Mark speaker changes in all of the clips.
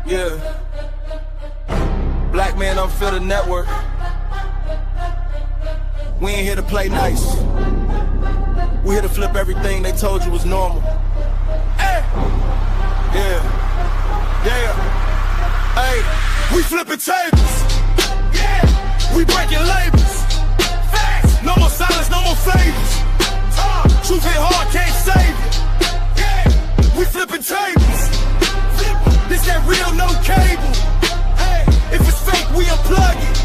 Speaker 1: Yeah. Black Man Unfiltered Network. We ain't here to play nice. We here to flip everything they told you was normal. Hey! Yeah. Yeah. Hey! We flipping tables. Yeah! We breaking labels. Facts! No more silence, no more favors. Truth hit hard, can't save it. Yeah! We flipping tables. This that real, no cable. Hey, if it's fake, we unplug it.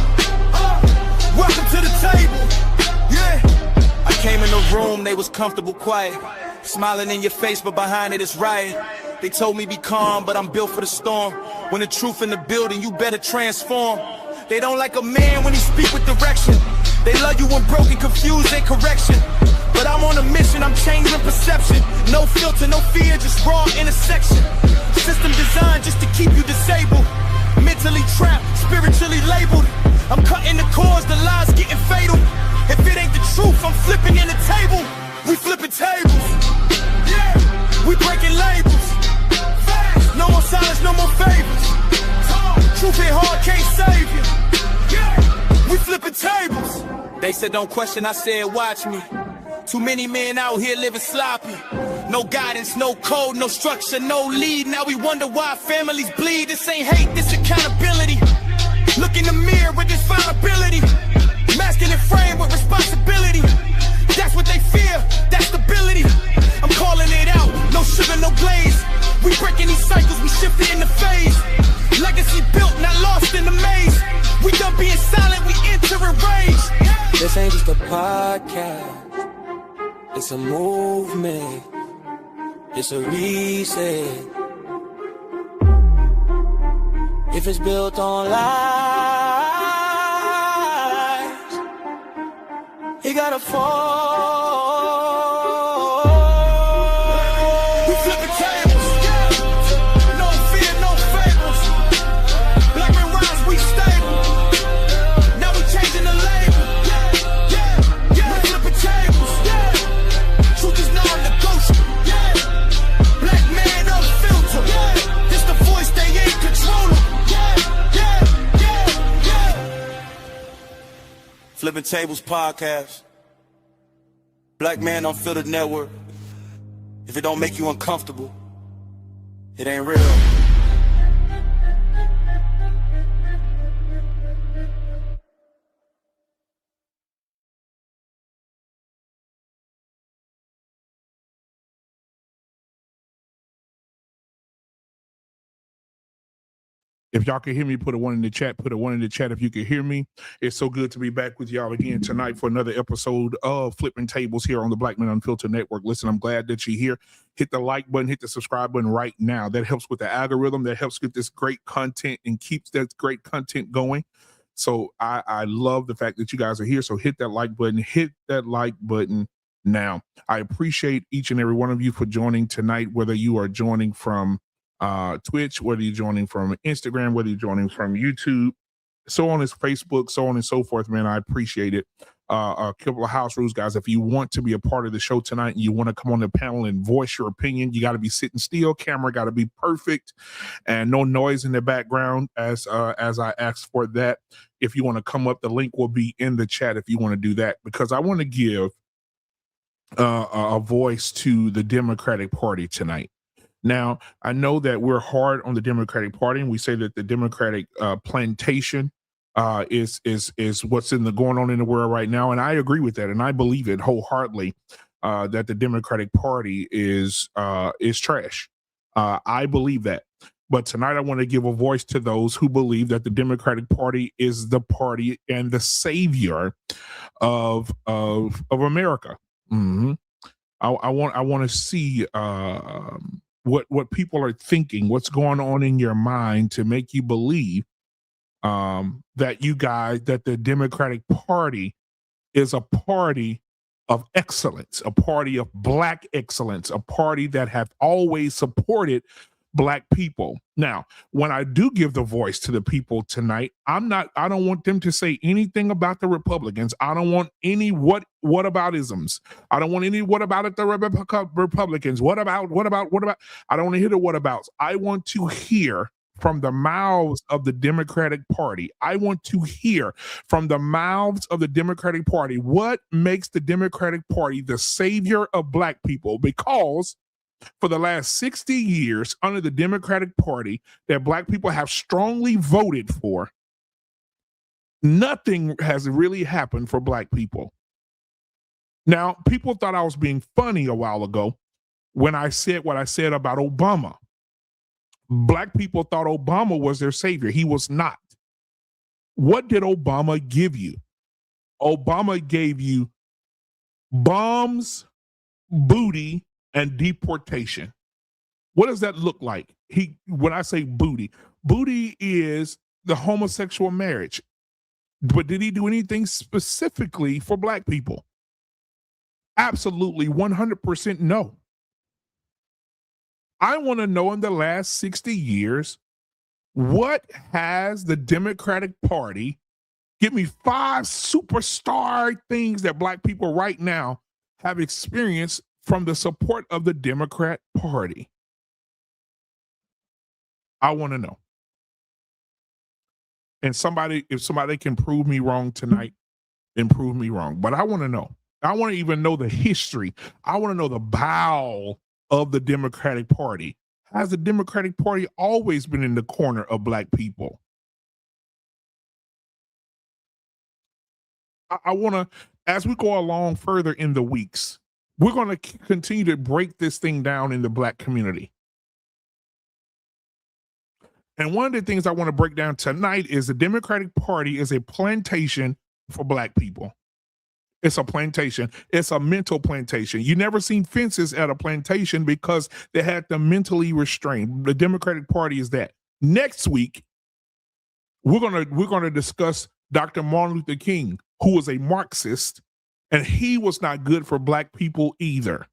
Speaker 1: Welcome to the table. Yeah. I came in the room, they was comfortable, quiet. Smiling in your face, but behind it is riot. They told me be calm, but I'm built for the storm. When the truth in the building, you better transform. They don't like a man when he speak with direction. They love you when broken, confused, and correction. But I'm on a mission, I'm changing perception. No filter, no fear, just raw intersection. System designed just to keep you disabled. Mentally trapped, spiritually labeled. I'm cutting the cords, the lies getting fatal. If it ain't the truth, I'm flipping in the table. We flipping tables. Yeah, we breaking labels. Facts. No more silence, no more favors. Truth hit hard, can't save you. Yeah, we flipping tables. They said don't question, I said watch me. Too many men out here living sloppy. No guidance, no code, no structure, no lead. Now we wonder why families bleed. This ain't hate, this accountability. Look in the mirror with this vulnerability. Masculine frame with responsibility. That's what they fear, that stability. I'm calling it out, no sugar, no glaze. We breaking these cycles, we shifting in the phase. Legacy built, not lost in the maze. We done being silent, we enter a rage.
Speaker 2: This ain't just a podcast. It's a movement, it's a reset. If it's built on lies, it gotta fall.
Speaker 1: We flipping tables, no fear, no fables. Black man rise, we stable. Now we changing the label. We flipping tables. Truth is non-negotiable. Black Man Unfiltered. This the voice they ain't controlling. Flippin Tables Podcast. Black Man Unfiltered Network. If it don't make you uncomfortable, it ain't real.
Speaker 3: If y'all can hear me, put a one in the chat. Put a one in the chat if you can hear me. It's so good to be back with y'all again tonight for another episode of Flippin Tables here on the Black Man Unfiltered Network. Listen, I'm glad that you're here. Hit the like button, hit the subscribe button right now. That helps with the algorithm. That helps get this great content and keeps that great content going. So I love the fact that you guys are here. So hit that like button. Hit that like button now. I appreciate each and every one of you for joining tonight, whether you are joining from Twitch, whether you're joining from Instagram, whether you're joining from YouTube, so on as Facebook, so on and so forth, man. I appreciate it. A couple of house rules, guys. If you want to be a part of the show tonight and you want to come on the panel and voice your opinion, you got to be sitting still. Camera got to be perfect and no noise in the background as I asked for that. If you want to come up, the link will be in the chat if you want to do that, because I want to give a voice to the Democratic Party tonight. Now, I know that we're hard on the Democratic Party, and we say that the Democratic plantation is what's going on in the world right now, and I agree with that, and I believe it wholeheartedly that the Democratic Party is trash. I believe that, but tonight I want to give a voice to those who believe that the Democratic Party is the party and the savior of America. Mm-hmm. I want to see what people are thinking, what's going on in your mind to make you believe that the Democratic Party is a party of excellence, a party of Black excellence, a party that have always supported Black people. Now, when I do give the voice to the people tonight, I don't want them to say anything about the Republicans. I don't want any whataboutisms. I don't want any what about it, the Republicans. What about? I don't want to hear the whatabouts. I want to hear from the mouths of the Democratic Party. I want to hear from the mouths of the Democratic Party what makes the Democratic Party the savior of Black people, because for the last 60 years under the Democratic Party that Black people have strongly voted for, nothing has really happened for Black people. Now, people thought I was being funny a while ago when I said what I said about Obama. Black people thought Obama was their savior. He was not. What did Obama give you? Obama gave you bombs, booty, and deportation. What does that look like? When I say booty is the homosexual marriage. But did he do anything specifically for Black people? Absolutely, 100% no. I want to know, in the last 60 years, what has the Democratic Party, give me 5 superstar things that Black people right now have experienced from the support of the Democrat Party. I want to know. And if somebody can prove me wrong tonight, then prove me wrong. But I want to know. I want to even know the history. I want to know the bowel of the Democratic Party. Has the Democratic Party always been in the corner of Black people? I want to, as we go along further in the weeks, we're going to continue to break this thing down in the Black community. And one of the things I want to break down tonight is the Democratic Party is a plantation for Black people. It's a plantation. It's a mental plantation. You never seen fences at a plantation because they had them mentally restrained. The Democratic Party is that. Next week, we're gonna discuss Dr. Martin Luther King, who was a Marxist, and he was not good for Black people either.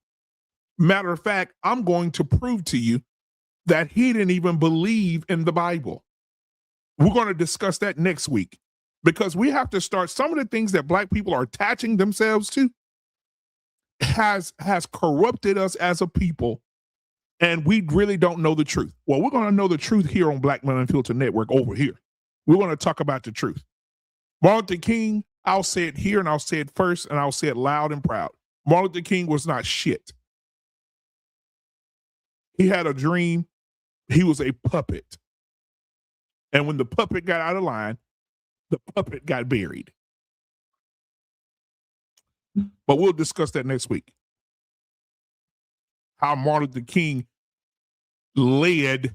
Speaker 3: Matter of fact, I'm going to prove to you that he didn't even believe in the Bible. We're going to discuss that next week, because we have to start, some of the things that Black people are attaching themselves to has corrupted us as a people, and we really don't know the truth. Well, we're going to know the truth here on Black Man Unfiltered Network over here. We're going to talk about the truth. Martin Luther King, I'll say it here and I'll say it first and I'll say it loud and proud. Martin Luther King was not shit. He had a dream. He was a puppet. And when the puppet got out of line, the puppet got buried. But we'll discuss that next week. How Martin Luther King led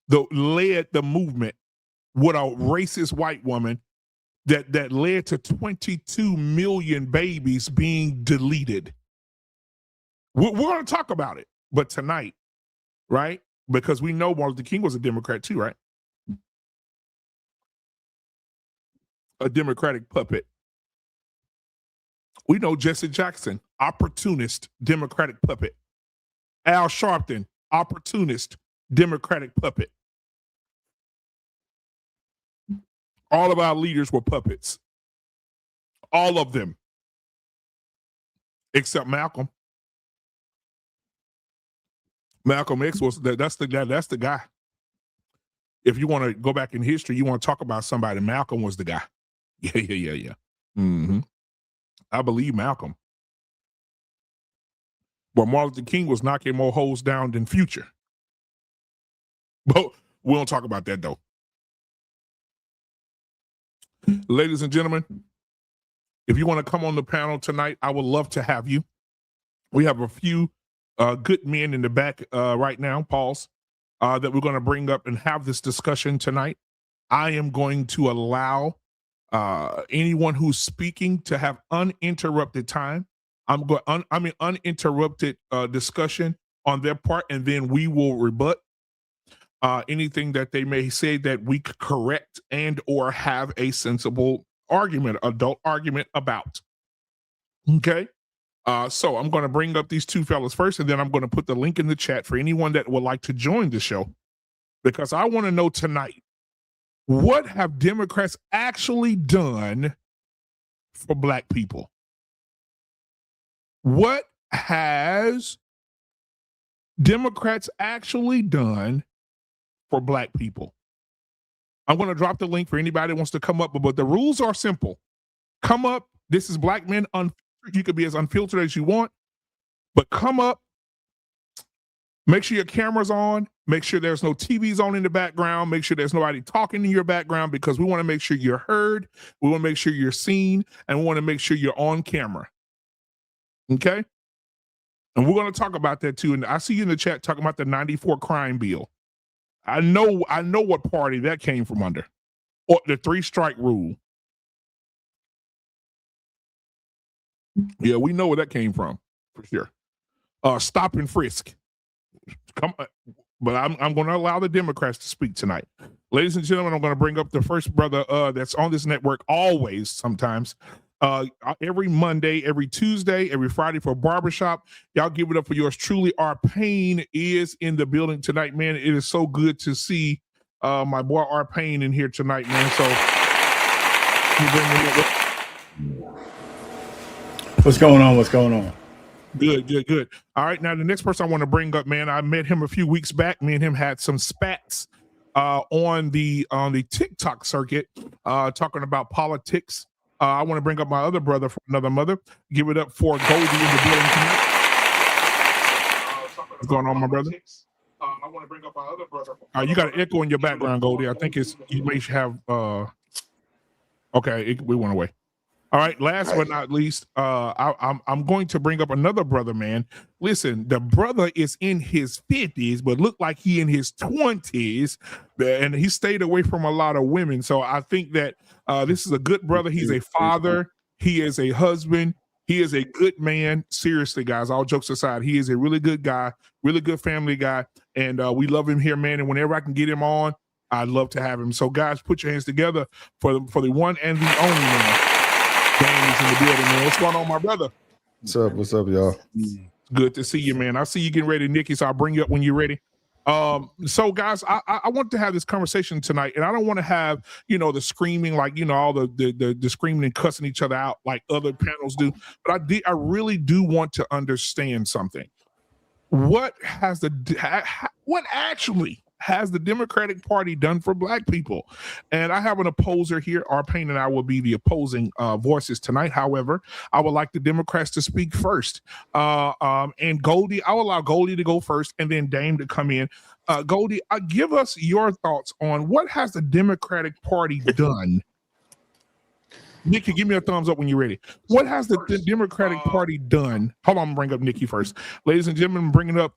Speaker 3: the movement with a racist white woman that led to 22 million babies being deleted. We're going to talk about it, but tonight, right? Because we know Martin Luther King was a Democrat too, right? A Democratic puppet. We know Jesse Jackson, opportunist, Democratic puppet. Al Sharpton, opportunist, Democratic puppet. All of our leaders were puppets. All of them. Except Malcolm. Malcolm X was, that's the guy. If you want to go back in history, you want to talk about somebody, Malcolm was the guy. Yeah. Mm-hmm. I believe Malcolm. But Martin Luther King was knocking more holes down than Future. But we don't talk about that though. Ladies and gentlemen, if you want to come on the panel tonight, I would love to have you. We have a few good men in the back right now, pause, that we're going to bring up and have this discussion tonight. I am going to allow anyone who's speaking to have uninterrupted time. Uninterrupted discussion on their part, and then we will rebut anything that they may say that we could correct and or have a sensible argument, adult argument about. Okay? So I'm going to bring up these two fellas first, and then I'm going to put the link in the chat for anyone that would like to join the show, because I want to know tonight, what have Democrats actually done for Black people? What has Democrats actually done for Black people? I'm going to drop the link for anybody that wants to come up, but the rules are simple. Come up. This is Black Men Unfiltered. You could be as unfiltered as you want, but come up. Make sure your camera's on. Make sure there's no TVs on in the background. Make sure there's nobody talking in your background, because we want to make sure you're heard. We want to make sure you're seen, and we want to make sure you're on camera. Okay? And we're going to talk about that too. And I see you in the chat talking about the 94 crime bill. I know what party that came from under. Or the 3-strike rule. Yeah, we know where that came from for sure. Stop and frisk. Come, but I'm going to allow the Democrats to speak tonight. Ladies and gentlemen, I'm going to bring up the first brother that's on this network always, sometimes. Every Monday, every Tuesday, every Friday for Barbershop. Y'all give it up for yours truly. Our Pain is in the building tonight, man. It is so good to see my boy Our Pain in here tonight, man. So
Speaker 4: what's going on? What's going on?
Speaker 3: Good. All right, now the next person I want to bring up, man, I met him a few weeks back. Me and him had some spats on the TikTok circuit, talking about politics. I want to bring up my other brother from another mother. Give it up for Goldie in the building tonight. What's going on, my brother? I want to bring up my other brother. You got an echo in your background, Goldie. I think you may have. Okay, we went away. All right. Last but not least, I'm going to bring up another brother, man. Listen, the brother is in his 50s, but looked like he in his 20s, and he stayed away from a lot of women. So I think that this is a good brother. He's a father. He is a husband. He is a good man. Seriously, guys, all jokes aside, he is a really good guy, really good family guy, and we love him here, man. And whenever I can get him on, I'd love to have him. So, guys, put your hands together for the one and the only man. Dame is in the building, man. What's going on, my brother?
Speaker 4: What's up, y'all?
Speaker 3: Good to see you, man. I see you getting ready, Nikki, so I'll bring you up when you're ready. So guys, I want to have this conversation tonight, and I don't want to have, the screaming, like, all the screaming and cussing each other out like other panels do. But I really do want to understand something. What actually has the Democratic Party done for Black people? And I have an opposer here. Our Pain and I will be the opposing voices tonight. However, I would like the Democrats to speak first. And Goldie, I'll allow Goldie to go first, and then Dame to come in. Goldie, give us your thoughts on what has the Democratic Party done. Nikki, give me a thumbs up when you're ready. What has the Democratic Party done? Hold on, I'm bring up Nikki first. Ladies and gentlemen, I'm bringing up,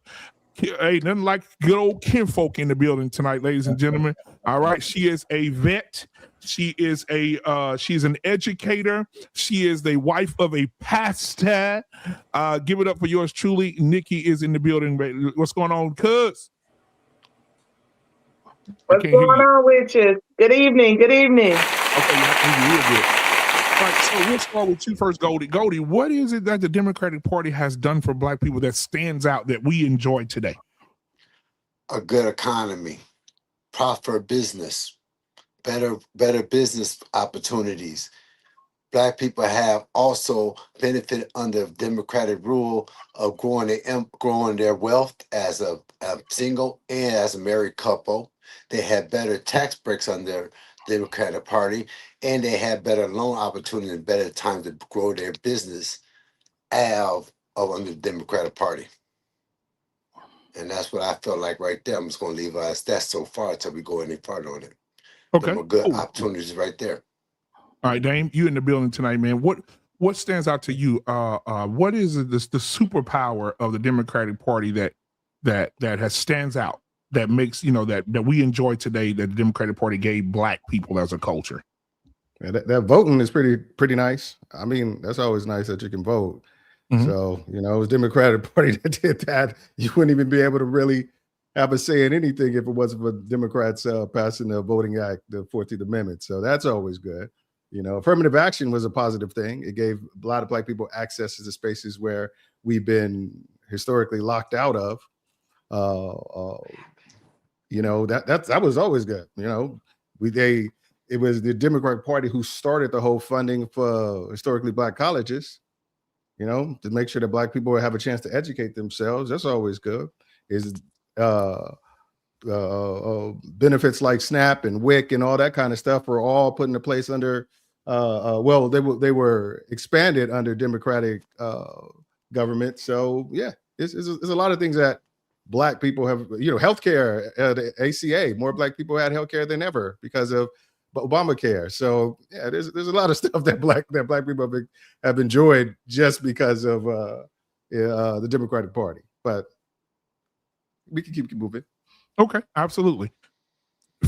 Speaker 3: hey, nothing like good old kinfolk in the building tonight, ladies and gentlemen. All right, she is a vet. She is she's an educator. She is the wife of a pastor. Give it up for yours truly. Nikki is in the building. What's going on, cuz?
Speaker 5: What's going on with you? Good evening. Okay,
Speaker 3: I can hear you real good. All right, so we'll start with you first, Goldie. Goldie, what is it that the Democratic Party has done for Black people that stands out that we enjoy today?
Speaker 6: A good economy, proper business, better business opportunities. Black people have also benefited under Democratic rule of growing their wealth as a single and as a married couple. They have better tax breaks under Democratic Party, and they have better loan opportunities and better time to grow their business under the Democratic Party. And that's what I felt like right there. I'm just going to leave us that so far until we go any further on it.
Speaker 3: Okay.
Speaker 6: Good opportunities right there.
Speaker 3: All right, Dame, you in the building tonight, man. What stands out to you? What is the superpower of the Democratic Party that has stands out, that makes, that we enjoy today, that the Democratic Party gave Black people as a culture?
Speaker 4: Yeah, that voting is pretty nice. I mean, that's always nice that you can vote. Mm-hmm. So, it was Democratic Party that did that. You wouldn't even be able to really have a say in anything if it wasn't for Democrats passing the Voting Act, the 14th Amendment. So that's always good. Affirmative action was a positive thing. It gave a lot of Black people access to the spaces where we've been historically locked out of. That was always good. It was the Democratic Party who started the whole funding for historically Black colleges, to make sure that Black people have a chance to educate themselves. That's always good. benefits like SNAP and WIC and all that kind of stuff were all put into place under well, they were expanded under Democratic government. So yeah, it's a lot of things that Black people have, healthcare, the ACA, more Black people had healthcare than ever because of Obamacare. So yeah, there's a lot of stuff that Black people have enjoyed just because of the Democratic Party. But we can keep moving.
Speaker 3: Okay, absolutely.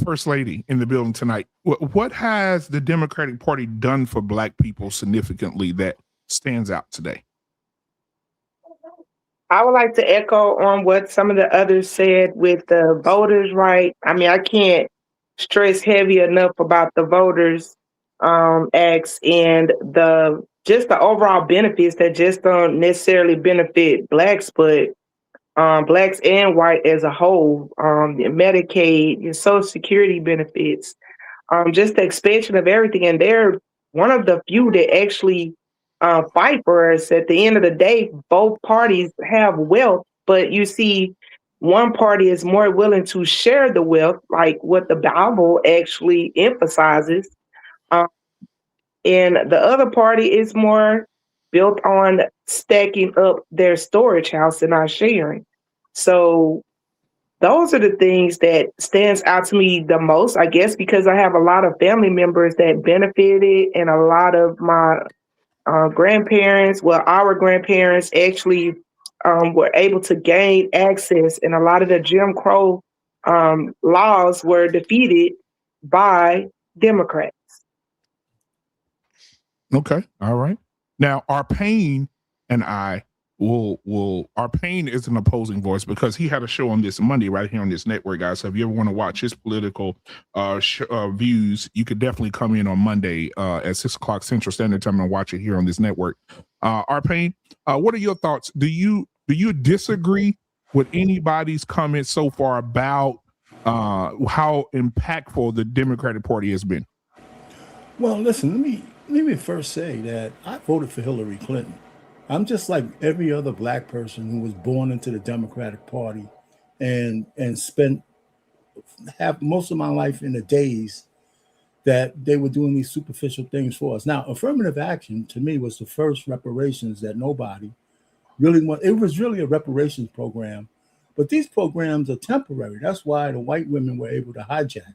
Speaker 3: First Lady in the building tonight. What has the Democratic Party done for Black people significantly that stands out today?
Speaker 5: I would like to echo on what some of the others said with the voters' right. I mean, I can't stress heavy enough about the voters' acts and the overall benefits that just don't necessarily benefit Blacks, but Blacks and white as a whole. Medicaid, your Social Security benefits, just the expansion of everything. And they're one of the few that actually fight for us. At the end of the day, both parties have wealth, but you see one party is more willing to share the wealth, like what the Bible actually emphasizes. And the other party is more built on stacking up their storage house and not sharing. So those are the things that stands out to me the most, I guess, because I have a lot of family members that benefited, and a lot of my grandparents, our grandparents actually were able to gain access, and a lot of the Jim Crow laws were defeated by Democrats.
Speaker 3: Okay, all right. Now, Arpain and I Arpain is an opposing voice because he had a show on this Monday right here on this network, guys. So if you ever want to watch his political views, you could definitely come in on Monday at 6:00 Central Standard Time and watch it here on this network. Arpain, what are your thoughts? Do you disagree with anybody's comments so far about how impactful the Democratic Party has been?
Speaker 7: Well, listen, let me first say that I voted for Hillary Clinton. I'm just like every other Black person who was born into the Democratic Party and spent most of my life in the days that they were doing these superficial things for us. Now, affirmative action to me was the first reparations that nobody really wanted. It was really a reparations program, but these programs are temporary. That's why the white women were able to hijack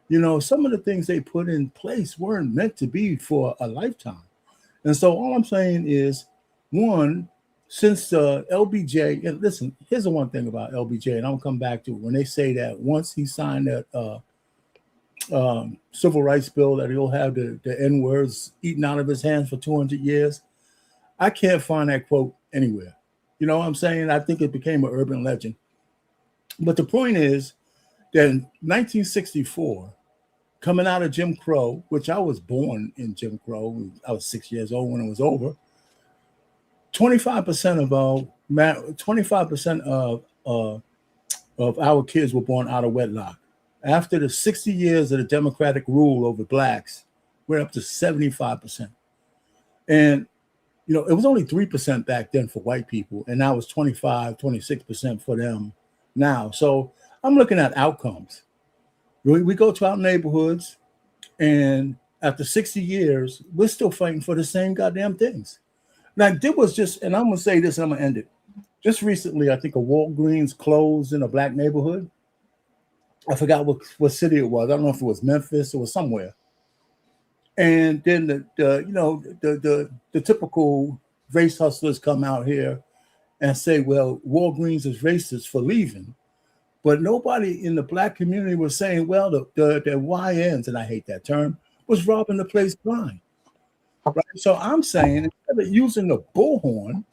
Speaker 7: it. Some of the things they put in place weren't meant to be for a lifetime. And so all I'm saying is, one, since LBJ, and listen, here's the one thing about LBJ, and I'll come back to it. When they say that once he signed that civil rights bill, that he'll have the N-words eaten out of his hands for 200 years, I can't find that quote anywhere. You know what I'm saying? I think it became an urban legend. But the point is that in 1964, coming out of Jim Crow, which I was born in Jim Crow, I was 6 years old when it was over. 25% of our kids were born out of wedlock. After the 60 years of the Democratic rule over Blacks, we're up to 75%. And it was only 3% back then for white people, and now it's 26% for them now. So I'm looking at outcomes. We go to our neighborhoods, and after 60 years, we're still fighting for the same goddamn things. Now, there was just, and I'm going to say this, and I'm going to end it. Just recently, I think a Walgreens closed in a Black neighborhood. I forgot what city it was. I don't know if it was Memphis or somewhere. And then the typical race hustlers come out here and say, well, Walgreens is racist for leaving. But nobody in the Black community was saying, well, the YNs, and I hate that term, was robbing the place blind. Right? So I'm saying, instead of using the bullhorn,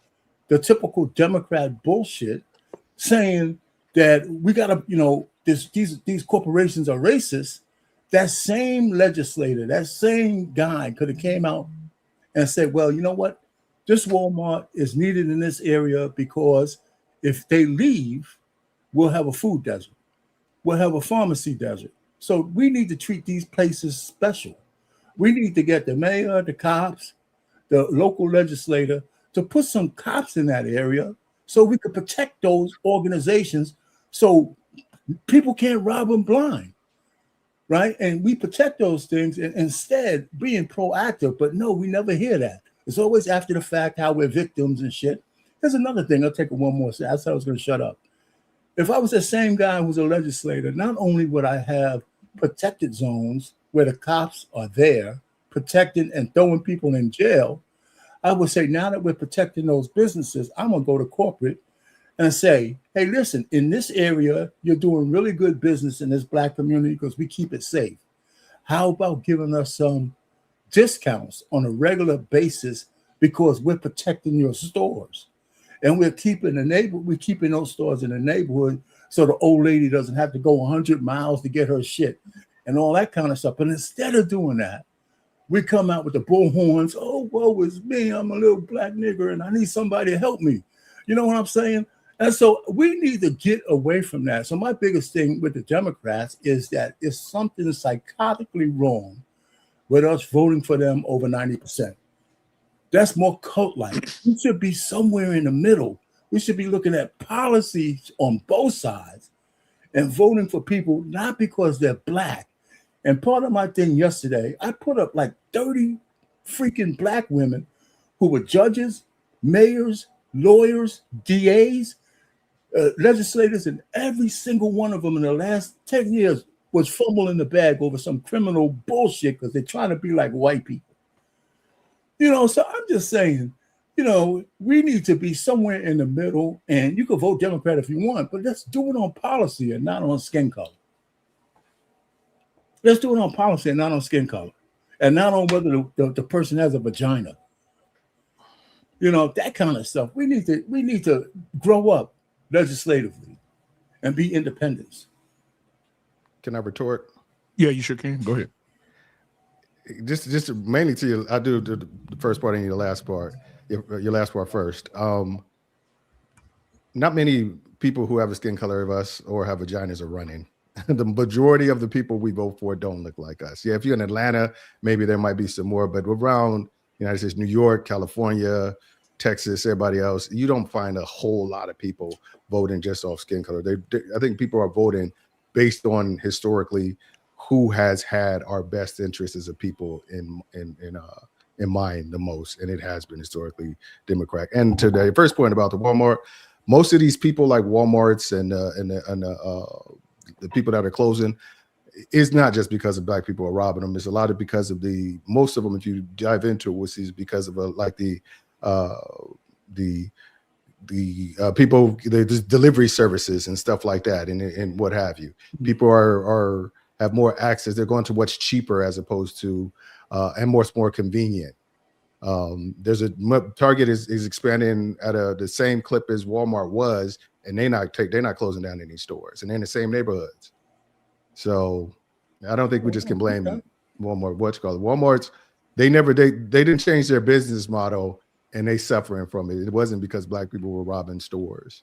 Speaker 7: the typical Democrat bullshit, saying that we got to, these corporations are racist, that same legislator, that same guy could have came out and said, well, you know what? This Walmart is needed in this area because if they leave, we'll have a food desert. We'll have a pharmacy desert. So we need to treat these places special. We need to get the mayor, the cops, the local legislator to put some cops in that area so we could protect those organizations. So People can't rob them blind, right? And we protect those things and instead being proactive. But no, we never hear that. It's always after the fact how we're victims and shit. There's another thing. I'll take it one more. I said I was going to shut up. If I was the same guy who's a legislator, not only would I have protected zones where the cops are there protecting and throwing people in jail, I would say now that we're protecting those businesses, I'm going to go to corporate and say, hey, listen, in this area, you're doing really good business in this Black community because we keep it safe. How about giving us some discounts on a regular basis because we're protecting your stores? And we're keeping those stores in the neighborhood so the old lady doesn't have to go 100 miles to get her shit and all that kind of stuff. But instead of doing that, we come out with the bullhorns. Oh, woe is me. I'm a little Black nigger and I need somebody to help me. You know what I'm saying? And so we need to get away from that. So my biggest thing with the Democrats is that it's something psychotically wrong with us voting for them over 90%. That's more cult-like. We should be somewhere in the middle. We should be looking at policies on both sides and voting for people not because they're Black. And part of my thing yesterday, I put up like 30 freaking Black women who were judges, mayors, lawyers, DAs, legislators, and every single one of them in the last 10 years was fumbling the bag over some criminal bullshit because they're trying to be like white people. You know, so I'm just saying, you know, we need to be somewhere in the middle, and you can vote Democrat if you want, but let's do it on policy and not on skin color. Let's do it on policy and not on skin color, and not on whether the person has a vagina. You know, that kind of stuff. We need to grow up legislatively and be independents.
Speaker 4: Can I retort?
Speaker 3: Yeah, you sure can. Go ahead.
Speaker 4: Just mainly to you, I do the first part and your last part. Your last part first. Not many people who have a skin color of us or have vaginas are running. The majority of the people we vote for don't look like us. Yeah, if you're in Atlanta, maybe there might be some more, but around United States, New York, California, Texas, everybody else, you don't find a whole lot of people voting just off skin color. I think people are voting based on historically who has had our best interests as a people in mind the most, and it has been historically Democrat. And to the first point about the Walmart, most of these people like Walmarts and the people that are closing is not just because of Black people are robbing them. It's a lot of because of most of them, if you dive into it, we'll see is because of people, the delivery services and stuff like that, and what have you. People have more access. They're going to what's cheaper as opposed to and more convenient. Target is expanding at the same clip as Walmart was, and they're not closing down any stores, and they're in the same neighborhoods. So I don't think we just can blame Walmart. Walmart's they didn't change their business model, and they suffering from it. It wasn't because Black people were robbing stores.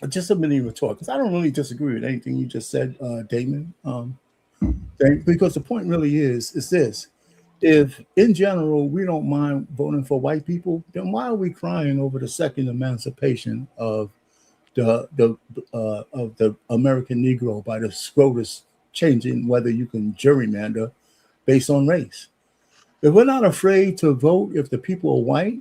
Speaker 7: Just a minute retort, because I don't really disagree with anything you just said, Damon. Because the point really is this: if in general we don't mind voting for white people, then why are we crying over the second emancipation of the American Negro by the SCOTUS changing whether you can gerrymander based on race? If we're not afraid to vote if the people are white,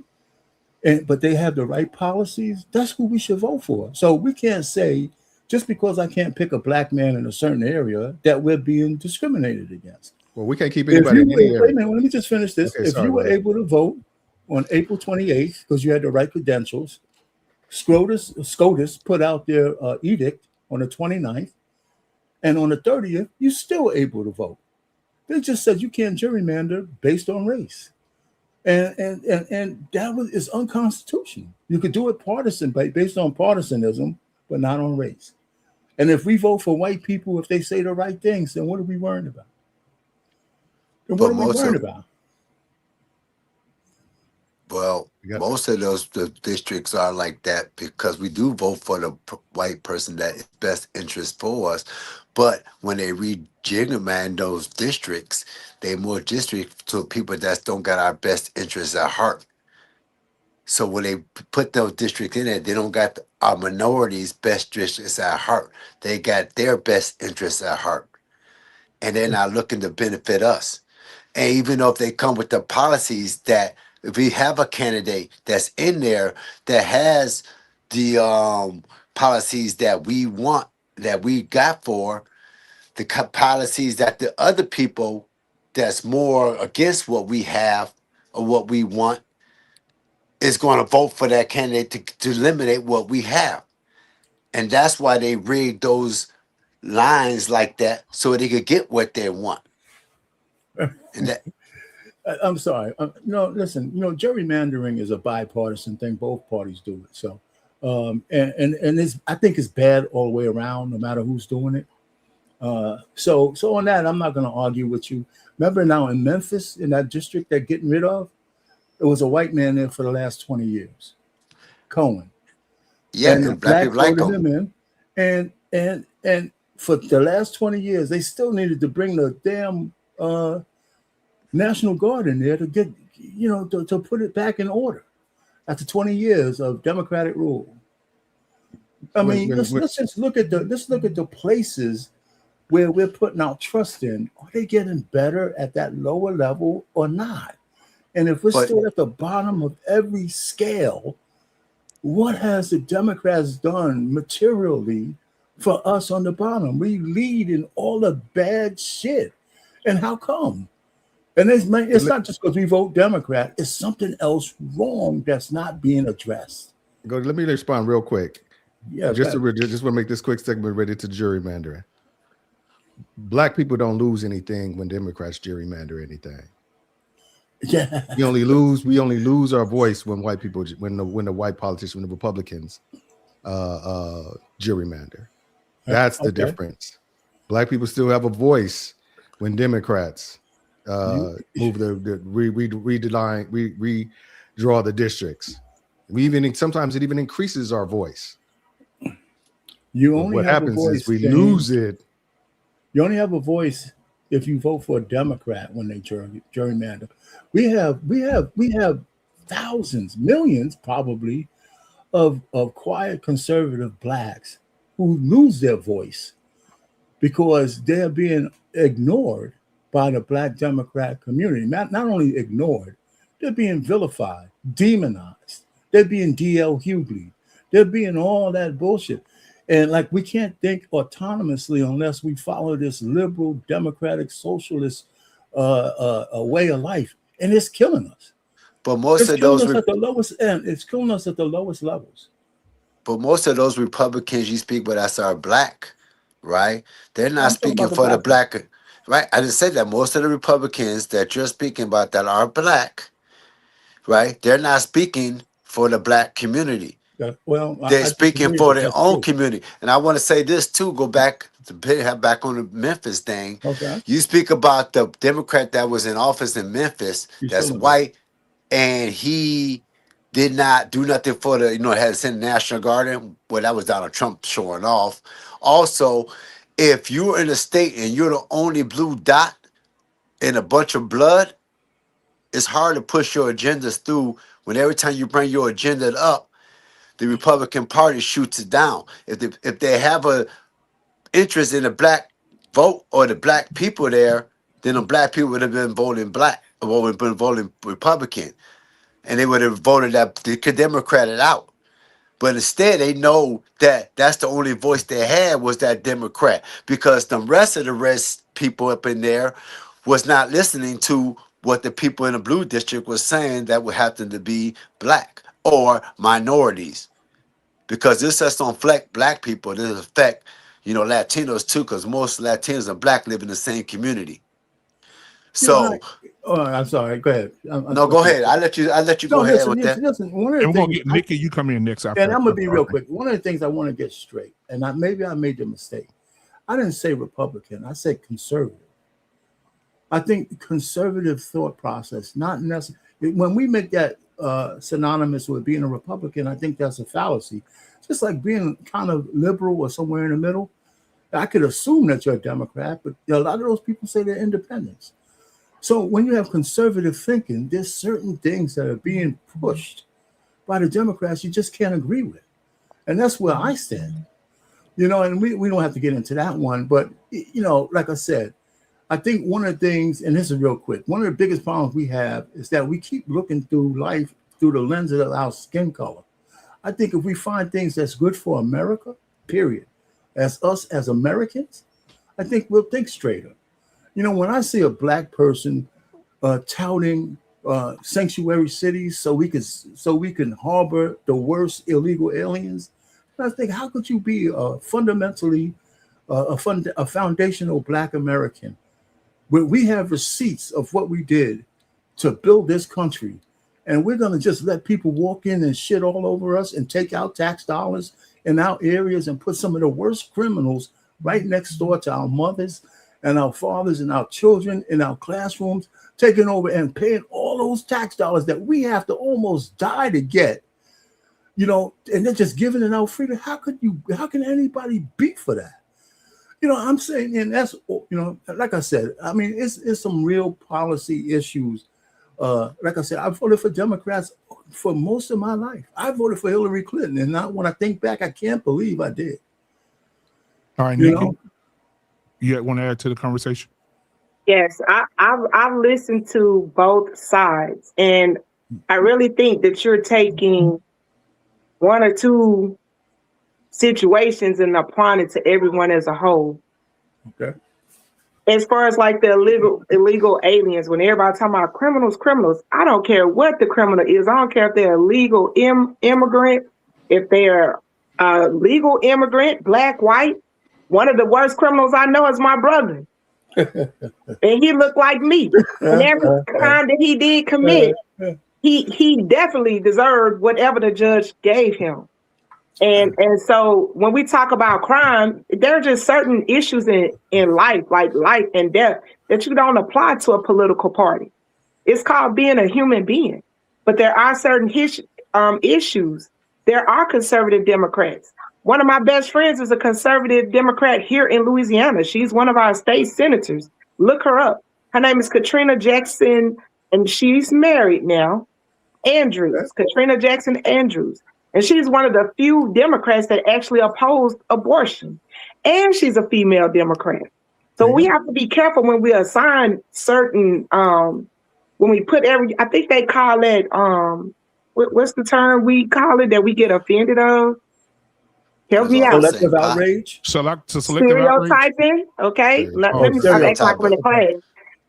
Speaker 7: but they have the right policies, that's who we should vote for. So we can't say just because I can't pick a Black man in a certain area that we're being discriminated against.
Speaker 4: Well, we can't keep anybody in any area.
Speaker 7: Wait a minute, let me just finish this. Okay, if you were able to vote on April 28th because you had the right credentials, SCOTUS put out their edict on the 29th, and on the 30th, you're still able to vote. They just said you can't gerrymander based on race. And that is unconstitutional. You could do it based on partisanism, but not on race. And if we vote for white people, if they say the right things, then what are we worried about? Then what are we worried about?
Speaker 6: Well, most of the districts are like that because we do vote for the white person that is best interest for us. But when they rejiggerman those districts, they more districts to people that don't got our best interests at heart. So when they put those districts in there, they don't got our minorities' best interests at heart. They got their best interests at heart. And they're not looking to benefit us. And even though if they come with the policies that if we have a candidate that's in there that has the policies that we want, that we got for, the policies that the other people that's more against what we have or what we want is going to vote for that candidate to eliminate what we have. And that's why they rigged those lines like that so they could get what they want. And that,
Speaker 7: I'm sorry. Listen, gerrymandering is a bipartisan thing. Both parties do it. So, and it's, I think it's bad all the way around, no matter who's doing it. So on that, I'm not going to argue with you. Remember now in Memphis, in that district they're getting rid of, there was a white man there for the last 20 years, Cohen.
Speaker 6: yeah,
Speaker 7: And the
Speaker 6: and black people like
Speaker 7: voted
Speaker 6: them.
Speaker 7: him in, and for the last 20 years, they still needed to bring the damn National Guard in there to get, to put it back in order after 20 years of Democratic rule. I mean, let's just look at the places where we're putting our trust in. Are they getting better at that lower level or not? And if we're still at the bottom of every scale, what has the Democrats done materially for us on the bottom? We lead in all the bad shit. And how come? And it's not just because we vote Democrat. It's something else wrong that's not being addressed.
Speaker 4: Let me respond real quick.
Speaker 7: Yeah,
Speaker 4: just want to make this quick segment ready to gerrymandering. Black people don't lose anything when Democrats gerrymander anything.
Speaker 7: Yeah,
Speaker 4: we only lose our voice when white people, when the white politicians, when the Republicans gerrymander. That's the difference. Black people still have a voice when Democrats move redraw the districts. Sometimes it even increases our voice. What happens is we lose it.
Speaker 7: You only have a voice if you vote for a Democrat when they gerrymander. We have thousands, millions probably of quiet conservative blacks who lose their voice because they're being ignored by the Black Democrat community. Not only ignored, they're being vilified, demonized. They're being D.L. Hughley. They're being all that bullshit. And like, we can't think autonomously unless we follow this liberal, democratic, socialist way of life. And it's killing us.
Speaker 6: But most of those
Speaker 7: at the lowest end. It's killing us at the lowest levels.
Speaker 6: But most of those Republicans you speak with us are black, right? They're not speaking for the black, right? I just said that most of the Republicans that you're speaking about that are black, right? They're not speaking for the black community.
Speaker 7: Well,
Speaker 6: they're speaking for their own community. And I want to say this too, go back on the Memphis thing.
Speaker 7: Okay.
Speaker 6: You speak about the Democrat that was in office in Memphis that's white, and he did not do nothing for the, had to send the National Guard in. Well, that was Donald Trump showing off. Also, if you're in a state and you're the only blue dot in a bunch of blood, it's hard to push your agendas through when every time you bring your agenda up, the Republican Party shoots it down. If they have a interest in the black vote or the black people there, then the black people would have been voting black or would have been voting Republican. And they would have voted that they could Democrat it out. But instead, they know that that's the only voice they had was that Democrat, because the rest of the people up in there was not listening to what the people in the blue district was saying that would happen to be black or minorities. Because this just don't affect black people, this affect, Latinos too, because most Latinos and black live in the same community. So,
Speaker 7: I'm sorry. Go ahead.
Speaker 6: Go ahead. I'll let you go ahead with that.
Speaker 7: Listen,
Speaker 3: we're gonna get Nikki. You come in next.
Speaker 7: And I'm gonna be real quick. One of the things I want to get straight, and maybe I made the mistake. I didn't say Republican. I said conservative. I think conservative thought process, not necessarily. When we make that synonymous with being a Republican, I think that's a fallacy. Just like being kind of liberal or somewhere in the middle. I could assume that you're a Democrat, but a lot of those people say they're independents. So when you have conservative thinking, there's certain things that are being pushed by the Democrats you just can't agree with. And that's where I stand. You know, and we don't have to get into that one. But, you know, like I said, I think one of the things, and this is real quick, one of the biggest problems we have is that we keep looking through life through the lens of our skin color. I think if we find things that's good for America, period, as us as Americans, I think we'll think straighter. You know, when I see a black person touting sanctuary cities so we can harbor the worst illegal aliens, I think, how could you be fundamentally a foundational black American where we have receipts of what we did to build this country, and we're going to just let people walk in and shit all over us and take out tax dollars in our areas and put some of the worst criminals right next door to our mothers and our fathers and our children in our classrooms, taking over and paying all those tax dollars that we have to almost die to get, you know, and they're just giving it out freely. How can anybody beat for that? You know, I'm saying, and that's, you know, like I said, I mean, it's some real policy issues. Like I said, I voted for Democrats for most of my life. I voted for Hillary Clinton, and now when I think back, I can't believe I did.
Speaker 3: All right, Nikki, you want to add to the conversation?
Speaker 5: Yes, I've listened to both sides, and I really think that you're taking one or two situations and applying it to everyone as a whole.
Speaker 7: Okay.
Speaker 5: As far as like the illegal aliens, when everybody talking about criminals, I don't care what the criminal is. I don't care if they're a legal immigrant, if they're a legal immigrant, black, white. One of the worst criminals I know is my brother. And he looked like me. And every crime that he did commit, he definitely deserved whatever the judge gave him. And so when we talk about crime, there are just certain issues in life, like life and death, that you don't apply to a political party. It's called being a human being. But there are certain issues. There are conservative Democrats. One of my best friends is a conservative Democrat here in Louisiana. She's one of our state senators. Look her up. Her name is Katrina Jackson, and she's married now. Andrews, Katrina Jackson Andrews. And she's one of the few Democrats that actually opposed abortion. And she's a female Democrat. So we have to be careful when we assign certain, when we put I think they call it, what's the term we call it that we get offended of? Help me out.
Speaker 7: Selective outrage.
Speaker 3: Selective
Speaker 5: Stereotyping. Okay. Let me start acting like I'm in a class.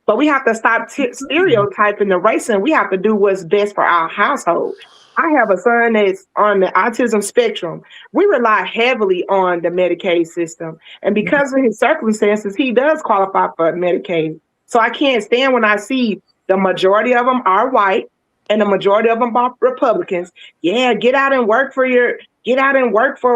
Speaker 5: But we have to stop stereotyping the race, and we have to do what's best for our household. I have a son that's on the autism spectrum. We rely heavily on the Medicaid system. And because of his circumstances, he does qualify for Medicaid. So I can't stand when I see the majority of them are white and the majority of them are Republicans. Yeah, get out and work for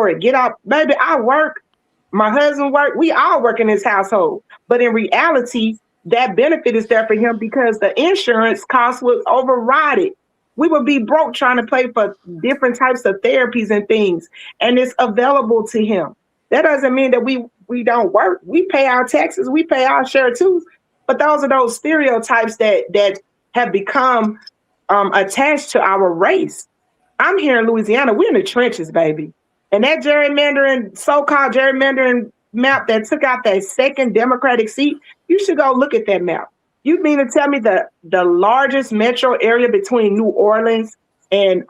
Speaker 5: it. Get out. Baby, I work. My husband work. We all work in this household. But in reality, that benefit is there for him because the insurance costs would override it. We would be broke trying to pay for different types of therapies and things, and it's available to him. That doesn't mean that we don't work. We pay our taxes, we pay our share too. But those are those stereotypes that have become attached to our race. I'm here in Louisiana. We're in the trenches, baby. And that so-called gerrymandering map that took out that second Democratic seat, you should go look at that map. You mean to tell me the largest metro area between New Orleans and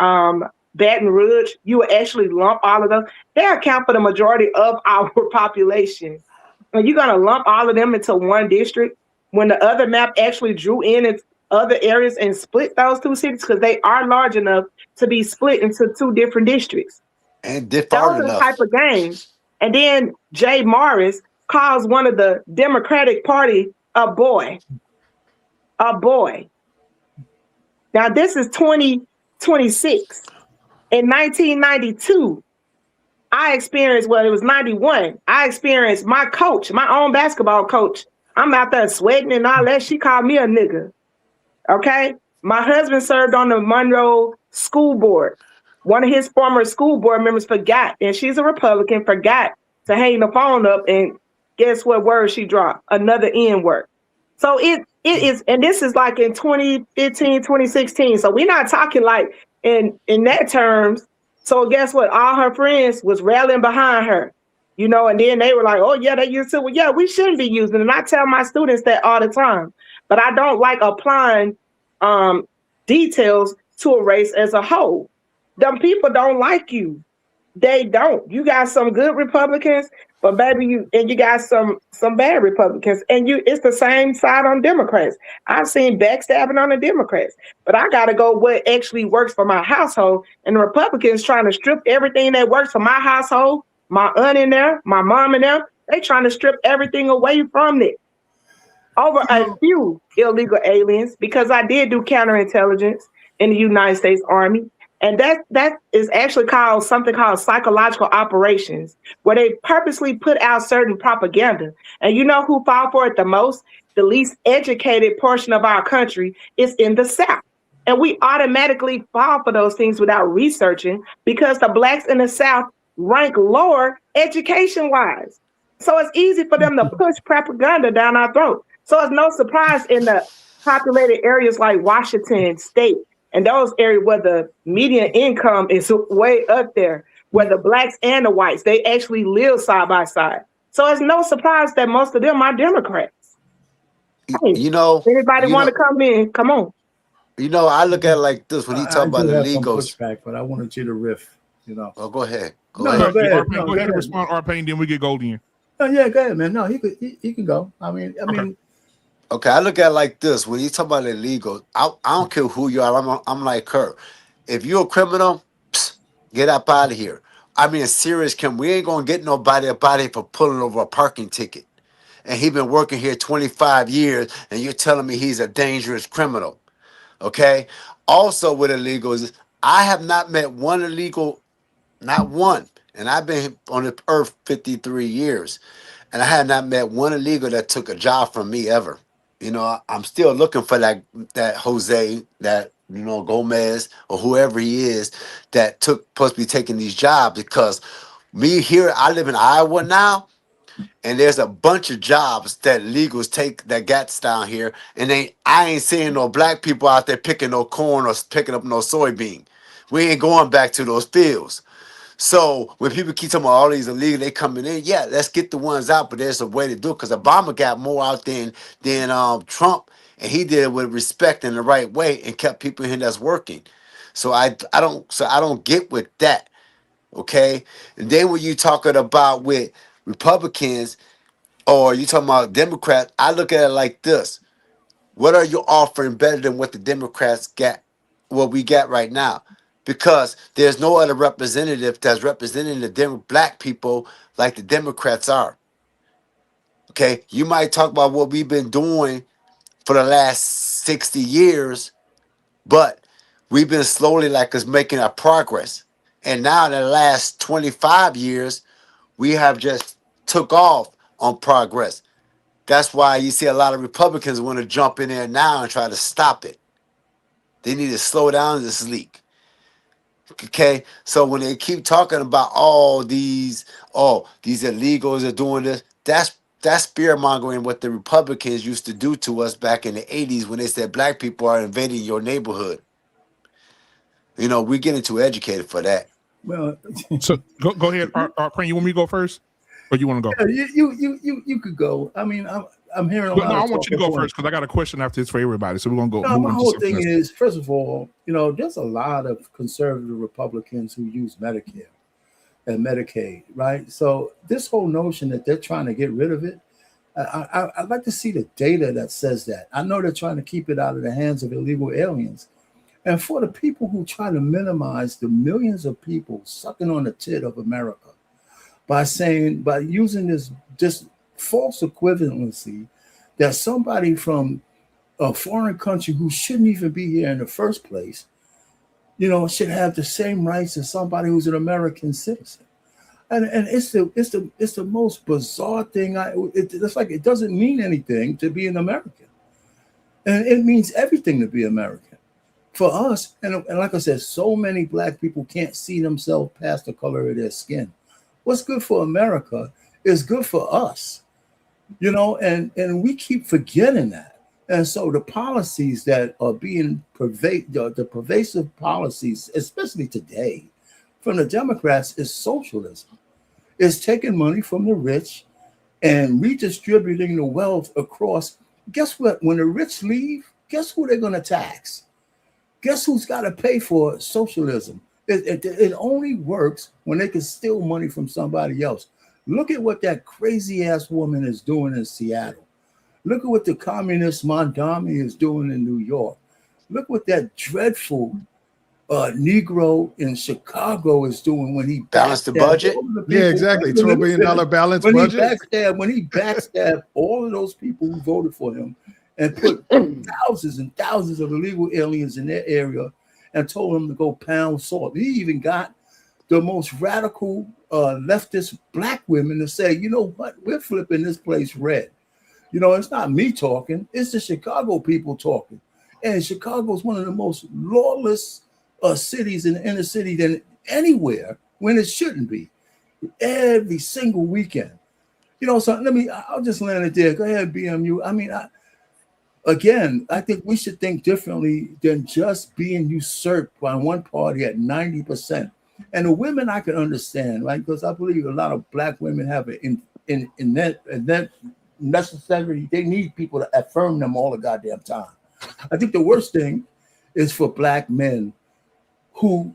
Speaker 5: Baton Rouge, you would actually lump all of them? They account for the majority of our population. Are you going to lump all of them into one district when the other map actually drew in its other areas and split those two cities? Because they are large enough to be split into two different districts.
Speaker 6: And far enough.
Speaker 5: Those are the type of games. And then Jay Morris calls one of the Democratic Party a boy. A boy. Now, this is 2026. In 1992, it was 91. I experienced my coach, my own basketball coach. I'm out there sweating and all that. She called me a nigga. Okay? My husband served on the Monroe School Board. One of his former school board members forgot, and she's a Republican, forgot to hang the phone up, and guess what word she dropped? Another N word. So it is, and this is like in 2015, 2016. So we're not talking like in that terms. So guess what? All her friends was rallying behind her, and then they were like, oh yeah, they used to. Well, yeah, we shouldn't be using it. And I tell my students that all the time. But I don't like applying details to a race as a whole. Them people don't like you. They don't. You got some good Republicans, but baby, you got some bad Republicans, and it's the same side on Democrats. I've seen backstabbing on the Democrats, but I gotta go what actually works for my household. And the Republicans trying to strip everything that works for my household, my aunt in there, my mom in there, they trying to strip everything away from it over a few illegal aliens, because I did do counterintelligence in the United States Army. And that is actually called something called psychological operations, where they purposely put out certain propaganda. And you know who fall for it the most? The least educated portion of our country is in the South. And we automatically fall for those things without researching, because the blacks in the South rank lower education-wise. So it's easy for them to push propaganda down our throat. So it's no surprise in the populated areas like Washington State, and those areas where the median income is way up there, where the blacks and the whites, they actually live side by side. So it's no surprise that most of them are Democrats. Hey, anybody want to come in? Come on.
Speaker 6: I look at it like this when he talk about illegals.
Speaker 7: Pushback, but I wanted you to riff.
Speaker 6: Oh, go ahead.
Speaker 3: Go ahead. Go ahead and respond, Arpain, then we get Goldie.
Speaker 7: Oh, yeah, go ahead, man. No, he can go. I mean.
Speaker 6: Okay, I look at it like this. When you talk about illegal, I don't care who you are. I'm like her. If you're a criminal, get up out of here. I mean, a serious criminal. We ain't going to get nobody up out of here for pulling over a parking ticket. And he been working here 25 years, and you're telling me he's a dangerous criminal. Okay? Also with illegals, I have not met one illegal, not one. And I've been on the earth 53 years. And I have not met one illegal that took a job from me ever. I'm still looking for that Jose, that Gomez, or whoever he is that supposed to be taking these jobs. Because me here, I live in Iowa now, and there's a bunch of jobs that illegals take that gets down here, and I ain't seeing no black people out there picking no corn or picking up no soybean. We ain't going back to those fields. So when people keep talking about all these illegal, they coming in, yeah, let's get the ones out, but there's a way to do it, because Obama got more out than Trump, and he did it with respect in the right way and kept people in that's working. So I don't get with that, okay? And then when you talking about with Republicans or you talking about Democrats, I look at it like this: what are you offering better than what the Democrats got? What we got right now? Because there's no other representative that's representing the black people like the Democrats are. Okay, you might talk about what we've been doing for the last 60 years, but we've been slowly making our progress. And now in the last 25 years, we have just took off on progress. That's why you see a lot of Republicans want to jump in there now and try to stop it. They need to slow down this leak. Okay, so when they keep talking about these illegals are doing this, that's fear mongering what the Republicans used to do to us back in the 80s when they said black people are invading your neighborhood. We're getting too educated for that.
Speaker 7: Well,
Speaker 3: so go ahead, Arpain. You want me to go first, or you want to go?
Speaker 7: Yeah, you could go. I mean, I'm hearing a lot.
Speaker 3: No, I want you to go first because I got a question after this for everybody. So we're gonna go.
Speaker 7: No, my whole thing is, first of all, there's a lot of conservative Republicans who use Medicare and Medicaid, right? So this whole notion that they're trying to get rid of it, I'd like to see the data that says that. I know they're trying to keep it out of the hands of illegal aliens. And for the people who try to minimize the millions of people sucking on the tit of America by using this false equivalency that somebody from a foreign country who shouldn't even be here in the first place, should have the same rights as somebody who's an American citizen. And it's the most bizarre thing. It's like it doesn't mean anything to be an American. And it means everything to be American. For us, and like I said, so many black people can't see themselves past the color of their skin. What's good for America is good for us, and we keep forgetting that. And so the policies that are being the pervasive policies, especially today, from the Democrats is socialism. It's taking money from the rich and redistributing the wealth across. Guess what? When the rich leave, guess who they're going to tax? Guess who's got to pay for socialism? It only works when they can steal money from somebody else. Look at what that crazy ass woman is doing in Seattle. Look at what the communist Mondami is doing in New York. Look what that dreadful Negro in Chicago is doing when he
Speaker 6: balanced the budget.
Speaker 4: Yeah, exactly. $2 billion balance budget.
Speaker 7: When he backstabbed all of those people who voted for him and put thousands and thousands of illegal aliens in their area and told them to go pound salt. He even got the most radical leftist black women to say, you know what, we're flipping this place red. You know, it's not me talking, it's the Chicago people talking. And Chicago is one of the most lawless cities in the inner city than anywhere when it shouldn't be. Every single weekend. You know, so I'll just land it there. Go ahead, BMU. I mean, I think we should think differently than just being usurped by one party at 90%. And the women I can understand, right? Because I believe a lot of black women have it in that necessary. They need people to affirm them all the goddamn time. I think the worst thing is for black men who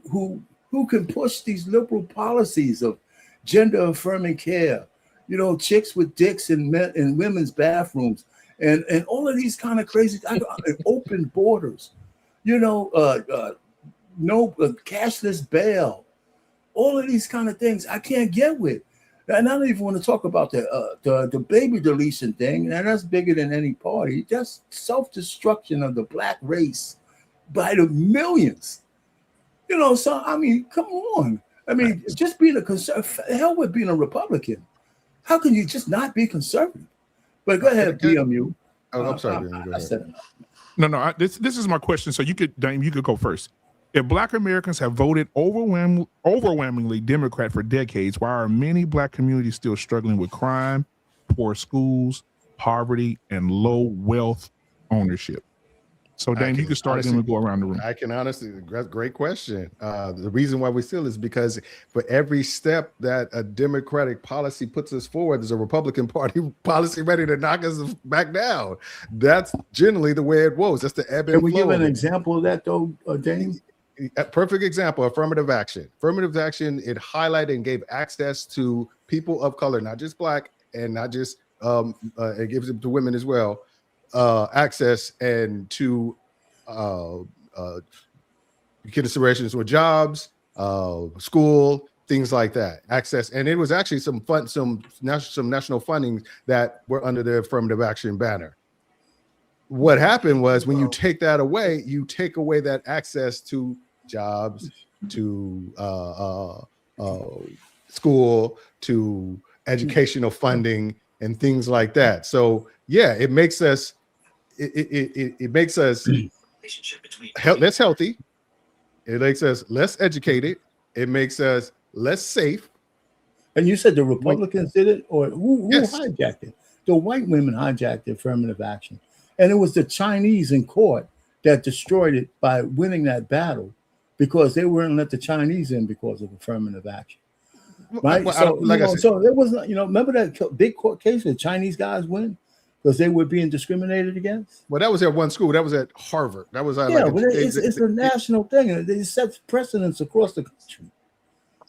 Speaker 7: can push these liberal policies of gender affirming care, you know, chicks with dicks in women's bathrooms, and all of these kind of crazy open borders, you know, no cashless bail, all of these kind of things I can't get with. And I don't even want to talk about the baby deletion thing, and that's bigger than any party. Just self-destruction of the black race by the millions. You know, so I mean, come on. I mean, just being a conservative, hell with being a Republican. How can you just not be conservative? But go ahead, BMU.
Speaker 4: Oh, I'm sorry.
Speaker 7: I said it.
Speaker 3: No. This is my question. So you could, Dame, you could go first. If Black Americans have voted overwhelmingly Democrat for decades, why are many Black communities still struggling with crime, poor schools, poverty, and low wealth ownership? So, Dame, you can start and we'll go around the room.
Speaker 4: I can honestly, great question. The reason why we still is because for every step that a Democratic policy puts us forward, there's a Republican Party policy ready to knock us back down. That's generally the way it was. That's the ebb and flow.
Speaker 7: Can we give an example of that, though, Dame?
Speaker 4: A perfect example, affirmative action. Affirmative action, it highlighted and gave access to people of color, not just Black, and not just, it gives it to women as well, access and to considerations with jobs, school, things like that, access. And it was actually some national funding that were under the affirmative action banner. What happened was when you take that away, you take away that access to jobs, to school, to educational funding, and things like that. So yeah, it makes us less healthy. It makes us less educated. It makes us less safe.
Speaker 7: And you said the Republicans did it, or who
Speaker 4: Yes.
Speaker 7: hijacked it? The white women hijacked the affirmative action. And it was the Chinese in court that destroyed it by winning that battle because they wouldn't let the Chinese in because of affirmative action. Right?
Speaker 4: Well,
Speaker 7: so there was, remember that big court case where Chinese guys win because they were being discriminated against?
Speaker 4: Well, that was at one school. That was at Harvard. That was
Speaker 7: it's a national thing. And it sets precedents across the country.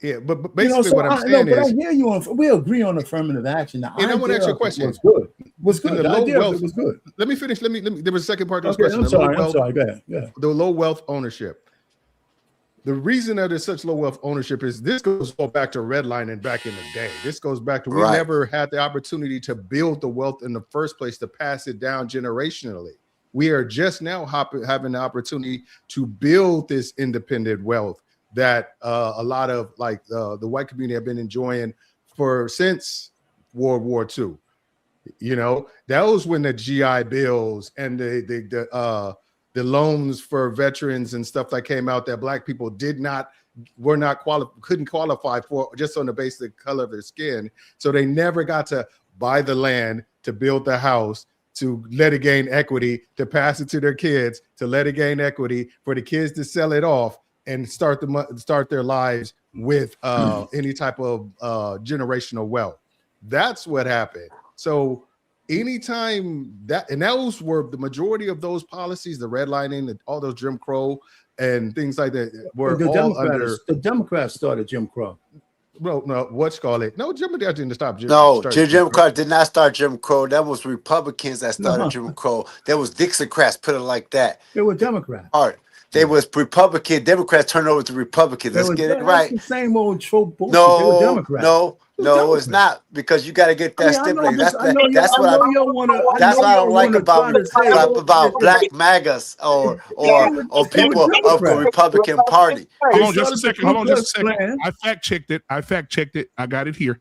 Speaker 4: Yeah, but basically what I'm saying is,
Speaker 7: I hear you we agree on affirmative action. Now,
Speaker 4: and I want to ask you a question.
Speaker 7: Was good. The idea of it was good.
Speaker 4: Let me finish. Let me. There was a second part to this question.
Speaker 7: I'm sorry. Go ahead. Yeah.
Speaker 4: The low wealth ownership. The reason that there's such low wealth ownership is this goes back to redlining back in the day. This goes back to we never had the opportunity to build the wealth in the first place to pass it down generationally. We are just now having the opportunity to build this independent wealth that a lot of the white community have been enjoying since World War II. You know, that was when the GI Bills and the loans for veterans and stuff that came out that Black people couldn't qualify for just on the basic color of their skin. So they never got to buy the land to build the house to let it gain equity, to pass it to their kids, to let it gain equity, for the kids to sell it off and start their lives with any type of generational wealth. That's what happened. So anytime that those were the majority of those policies, the redlining, all those Jim Crow and things like that were
Speaker 7: the Democrats started Jim Crow.
Speaker 4: Well, no, what's called it? No, Jim didn't stop Jim.
Speaker 6: Jim Crow did not start Jim Crow. That was Republicans that started Jim Crow. That was Dixiecrats, put it like that.
Speaker 7: They were Democrats.
Speaker 6: All right. They was Republican. Democrats turned over to Republicans. Let's get it right.
Speaker 7: The same old trope bullshit.
Speaker 6: No,
Speaker 7: they were Democrats.
Speaker 6: No, it's not, because you got to get that stipulated. That's what I don't like about black MAGAs or people of the Republican Party.
Speaker 3: Hold on just a second. I fact checked it. I got it here.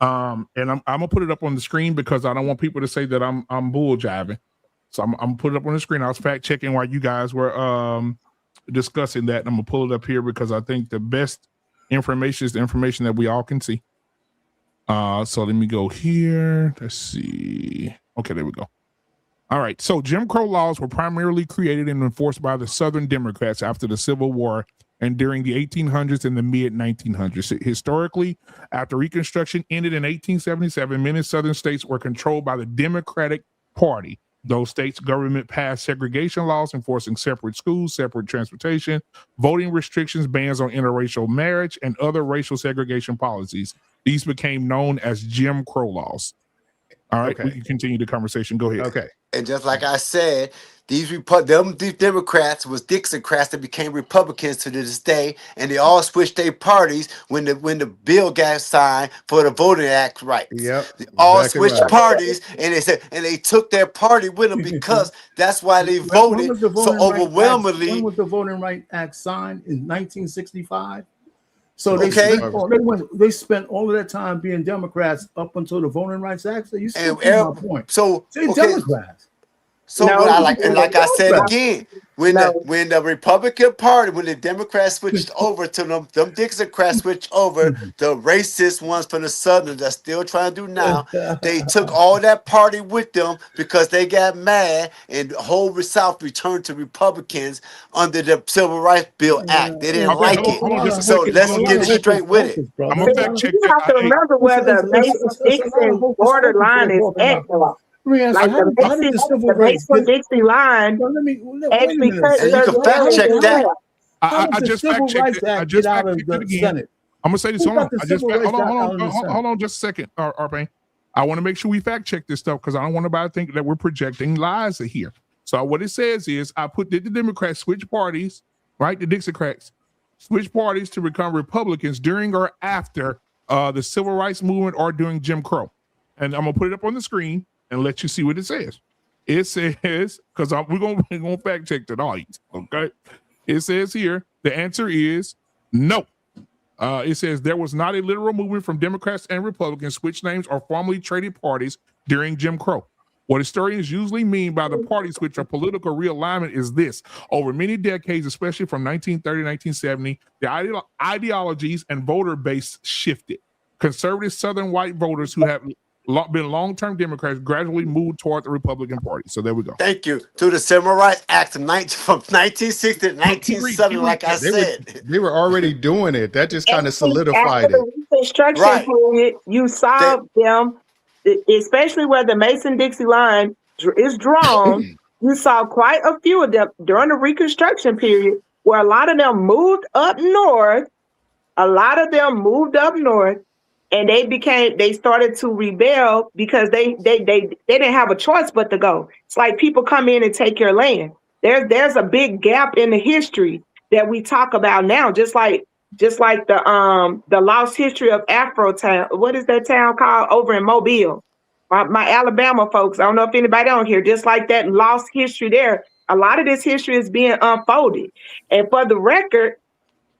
Speaker 3: And I'm gonna put it up on the screen because I don't want people to say that I'm bull jiving. So I'm gonna put it up on the screen. I was fact checking while you guys were discussing that. And I'm gonna pull it up here because I think the best information is the information that we all can see. So let me go here. Let's see. Okay, there we go. All right. So Jim Crow laws were primarily created and enforced by the Southern Democrats after the Civil War and during the 1800s and the mid 1900s. Historically, after Reconstruction ended in 1877, many Southern states were controlled by the Democratic Party. Those states' government passed segregation laws enforcing separate schools, separate transportation, voting restrictions, bans on interracial marriage, and other racial segregation policies. These became known as Jim Crow laws. All right, we can continue the conversation. Go ahead.
Speaker 4: Okay.
Speaker 6: And just like I said, these Democrats was Dixiecrats that became Republicans to this day, and they all switched their parties when the bill got signed for the Voting Act rights.
Speaker 4: Yep.
Speaker 6: They all switched parties, and they took their party with them because that's why they voted so overwhelmingly.
Speaker 7: When was the Voting Rights Act signed in 1965? So they spent all of that time being Democrats up until the Voting Rights Act. So you still my point.
Speaker 6: So
Speaker 7: Democrats.
Speaker 6: So like I said again, when the Republican Party, when the Democrats switched over to them Dixiecrats switched over, the racist ones from the Southern that's still trying to do now, they took all that party with them because they got mad, and the whole South returned to Republicans under the Civil Rights Bill Act. They didn't like it. So let's get straight with it.
Speaker 5: I'm gonna fact check that. You have to remember where the Mason-Dixon borderline is at. Like the Mason-Dixon line.
Speaker 6: And you can fact check that.
Speaker 3: I just fact checked it. I just fact checked it again. I'm gonna say this. Hold on, just a second, Arpain. I want to make sure we fact check this stuff because I don't want anybody to think that we're projecting lies here. So what it says is, did the Democrats switch parties, right? The Dixiecrats switch parties to become Republicans during or after the Civil Rights Movement or during Jim Crow, and I'm gonna put it up on the screen and let you see what it says. It says, because we're gonna fact check tonight, okay? It says here, the answer is no. It says there was not a literal movement from Democrats and Republicans switch names or formally traded parties during Jim Crow. What historians usually mean by the party switch or political realignment is this. Over many decades, especially from 1930 to 1970, the ideologies and voter base shifted. Conservative Southern white voters who have been long-term Democrats gradually moved toward the Republican Party. So there we go.
Speaker 6: Thank you. To the Civil Rights Act from 1960 to 1970, like I said.
Speaker 4: They were already doing it. That just kind of solidified it.
Speaker 5: Reconstruction period, you saw them, especially where the Mason-Dixon line is drawn, you saw quite a few of them during the Reconstruction period where a lot of them moved up north. And they started to rebel because they didn't have a choice but to go. It's like people come in and take your land. There's a big gap in the history that we talk about now, just like the lost history of Afro Town. What is that town called over in Mobile? My Alabama folks, I don't know if anybody on here, just like that lost history there. A lot of this history is being unfolded. And for the record,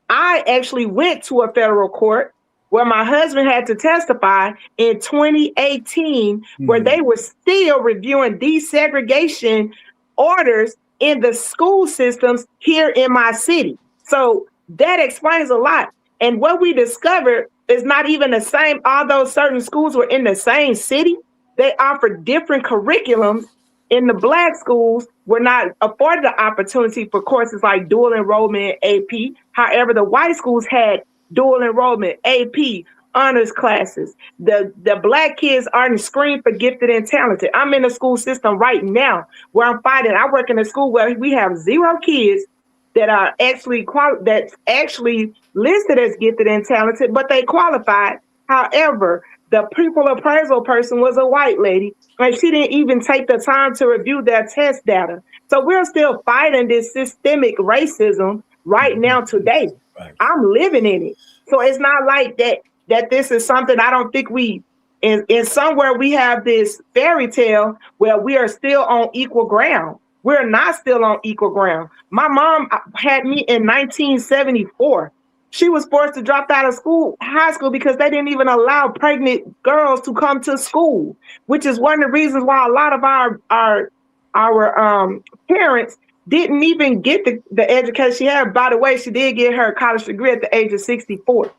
Speaker 5: I actually went to a federal court where my husband had to testify in 2018, where they were still reviewing desegregation orders in the school systems here in my city. So that explains a lot. And what we discovered is not even the same, although certain schools were in the same city, they offer different curriculums in the Black schools, we're not afforded the opportunity for courses like dual enrollment and AP. However, the white schools had dual enrollment, AP, honors classes. The Black kids aren't screened for gifted and talented. I'm in a school system right now where I'm fighting. I work in a school where we have 0 kids that are that's actually listed as gifted and talented, but they qualified. However, the pupil appraisal person was a white lady, and she didn't even take the time to review their test data. So we're still fighting this systemic racism right now today.
Speaker 7: Right.
Speaker 5: I'm living in it. So it's not like that this is something I don't think in somewhere we have this fairy tale where we are still on equal ground. We're not still on equal ground. My mom had me in 1974. She was forced to drop out of high school, because they didn't even allow pregnant girls to come to school, which is one of the reasons why a lot of our parents didn't even get the education she had. By the way, she did get her college degree at the age of 64.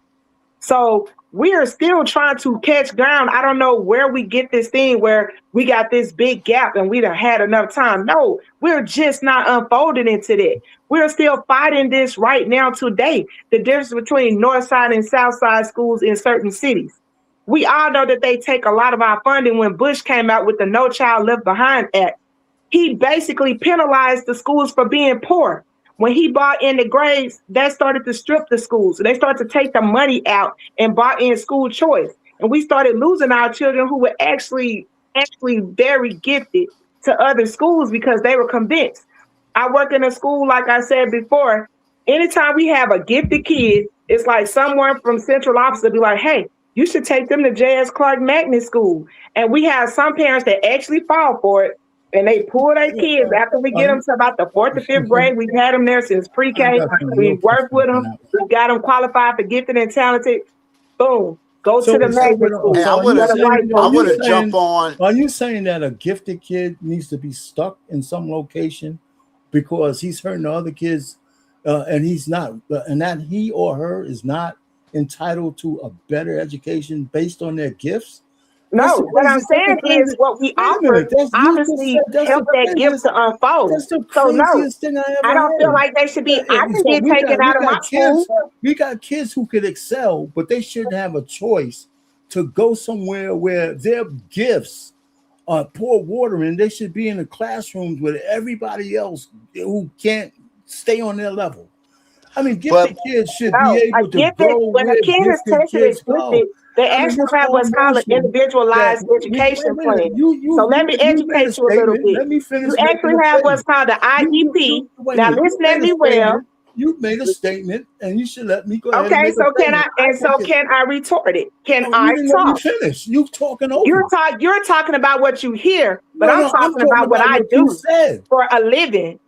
Speaker 5: So we are still trying to catch ground. I don't know where we get this thing where we got this big gap and we done had enough time. No, we're just not unfolding into that. We're still fighting this right now today. The difference between North Side and South Side schools in certain cities. We all know that they take a lot of our funding. When Bush came out with the No Child Left Behind Act, he basically penalized the schools for being poor. When he bought in the grades, that started to strip the schools. So they started to take the money out and bought in school choice. And we started losing our children who were actually very gifted to other schools because they were convinced. I work in a school, like I said before, anytime we have a gifted kid, it's like someone from central office will be like, hey, you should take them to J.S. Clark Magnet School. And we have some parents that actually fall for it. And they pull their kids after we get them to about the 4th or 5th grade. We've had them there since pre-K. We work with them. We got them qualified for gifted and talented. Boom. Go to the magnet school.
Speaker 6: Hey, I want to jump on.
Speaker 7: Are you saying that a gifted kid needs to be stuck in some location because he's hurting the other kids and he's not, and that he or her is not entitled to a better education based on their gifts?
Speaker 5: No, what I'm saying is what we offer obviously help that gift to unfold.
Speaker 7: That's the
Speaker 5: so no,
Speaker 7: craziest thing I ever
Speaker 5: I don't
Speaker 7: heard.
Speaker 5: feel like they should be. I can get taken out of my school.
Speaker 7: We got kids who could excel, but they shouldn't have a choice to go somewhere where their gifts pour water in. They should be in the classrooms with everybody else who can't stay on their level. I mean, gifted kids should be able to go
Speaker 5: when a kid is tested as gifted. They actually have what's called an individualized education plan. So let me educate you a little bit.
Speaker 7: Let me finish.
Speaker 5: You actually have what's called the IEP. Now listen at me well.
Speaker 7: You made a statement, and you should let me go ahead.
Speaker 5: Okay, so can I? And so can I retort it? Can I talk?
Speaker 7: Finish. You talking over.
Speaker 5: You're talking about what you hear, but I'm talking about what I do for a living.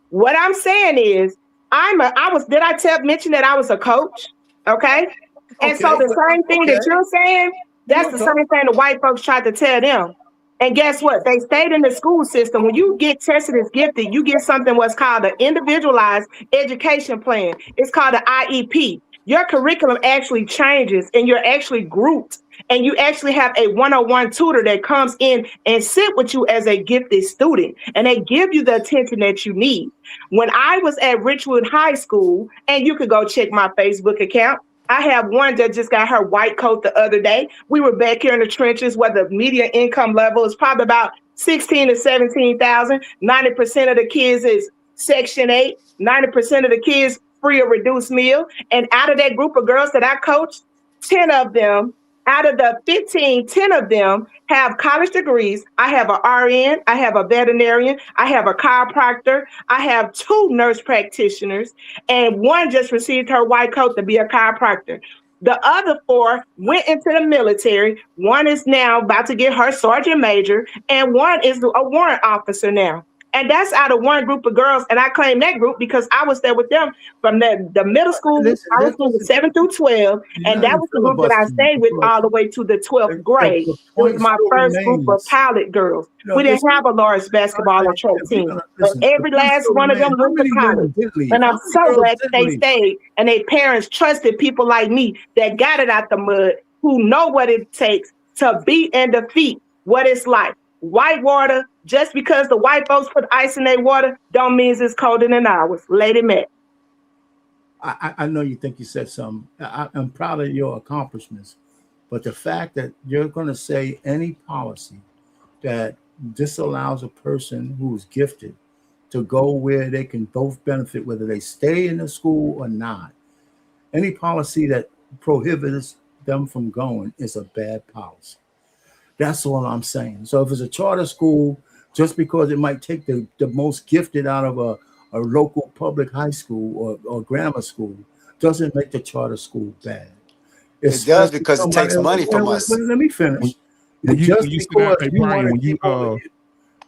Speaker 5: What I'm saying is, did I mention that I was a coach? Okay. And so the same thing that you're saying, that's the same thing the white folks tried to tell them. And guess what? They stayed in the school system. When you get tested as gifted, you get something what's called an individualized education plan. It's called an IEP. Your curriculum actually changes and you're actually grouped. And you actually have a one-on-one tutor that comes in and sit with you as a gifted student. And they give you the attention that you need. When I was at Richwood High School, and you could go check my Facebook account, I have one that just got her white coat the other day. We were back here in the trenches where the median income level is probably about 16 to 17,000. 90% of the kids is Section 8. 90% of the kids free or reduced meal. And out of that group of girls that I coached, 10 of them, out of the 15, 10 of them have college degrees. I have an RN, I have a veterinarian, I have a chiropractor, I have 2 nurse practitioners, and one just received her white coat to be a chiropractor. The other 4 went into the military. One is now about to get her sergeant major, and one is a warrant officer now. And that's out of one group of girls. And I claim that group because I was there with them from the middle school. I was from 7 through 12. And that was the group that I stayed with all the way to the 12th grade. It was my first group of pilot girls. We didn't have a large basketball or track team. But every last one of them went to college. And I'm so glad that they stayed. And their parents trusted people like me that got it out the mud, who know what it takes to beat and defeat what it's like. Whitewater, Just because the white folks put ice in their water, don't mean it's colder than ours. Lady Matt.
Speaker 7: I know you think you said something. I'm proud of your accomplishments, but the fact that you're going to say any policy that disallows a person who's gifted to go where they can both benefit, whether they stay in the school or not, any policy that prohibits them from going is a bad policy. That's all I'm saying. So if it's a charter school, just because it might take the most gifted out of a local public high school or grammar school, doesn't make the charter school bad.
Speaker 6: It does because it takes money from us.
Speaker 7: Let me finish.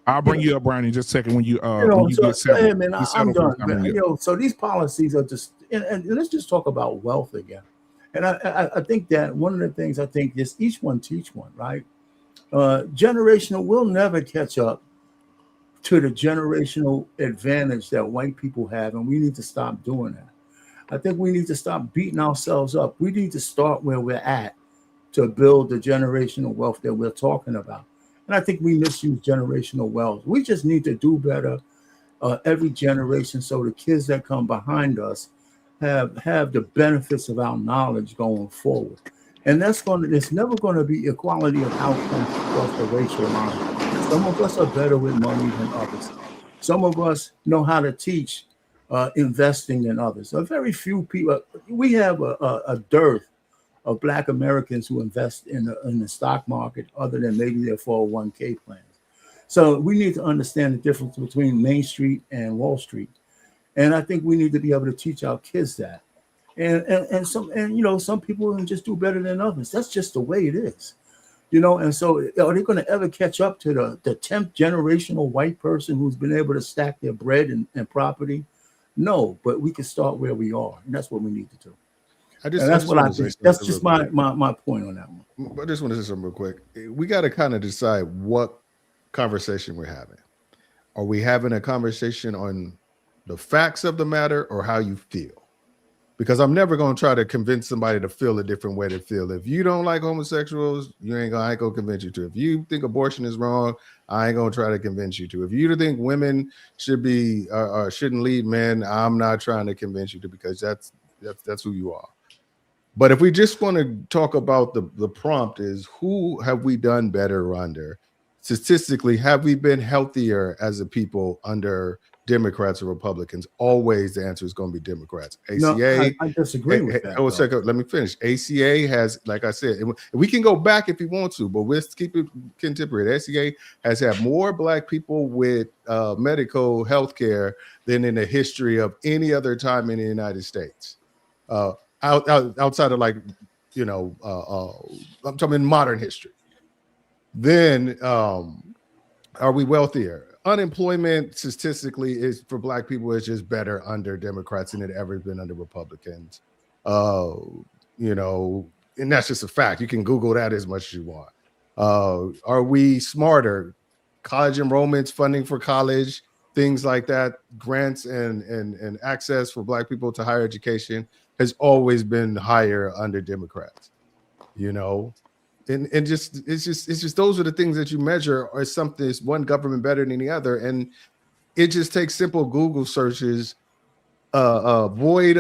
Speaker 3: I'll bring you up, Brian, in just a second when you
Speaker 7: get settled. Man, I'm done. So these policies are just, and let's just talk about wealth again. And I think that one of the things I think is each one teach one, right? Generational, we'll never catch up to the generational advantage that white people have, and we need to stop doing that. I think we need to stop beating ourselves up. We need to start where we're at to build the generational wealth that we're talking about. And I think we misuse generational wealth. We just need to do better every generation so the kids that come behind us have the benefits of our knowledge going forward. And it's never going to be equality of outcomes across the racial line. Some of us are better with money than others. Some of us know how to teach investing than others. So very few people. We have a dearth of Black Americans who invest in the stock market, other than maybe their 401k plans. So we need to understand the difference between Main Street and Wall Street, and I think we need to be able to teach our kids that. And some people can just do better than others. That's just the way it is. And so are they going to ever catch up to the 10th generational white person who's been able to stack their bread and property? No, but we can start where we are, and that's what we need to do. That's what I think. That's just my point on that one.
Speaker 4: I just want to say something real quick. We got to kind of decide what conversation we're having. Are we having a conversation on the facts of the matter or how you feel? Because I'm never going to try to convince somebody to feel a different way to feel. If you don't like homosexuals, I ain't going to convince you to. If you think abortion is wrong, I ain't going to try to convince you to. If you think women shouldn't lead men, I'm not trying to convince you to, because that's who you are. But if we just want to talk about the prompt is, who have we done better under? Statistically, have we been healthier as a people under Democrats or Republicans? Always the answer is going to be Democrats. ACA,
Speaker 7: no, I disagree with that.
Speaker 4: Second, let me finish. ACA has, like I said, we can go back if you want to, but let's keep it contemporary. ACA has had more Black people with medical health care than in the history of any other time in the United States. Outside of I'm talking modern history. Then are we wealthier? Unemployment statistically is for Black people is just better under Democrats than it ever been under Republicans. And that's just a fact. You can Google that as much as you want. Are we smarter? College enrollments, funding for college, things like that, grants and access for Black people to higher education has always been higher under Democrats. And it's just those are the things that you measure, or something is one government better than the other, and it just takes simple Google searches, devoid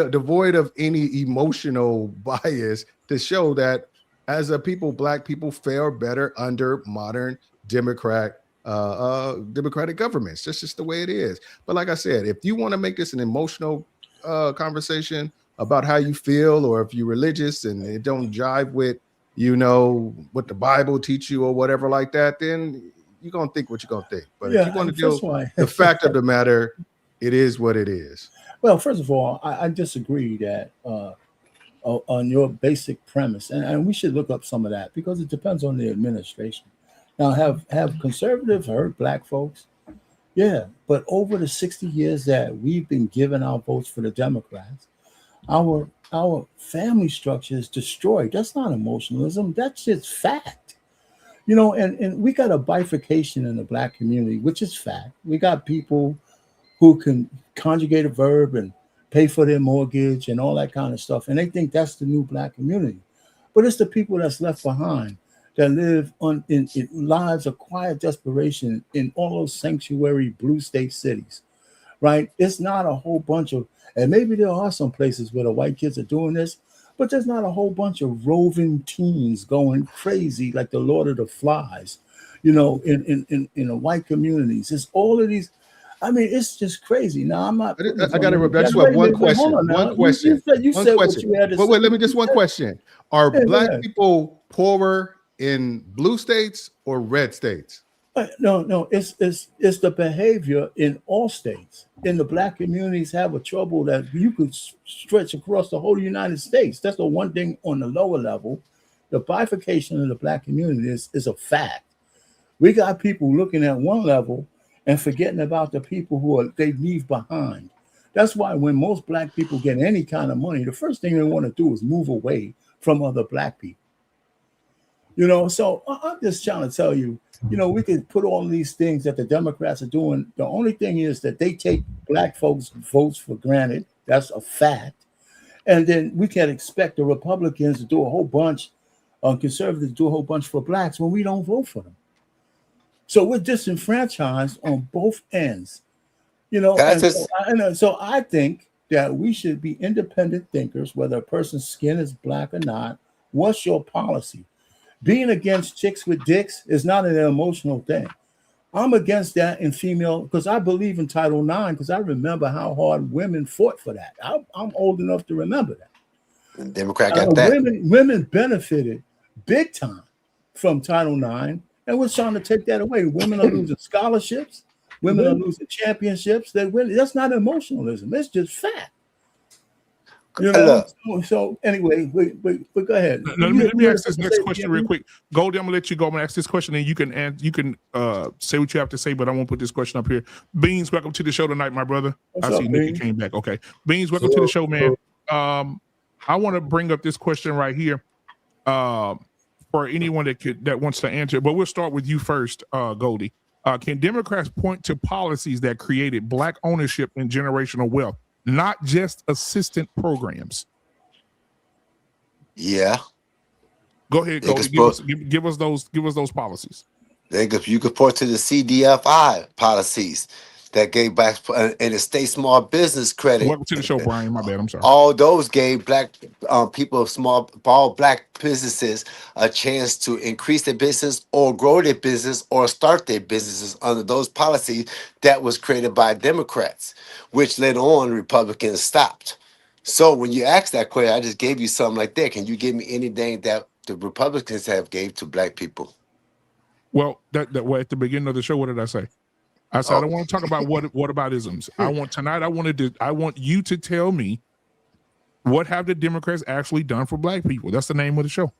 Speaker 4: of any emotional bias, to show that as a people, Black people fare better under modern democratic governments. That's just the way it is. But like I said, if you want to make this an emotional conversation about how you feel, or if you're religious and it don't jive with what the Bible teach you or whatever like that, then you're going to think what you're going to think. But if you want to deal the fact of the matter, it is what it is.
Speaker 7: Well, first of all, I disagree that on your basic premise, and we should look up some of that, because it depends on the administration. Now, have conservatives hurt Black folks? Yeah, but over the 60 years that we've been giving our votes for the Democrats, our family structure is destroyed. That's not emotionalism. That's just fact. And we got a bifurcation in the Black community, which is fact. We got people who can conjugate a verb and pay for their mortgage and all that kind of stuff, and they think that's the new Black community. But it's the people that's left behind that live in lives of quiet desperation in all those sanctuary blue state cities, right? It's not a whole bunch of, and maybe there are some places where the white kids are doing this, but there's not a whole bunch of roving teens going crazy like the Lord of the Flies, in the white communities. It's all of these. I mean, it's just crazy. Now, I'm not.
Speaker 4: I got to. I just have one question. One question.
Speaker 7: You said what you had to say.
Speaker 4: Wait, let me just one question. Are Black
Speaker 7: ahead.
Speaker 4: people poorer in blue states or red states?
Speaker 7: No. It's the behavior in all states. And the Black communities have a trouble that you could stretch across the whole United States. That's the one thing on the lower level. The bifurcation of the Black community is a fact. We got people looking at one level and forgetting about the people who they leave behind. That's why when most Black people get any kind of money, the first thing they want to do is move away from other Black people. So I'm just trying to tell you, we could put all these things that the Democrats are doing. The only thing is that they take Black folks' votes for granted. That's a fact. And then we can't expect the Republicans to do a whole bunch, conservatives to do a whole bunch for Blacks when we don't vote for them. So we're disenfranchised on both ends. So I think that we should be independent thinkers, whether a person's skin is Black or not. What's your policy? Being against chicks with dicks is not an emotional thing. I'm against that in female because I believe in Title IX because I remember how hard women fought for that. I'm old enough to remember that.
Speaker 6: The Democrat got that.
Speaker 7: Women benefited big time from Title IX, and we're trying to take that away. Women are losing scholarships. Women are losing championships. That's not emotionalism. It's just fact. So anyway, but go ahead.
Speaker 3: Let me ask this next question real quick. Goldie, I'm gonna let you go. I'm gonna ask this question, and you can say what you have to say, but I won't put this question up here. Beans, welcome to the show tonight, my brother. I see Nikki came back. Okay, Beans, welcome to the show, man. I want to bring up this question right here for anyone that wants to answer, but we'll start with you first, Goldie. Can Democrats point to policies that created Black ownership and generational wealth, not just assistant programs?
Speaker 6: Yeah.
Speaker 3: Go ahead, Goldie. Give us those policies.
Speaker 6: You could point to the CDFI policies that gave Black and the state small business credit.
Speaker 3: Welcome to the show, Brian. My bad. I'm sorry.
Speaker 6: All those gave Black people, all Black businesses, a chance to increase their business or grow their business or start their businesses under those policies that was created by Democrats, which later on Republicans stopped. So when you ask that question, I just gave you something like that. Can you give me anything that the Republicans have gave to Black people?
Speaker 3: Well, at the beginning of the show, what did I say? I said I don't want to talk about what about isms. I want you to tell me what have the Democrats actually done for Black people. That's the name of the show.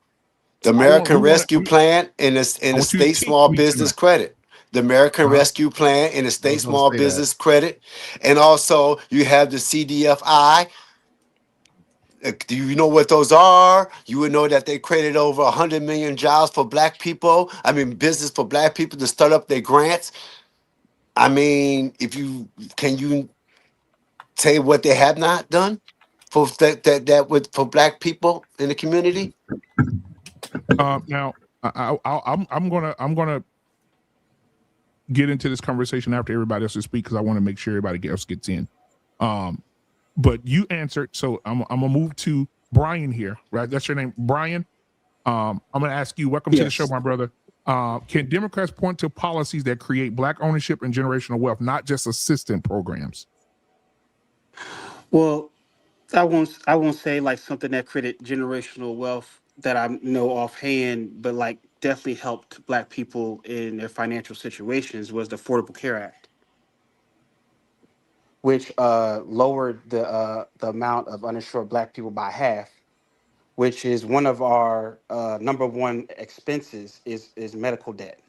Speaker 6: The American Rescue Plan and the state small business credit. The American Rescue Plan and the state small business credit. And also you have the CDFI. Do you know what those are? You would know that they created over 100 million jobs for Black people. Business for Black people to start up their grants. Can you say what they have not done for for Black people in the community?
Speaker 3: Now, I'm gonna get into this conversation after everybody else speaks because I want to make sure everybody else gets in. But you answered, so I'm gonna move to Brian here. Right, that's your name, Brian. I'm gonna ask you. Welcome to the show, my brother. Can Democrats point to policies that create Black ownership and generational wealth, not just assistant programs?
Speaker 8: Well, I won't say like something that created generational wealth that I know offhand, but like definitely helped Black people in their financial situations was the Affordable Care Act, which lowered the amount of uninsured Black people by half, which is one of our number one expenses is medical debt.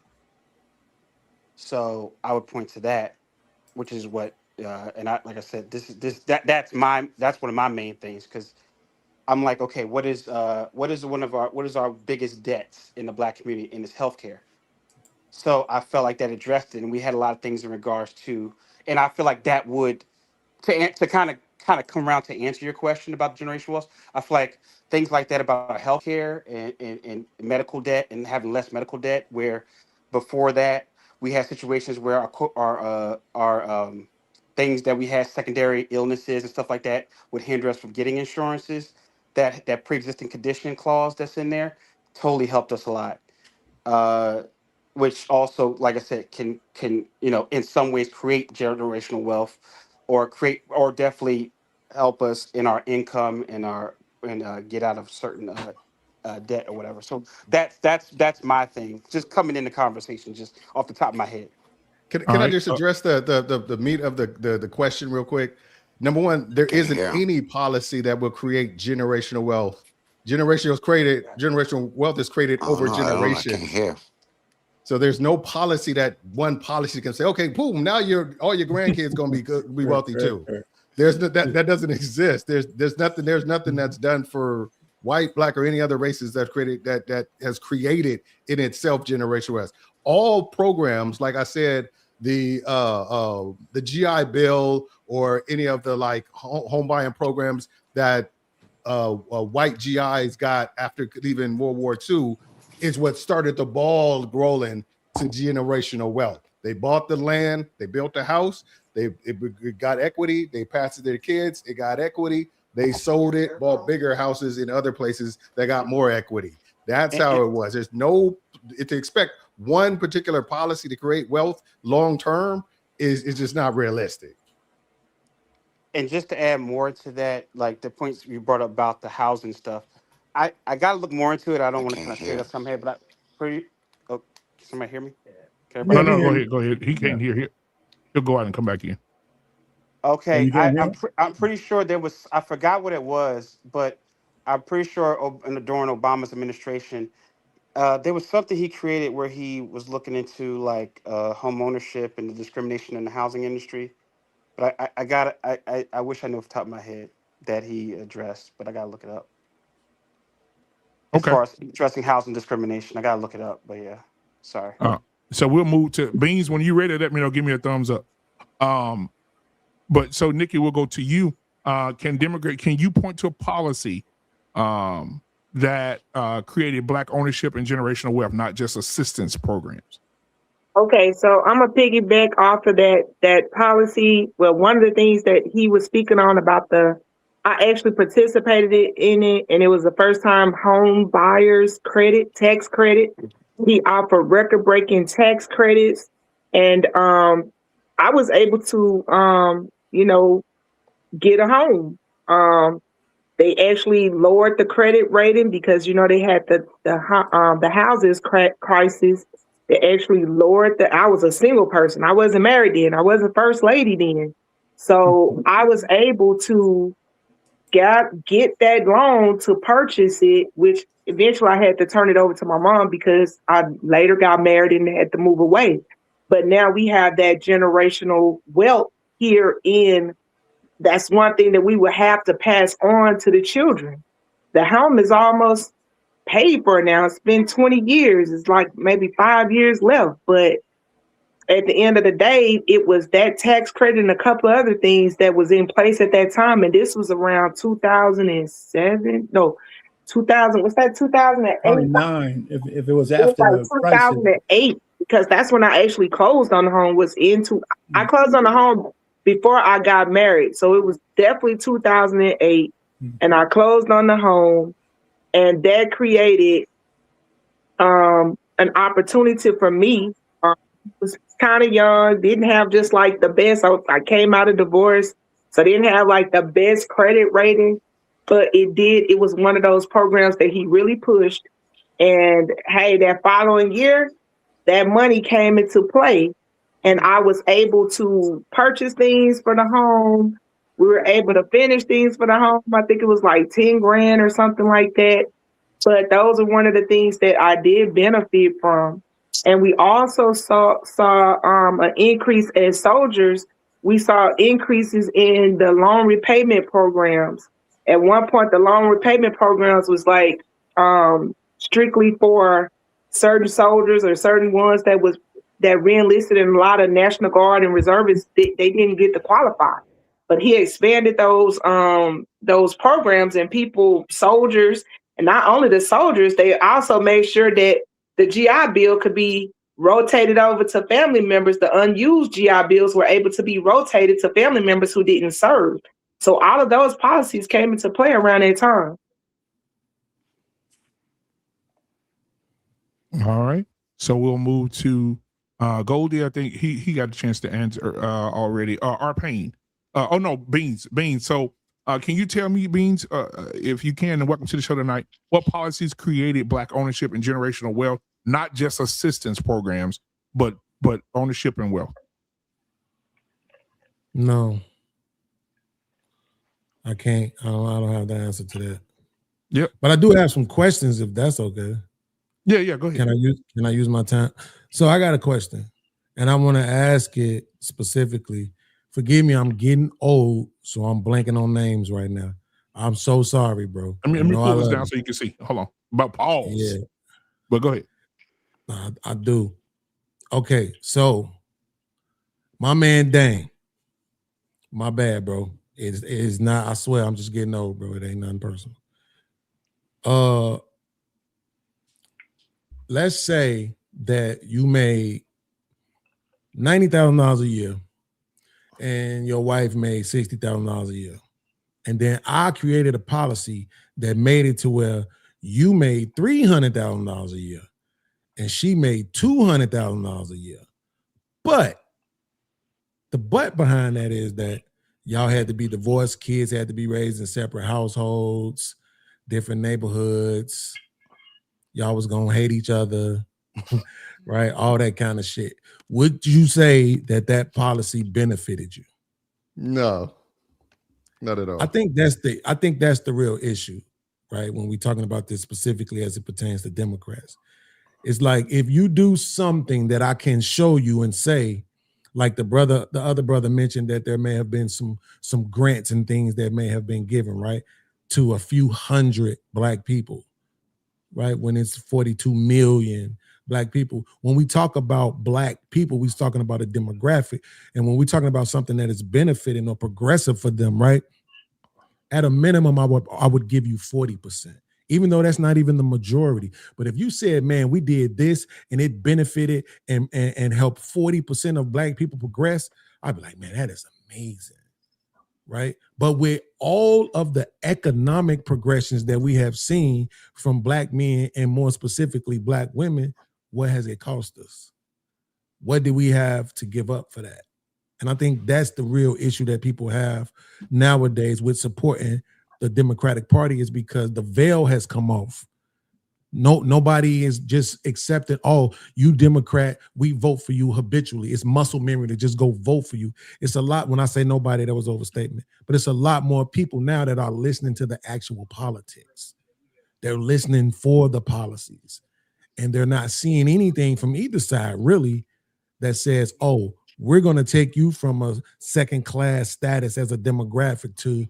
Speaker 8: So I would point to that, which is what, and like I said, that's one of my main things, because I'm like, okay, what is our biggest debts in the Black community, in this healthcare? So I felt like that addressed it, and we had a lot of things in regards to, and I feel like that would to kind of kind of come around to answer your question about generational wealth. I feel like things like that about healthcare and medical debt and having less medical debt, where before that we had situations where our things that we had secondary illnesses and stuff like that would hinder us from getting insurances. That pre-existing condition clause that's in there totally helped us a lot. Uh, which also, like I said, can in some ways create generational wealth, or definitely help us in our income and get out of certain debt or whatever. So that's my thing. Just coming in the conversation, just off the top of my head.
Speaker 4: Can I just address the meat of the question real quick? Number one, there isn't any policy that will create generational wealth. Generational wealth is created over generations. So there's no policy that one policy can say, okay, boom, now all your grandkids gonna be wealthy too. That doesn't exist. There's nothing that's done for white, black, or any other races that has created in itself generational wealth. All programs, like I said, the GI Bill or any of the like home buying programs that white GIs got after leaving World War II, is what started the ball rolling to generational wealth. They bought the land, they built the house, it got equity, they passed it to their kids, it got equity, they sold it, bought bigger houses in other places that got more equity. That's how it was. There's to expect one particular policy to create wealth long term is just not realistic.
Speaker 8: And just to add more to that, like the points you brought up about the housing stuff, I got to look more into it. I don't want to kind of straight up some head, but can somebody hear me?
Speaker 3: No, go ahead. He can't hear. He'll go out and come back in.
Speaker 8: Okay, I'm pretty sure there was, I forgot what it was, but I'm pretty sure during Obama's administration, there was something he created where he was looking into like home ownership and the discrimination in the housing industry. But I wish I knew off the top of my head that he addressed, but I gotta look it up.
Speaker 3: Okay.
Speaker 8: As far as addressing housing discrimination, I gotta look it up. But yeah, sorry.
Speaker 3: So we'll move to Beans. When you're ready, let me know. Give me a thumbs up. But so Nikki, we'll go to you. Can you point to a policy that created Black ownership and generational wealth, not just assistance programs?
Speaker 5: Okay, so I'm gonna piggyback off of that policy. Well, one of the things that he was speaking on about I actually participated in it, and it was the first time home buyers tax credit. He offered record-breaking tax credits, and I was able to get a home. They actually lowered the credit rating because they had the houses crisis. They actually lowered I was a single person. I wasn't married then. I wasn't first lady then. So I was able to get that loan to purchase it, which eventually I had to turn it over to my mom because I later got married and had to move away. But now we have that generational wealth here that's one thing that we would have to pass on to the children. The home is almost paid for now. It's been 20 years. It's like maybe 5 years left. But at the end of the day, it was that tax credit and a couple of other things that was in place at that time. And this was around 2007. No, 2000. What's that? 2008.
Speaker 7: Probably 9. If it was after
Speaker 5: the 2008, because that's when I actually closed on the home. I closed on the home before I got married, so it was definitely 2008, and I closed on the home, and that created an opportunity for me. Was kind of young, didn't have just like the best. I came out of divorce, so I didn't have like the best credit rating, but it was one of those programs that he really pushed. And hey, that following year, that money came into play, and I was able to purchase things for the home. We were able to finish things for the home. I think it was like 10 grand or something like that. But those are one of the things that I did benefit from. And we also saw an increase as soldiers. We saw increases in the loan repayment programs. At one point, the loan repayment programs was like strictly for certain soldiers or certain ones that re-enlisted in a lot of National Guard and reservists. They didn't get to qualify. But he expanded those programs, and soldiers, and not only the soldiers, they also made sure that the GI Bill could be rotated over to family members. The unused GI Bills were able to be rotated to family members who didn't serve. So all of those policies came into play around that time.
Speaker 3: All right. So we'll move to Goldie. I think he got a chance to answer already. Arpain. Oh no, Beans. So can you tell me, Beans, if you can, and welcome to the show tonight, what policies created Black ownership and generational wealth, not just assistance programs, but ownership and wealth?
Speaker 9: No. I can't. I don't have the answer to that.
Speaker 3: Yep.
Speaker 9: But I do have some questions, if that's okay.
Speaker 3: Yeah, go ahead.
Speaker 9: Can I use my time? So I got a question, and I want to ask it specifically. Forgive me, I'm getting old, so I'm blanking on names right now. I'm so sorry, bro.
Speaker 3: Let me pull this down so you can see. Hold on. About pause.
Speaker 9: Yeah.
Speaker 3: But go ahead.
Speaker 9: I do. Okay, so my man Dane. My bad, bro. It is not, I swear, I'm just getting old, bro. It ain't nothing personal. Let's say that you made $90,000 a year and your wife made $60,000 a year. And then I created a policy that made it to where you made $300,000 a year and she made $200,000 a year. But the but behind that is that y'all had to be divorced, kids had to be raised in separate households, different neighborhoods. Y'all was gonna hate each other, right? All that kind of shit. Would you say that policy benefited you?
Speaker 4: No, not at all.
Speaker 9: I think that's the real issue, right? When we're talking about this specifically as it pertains to Democrats. It's like, if you do something that I can show you and say, like the other brother mentioned that there may have been some grants and things that may have been given, right, to a few hundred Black people, right? When it's 42 million Black people. When we talk about Black people, we're talking about a demographic. And when we're talking about something that is benefiting or progressive for them, right? At a minimum, I would give you 40%, even though that's not even the majority. But if you said, man, we did this and it benefited and helped 40% of Black people progress, I'd be like, man, that is amazing, right? But with all of the economic progressions that we have seen from Black men and more specifically Black women, what has it cost us? What do we have to give up for that? And I think that's the real issue that people have nowadays with supporting the Democratic Party, is because the veil has come off. Nobody is just accepting, oh, you Democrat, we vote for you habitually. It's muscle memory to just go vote for you. It's a lot. When I say nobody, that was overstatement, but it's a lot more people now that are listening to the actual politics. They're listening for the policies, and they're not seeing anything from either side really that says, oh, we're going to take you from a second class status as a demographic to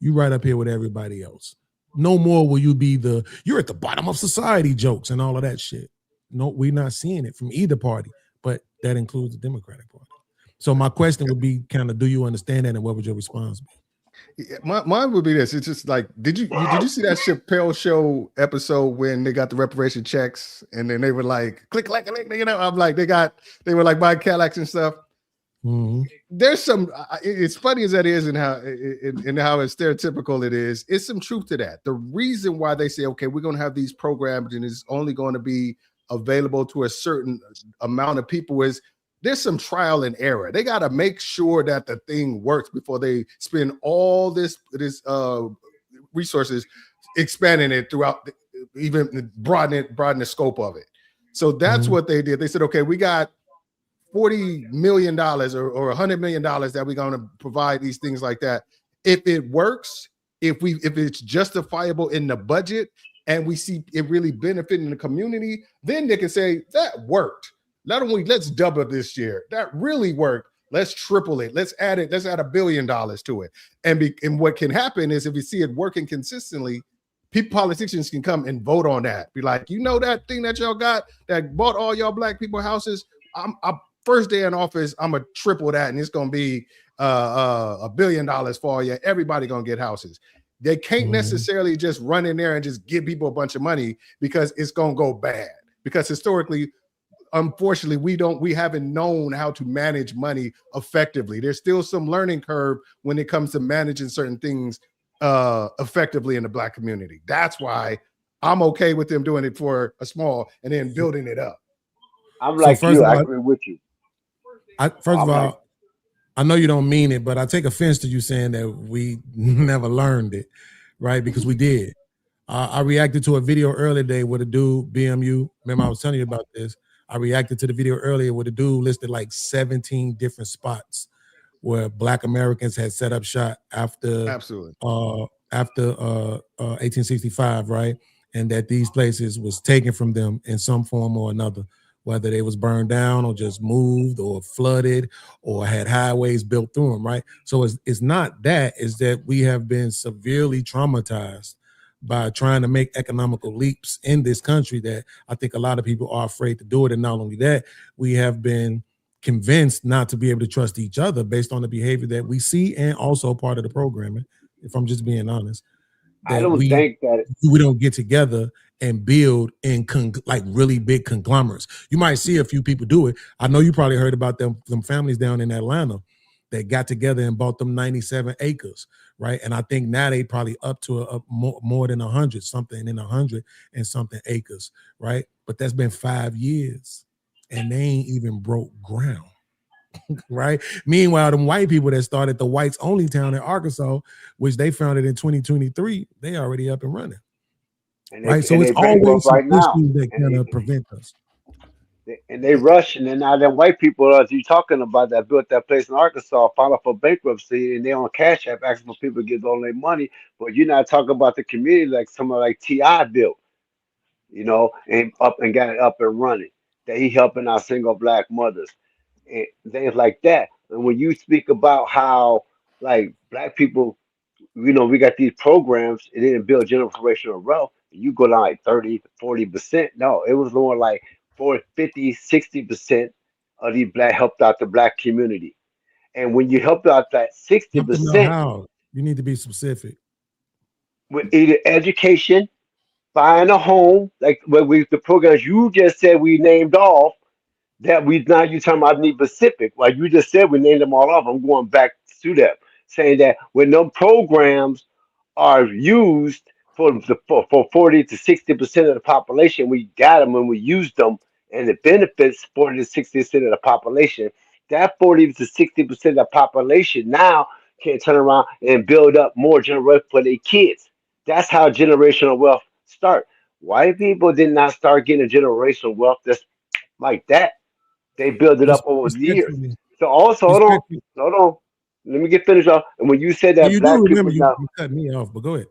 Speaker 9: you right up here with everybody else. No more will you be you're at the bottom of society jokes and all of that shit. No, we're not seeing it from either party, but that includes the Democratic Party. So my question would be kind of, do you understand that, and what would your response be?
Speaker 4: Mine would be this. It's just like, did you see that Chappelle Show episode when they got the reparation checks and then they were like, click, you know, I'm like, they were like buying Cadillacs and stuff. Mm-hmm. There's some, it's funny as that is, and how it's stereotypical it is, it's some truth to that. The reason why they say, okay, we're going to have these programs and it's only going to be available to a certain amount of people is there's some trial and error. They got to make sure that the thing works before they spend all this resources expanding it throughout, even broaden the scope of it. So that's what they did. They said, okay, we got $40 million or $100 million that we're going to provide these things like that. If it works, if it's justifiable in the budget and we see it really benefiting the community, then they can say that worked. Let's double this year. That really worked. Let's triple it. Let's add $1 billion to it. And what can happen is, if you see it working consistently, politicians can come and vote on that. Be like, you know, that thing that y'all got that bought all y'all Black people houses, I'm first day in office, I'm gonna triple that, and it's gonna be $1 billion for you. Everybody gonna get houses. They can't necessarily just run in there and just give people a bunch of money because it's gonna go bad. Because historically, unfortunately, we haven't known how to manage money effectively. There's still some learning curve when it comes to managing certain things effectively in the Black community. That's why I'm okay with them doing it for a small and then building it up.
Speaker 10: I'm like you. I agree with you.
Speaker 9: First of all, I know you don't mean it, but I take offense to you saying that we never learned it, right? Because we did. I reacted to a video earlier today with a dude, BMU. Remember I was telling you about this. I reacted to the video earlier with a dude listed like 17 different spots where Black Americans had set up shop after 1865, right? And that these places was taken from them in some form or another, whether they was burned down or just moved or flooded or had highways built through them, right? So it's not that, it's that we have been severely traumatized by trying to make economical leaps in this country that I think a lot of people are afraid to do it. And not only that, we have been convinced not to be able to trust each other based on the behavior that we see and also part of the programming, if I'm just being honest.
Speaker 10: I don't think that
Speaker 9: we don't get together and build in like really big conglomerates. You might see a few people do it. I know you probably heard about them families down in Atlanta that got together and bought them 97 acres, right? And I think now they probably up to a more than 100, something in 100 and something acres, right? But that's been 5 years and they ain't even broke ground. Right. Meanwhile, them white people that started the whites only town in Arkansas, which they founded in 2023, they already up and running.
Speaker 10: And
Speaker 9: right. So it's always some issues that kind of prevent us.
Speaker 10: And they rush, and then now them white people as you talking about that built that place in Arkansas, filed for bankruptcy, and they on Cash App asking for people to give all their money. But you're not talking about the community like someone like T.I. built, and got it up and running. That he helping our single Black mothers and things like that. And when you speak about how like Black people, we got these programs, it didn't build generational wealth. You go down like 30-40%. No, it was more like 50-60% of these Black helped out the Black community. And when you helped out that 60%,
Speaker 9: how? You need to be specific.
Speaker 10: With either education, buying a home, like the programs you just said we named off, that you talking about need Pacific. Like you just said, we named them all off. I'm going back to that, saying that when them programs are used for 40-60% of the population, we got them when we used them, and it benefits 40-60% of the population. That 40-60% of the population now can turn around and build up more generation for their kids. That's how generational wealth start. White people did not start getting generational wealth just like that. They build it up over the years. So also, hold on. Let me get finished off. And when you said that Black people
Speaker 9: you cut me off, but go ahead.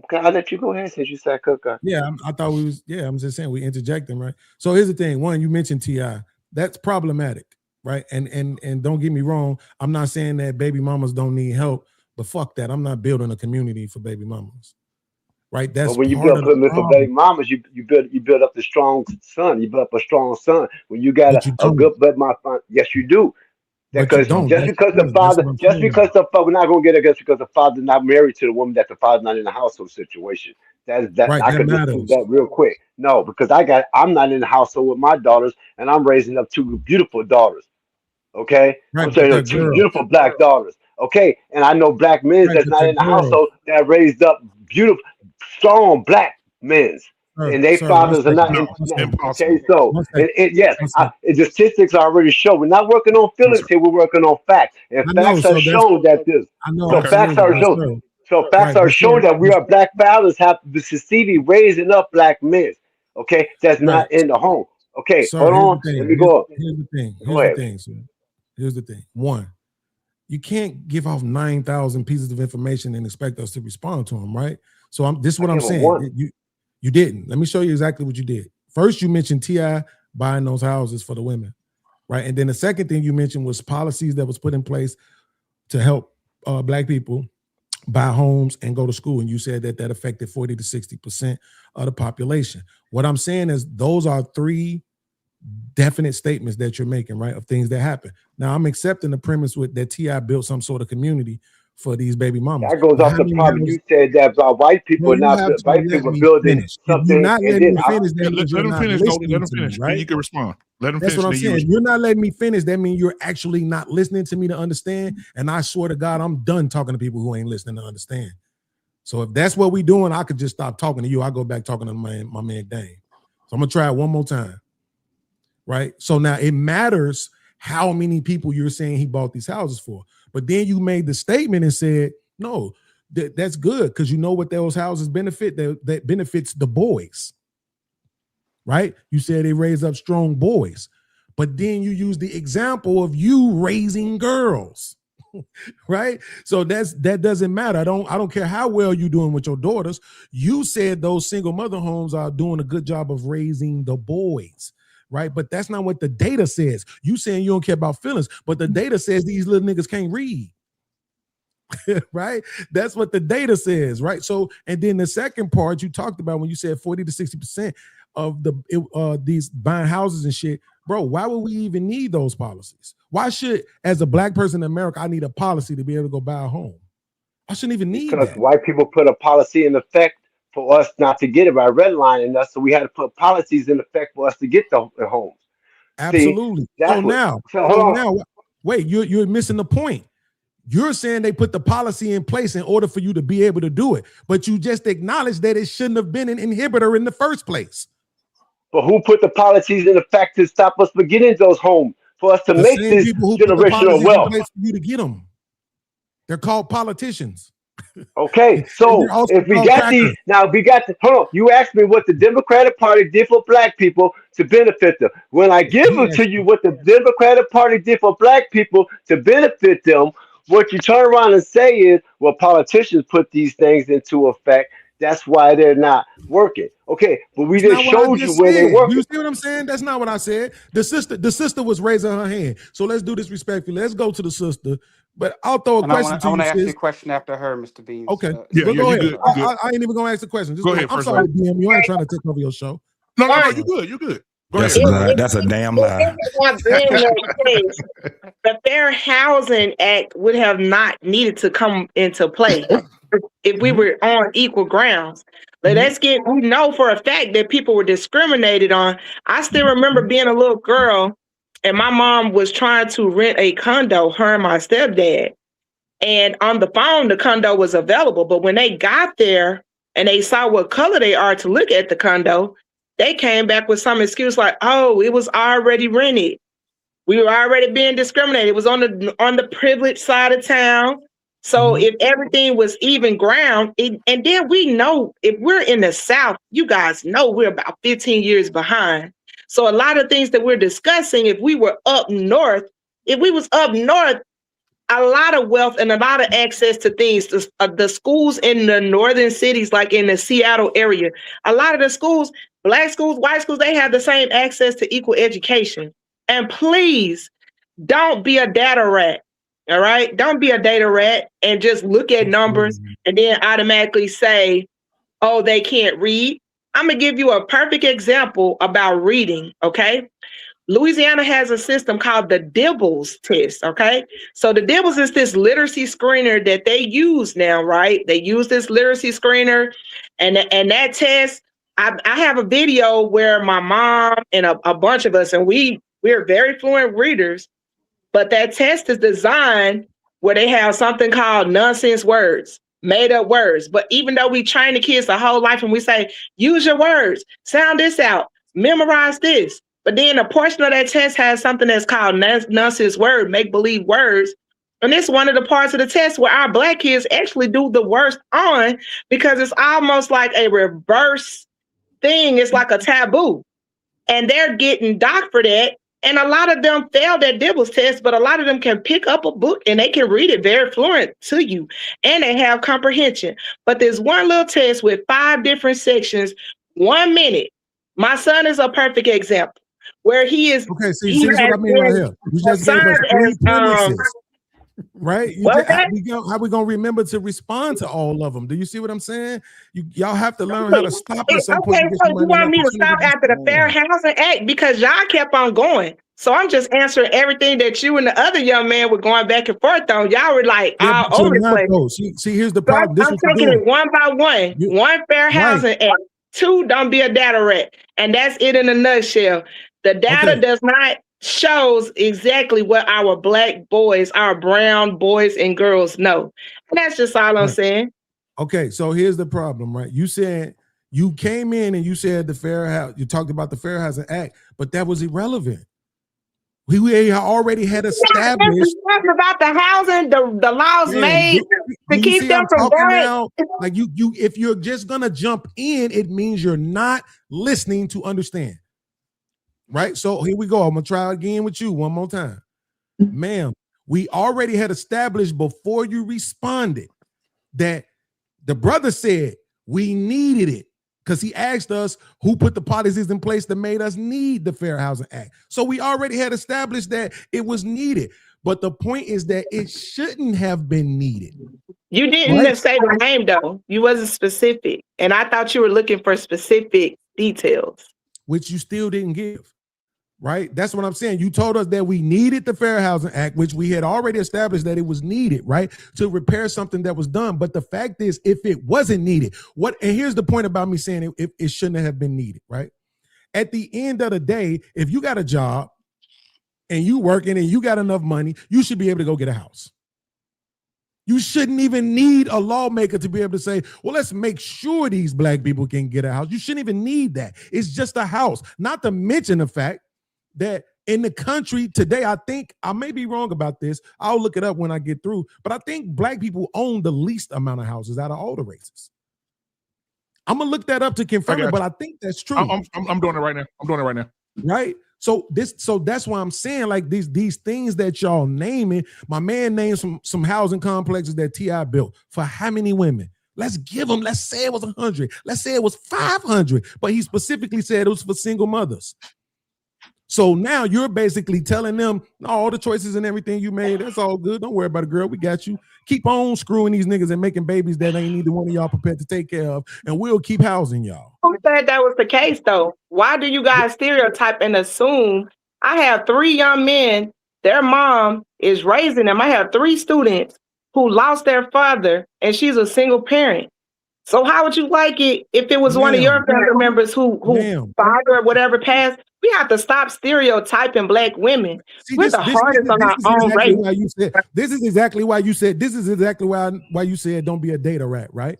Speaker 10: Okay, I'll let you go ahead since you said cooker.
Speaker 9: Yeah, I thought we was. Yeah, I'm just saying we interject them, right? So here's the thing. One, you mentioned T.I. That's problematic, right? And don't get me wrong. I'm not saying that baby mamas don't need help, but fuck that. I'm not building a community for baby mamas. Right. That's
Speaker 10: but when you build for baby mamas, you build up the strong son. You build up a strong son. When you got a good baby mama, yes, you do. Because just because the father, we're not gonna get it just because the father's not married to the woman, that the father's not in a household situation. Right, I could just do that real quick. No, because I'm not in the household with my daughters, and I'm raising up two beautiful daughters. Okay, right, I'm saying two beautiful Black daughters. Okay, and I know Black men that's not in the household that raised up beautiful, strong Black men. And their fathers are not. Okay, so yes, the statistics already show. We're not working on feelings here. We're working on facts, and facts are shown that this. So facts are shown. So facts are showing that we are Black fathers have the society raising up Black men. Okay, that's not in the home. Okay, hold on. Let me go.
Speaker 9: Here's the thing. Here's the thing. One, you can't give off 9,000 pieces of information and expect us to respond to them, right? So this is what I'm saying. You didn't. Let me show you exactly what you did. First, you mentioned T.I. buying those houses for the women, right? And then the second thing you mentioned was policies that was put in place to help Black people buy homes and go to school. And you said that affected 40-60% of the population. What I'm saying is those are three definite statements that you're making, right, of things that happen. Now, I'm accepting the premise with that T.I. built some sort of community for these baby mamas.
Speaker 10: That goes off the problem. You said that about white people white people building something.
Speaker 9: You're not letting me finish.
Speaker 3: Let him finish. Let him finish. Right? You can respond. Let him finish.
Speaker 9: That's what I'm saying. You're not letting me finish. That means you're actually not listening to me to understand. And I swear to God, I'm done talking to people who ain't listening to understand. So if that's what we doing, I could just stop talking to you. I go back talking to my man Dane. So I'm gonna try it one more time. Right. So now it matters how many people you're saying he bought these houses for. But then you made the statement and said, no, that's good because you know what those houses benefit, that benefits the boys, right? You said they raise up strong boys, but then you use the example of you raising girls, right? So that doesn't matter. I don't care how well you're doing with your daughters. You said those single mother homes are doing a good job of raising the boys. Right, but that's not what the data says. You saying you don't care about feelings, but the data says these little niggas can't read. Right, that's what the data says. Right, so and then the second part you talked about when you said 40 to 60% of these buying houses and shit, bro. Why would we even need those policies? Why should, as a black person in America, I need a policy to be able to go buy a home? I shouldn't even need
Speaker 10: because
Speaker 9: that.
Speaker 10: White people put a policy in effect for us not to get it by redlining us, so we had to put policies in effect for us to get the homes.
Speaker 9: Absolutely. See, wait, you're missing the point. You're saying they put the policy in place in order for you to be able to do it, but you just acknowledged that it shouldn't have been an inhibitor in the first place.
Speaker 10: But who put the policies in effect to stop us from getting those homes, for us to make this generational wealth?
Speaker 9: For you to get them. They're called politicians.
Speaker 10: Okay, so if we got these, hold on. You asked me what the Democratic Party did for black people to benefit them. When I give them to you what the Democratic Party did for black people to benefit them, what you turn around and say is, well, politicians put these things into effect. That's why they're not working. Okay, but we just showed you where they work.
Speaker 9: You see what I'm saying? That's not what I said. The sister was raising her hand. So let's do this respectfully. Let's go to the sister. But I'll throw a question to you.
Speaker 8: I want to ask you a question after her, Mr. Beans.
Speaker 9: Okay. Go ahead. Good. I ain't even gonna ask the question. Just
Speaker 3: go ahead.
Speaker 9: I'm sorry, DM. You ain't trying to take over your show.
Speaker 3: No, you good. You good.
Speaker 11: That's a damn lie.
Speaker 5: The Fair Housing Act would have not needed to come into play if we were on equal grounds. But we know for a fact that people were discriminated on. I still remember being a little girl and my mom was trying to rent a condo, her and my stepdad. And on the phone, the condo was available. But when they got there and they saw what color they are to look at the condo, they came back with some excuse like, oh, it was already rented. We were already being discriminated. It was on the privileged side of town. So if everything was even ground, and then we know if we're in the South, you guys know we're about 15 years behind. So a lot of things that we're discussing, if we was up north, a lot of wealth and a lot of access to things, the schools in the northern cities, like in the Seattle area, a lot of the schools, black schools, white schools, they have the same access to equal education. And please don't be a data rat. All right. Don't be a data rat and just look at numbers and then automatically say, oh, they can't read. I'm going to give you a perfect example about reading. OK, Louisiana has a system called the DIBELS test. OK, so the DIBELS is this literacy screener that they use now. Right. They use this literacy screener and that test. I have a video where my mom and a bunch of us, and we're very fluent readers. But that test is designed where they have something called nonsense words, made up words. But even though we train the kids the whole life and we say, use your words, sound this out, memorize this. But then a portion of that test has something that's called nonsense word, make-believe words. And it's one of the parts of the test where our black kids actually do the worst on, because it's almost like a reverse thing. It's like a taboo. And they're getting docked for that. And a lot of them failed that DIBELS test, but a lot of them can pick up a book and they can read it very fluent to you. And they have comprehension. But there's one little test with 5 different sections, 1 minute. My son is a perfect example where he is.
Speaker 9: Okay, so you see what I mean right here. You just gave us 3 premises. Right? How we gonna remember to respond to all of them? Do you see what I'm saying? Y'all have to learn how to stop at some point.
Speaker 5: Okay, so you want me to stop after the Fair Housing Act because y'all kept on going. So I'm just answering everything that you and the other young man were going back and forth on. Y'all were like all over the place.
Speaker 9: See, here's the problem.
Speaker 5: So I'm taking it one by one. One, Fair Housing Act. 2, don't be a data rat. And that's it in a nutshell. The data does not shows exactly what our black boys, our brown boys and girls know. And that's just all I'm saying.
Speaker 9: Okay, so here's the problem, right? You said you came in and you said you talked about the Fair Housing Act, but that was irrelevant. We already had established
Speaker 5: about the housing, the laws made to keep them from going.
Speaker 9: Like if you're just gonna jump in, it means you're not listening to understand. Right? So here we go. I'm gonna try again with you one more time. Ma'am, we already had established before you responded that the brother said we needed it. Because he asked us who put the policies in place that made us need the Fair Housing Act. So we already had established that it was needed. But the point is that it shouldn't have been needed.
Speaker 5: You didn't say the name, though. You wasn't specific. And I thought you were looking for specific details.
Speaker 9: Which you still didn't give. Right? That's what I'm saying. You told us that we needed the Fair Housing Act, which we had already established that it was needed, right? To repair something that was done. But the fact is, if it wasn't needed, and here's the point about me saying it shouldn't have been needed, right? At the end of the day, if you got a job and you working and you got enough money, you should be able to go get a house. You shouldn't even need a lawmaker to be able to say, well, let's make sure these black people can get a house. You shouldn't even need that. It's just a house. Not to mention the fact that in the country today, I think, I may be wrong about this, I'll look it up when I get through, but I think black people own the least amount of houses out of all the races. I'm gonna look that up to confirm it, but I think that's true.
Speaker 3: I'm doing it right now.
Speaker 9: Right? So that's why I'm saying, like, these things that y'all naming, my man named some housing complexes that T.I. built for how many women? Let's say it was 100. Let's say it was 500, but he specifically said it was for single mothers. So now you're basically telling them all the choices and everything you made, that's all good. Don't worry about it, girl. We got you. Keep on screwing these niggas and making babies that ain't neither one of y'all prepared to take care of, and we'll keep housing y'all.
Speaker 5: Who said that was the case, though? Why do you guys stereotype and assume? I have 3 young men, their mom is raising them. I have 3 students who lost their father, and she's a single parent. So how would you like it if it was one of your family members who father or whatever passed? We have to stop stereotyping black women. We're the hardest on our own race.
Speaker 9: This is exactly why you said why you said don't be a data rat, right?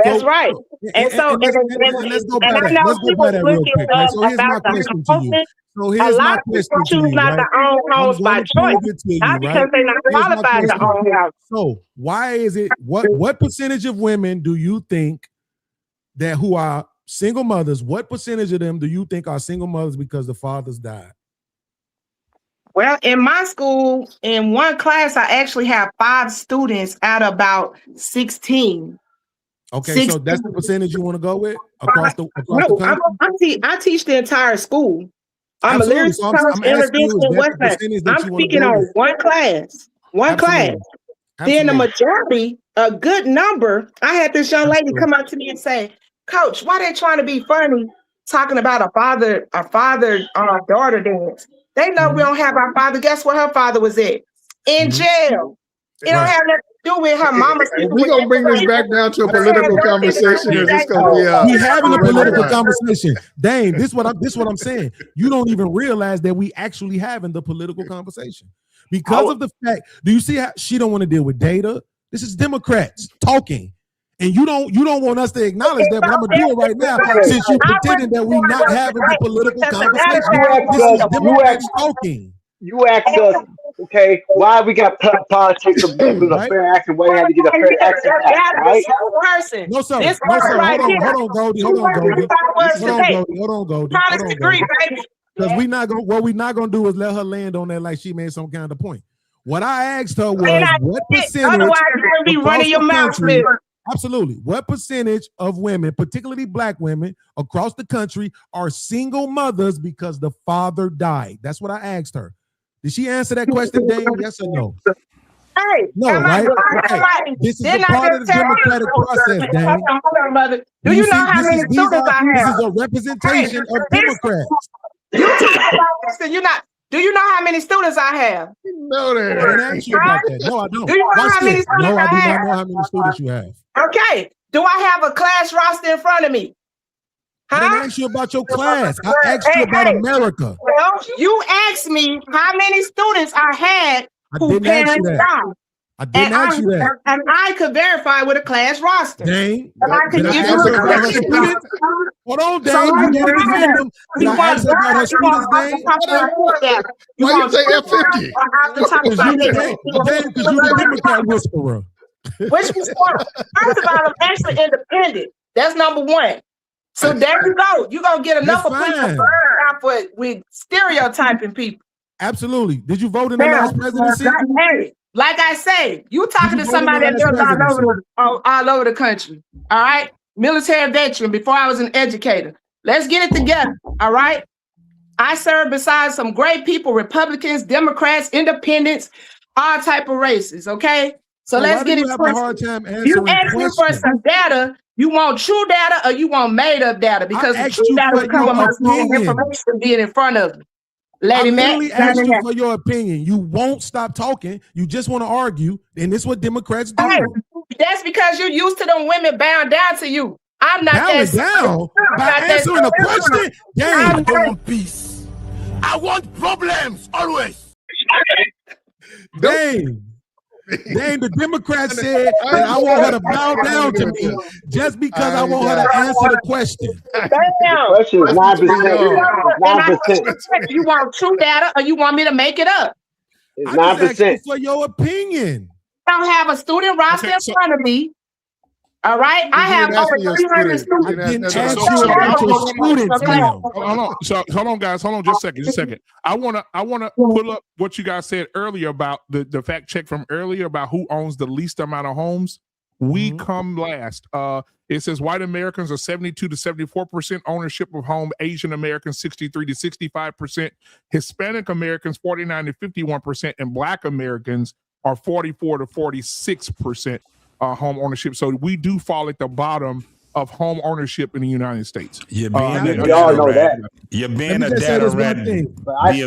Speaker 5: That's right. And
Speaker 9: let's go by that. Let's go by that real quick. Right? So here's my question to you. So here's my question to you.
Speaker 5: Not to own homes by choice, not because they're not qualified to own house.
Speaker 9: So why is it? What percentage of women do you think that who are single mothers? What percentage of them do you think are single mothers because the fathers died?
Speaker 5: Well, in my school, in one class, I actually have 5 students out of about 16.
Speaker 9: Okay, 16. So that's the percentage you want to go with across the country?
Speaker 5: I teach the entire school. I'm a lyrics intervention. I'm speaking on one class. One class. Then the majority, a good number. I had this young lady come up to me and say, "Coach, why they trying to be funny talking about a father daughter dance? They know we don't have our father. Guess where her father was at? In jail. It don't have nothing to do with her mama."
Speaker 4: We're gonna bring this back down to a political conversation.
Speaker 9: We having a political conversation. Dang, this what I'm saying. You don't even realize that we actually having the political conversation because of the fact. Do you see how she don't want to deal with data? This is Democrats talking. And you don't want us to acknowledge that, but I'm gonna do it right now since you pretending that we're not having the political conversation. This is Democrats talking.
Speaker 10: You asked us, okay, why we got politics of a fair action? Why you had to get a fair action act, right?
Speaker 9: No, sir. Hold on, Goldie. Hold on, Goldie. Because we're not gonna do is let her land on that like she made some kind of point. What I asked her was, what percentage?
Speaker 5: Otherwise, you're gonna be running your mouth.
Speaker 9: Absolutely. What percentage of women, particularly black women across the country, are single mothers because the father died? That's what I asked her. Did she answer that question, Dave? Yes or no?
Speaker 5: Hey,
Speaker 9: No, right? This is a part of the democratic process, Dang.
Speaker 5: Mother. Do you know how many students I have?
Speaker 9: This is a representation of Democrats.
Speaker 5: You not. Do you know how many students I have?
Speaker 4: No,
Speaker 9: I didn't ask you about that. No, I don't.
Speaker 5: Do you know how many students I have?
Speaker 9: No, I do not know how many students you have.
Speaker 5: Okay. Do I have a class roster in front of me?
Speaker 9: I didn't ask you about your class. I asked you about America.
Speaker 5: Well, you asked me how many students I had who parents died.
Speaker 9: I didn't ask you that.
Speaker 5: And I could verify with a class roster.
Speaker 9: Dang.
Speaker 5: And I could give you the correction.
Speaker 9: Hold on, Dang. You did it random. Did I ask her about her students, Dang?
Speaker 4: Why you say F50?
Speaker 9: Because you're the Democrat whisperer.
Speaker 5: Which was first of all, I'm actually independent. That's number one. So there you go. You're going to get enough of people with stereotyping people.
Speaker 9: Absolutely. Did you vote in the last presidency?
Speaker 5: Hey, like I say, you talking to somebody that lives all over the country. All right? Military veteran before I was an educator. Let's get it together. All right? I served beside some great people, Republicans, Democrats, independents, all type of races. Okay? So let's get it. You ask me for some data. You want true data or you want made up data? Because the true data will come with my information being in front of me. Lady Mac,
Speaker 9: I asked you for your opinion. You won't stop talking. You just want to argue, and this is what Democrats do.
Speaker 5: Hey, that's because you're used to them women bowing down to you. I'm not that
Speaker 9: down by answering a question.
Speaker 1: I want peace. I want problems always.
Speaker 9: Dang. Dang, the Democrats said that I want her to bow down to me just because I want her to answer the question.
Speaker 10: Question is 9%.
Speaker 5: You want true data or you want me to make it up?
Speaker 10: It's 9%.
Speaker 9: For your opinion.
Speaker 5: I don't have a student roster in front of me. All right, I have over 300 students.
Speaker 9: I didn't ask you about your students, ma'am.
Speaker 3: Hold on, so hold on, guys. Hold on, just a second. I wanna pull up what you guys said earlier about the fact check from earlier about who owns the least amount of homes. We come last. It says white Americans are 72 to 74% ownership of home, Asian Americans 63 to 65%, Hispanic Americans 49 to 51%, and Black Americans are 44 to 46%. Home ownership. So we do fall at the bottom of home ownership in the United States.
Speaker 10: We all know that.
Speaker 11: You're being a data rat.
Speaker 9: Let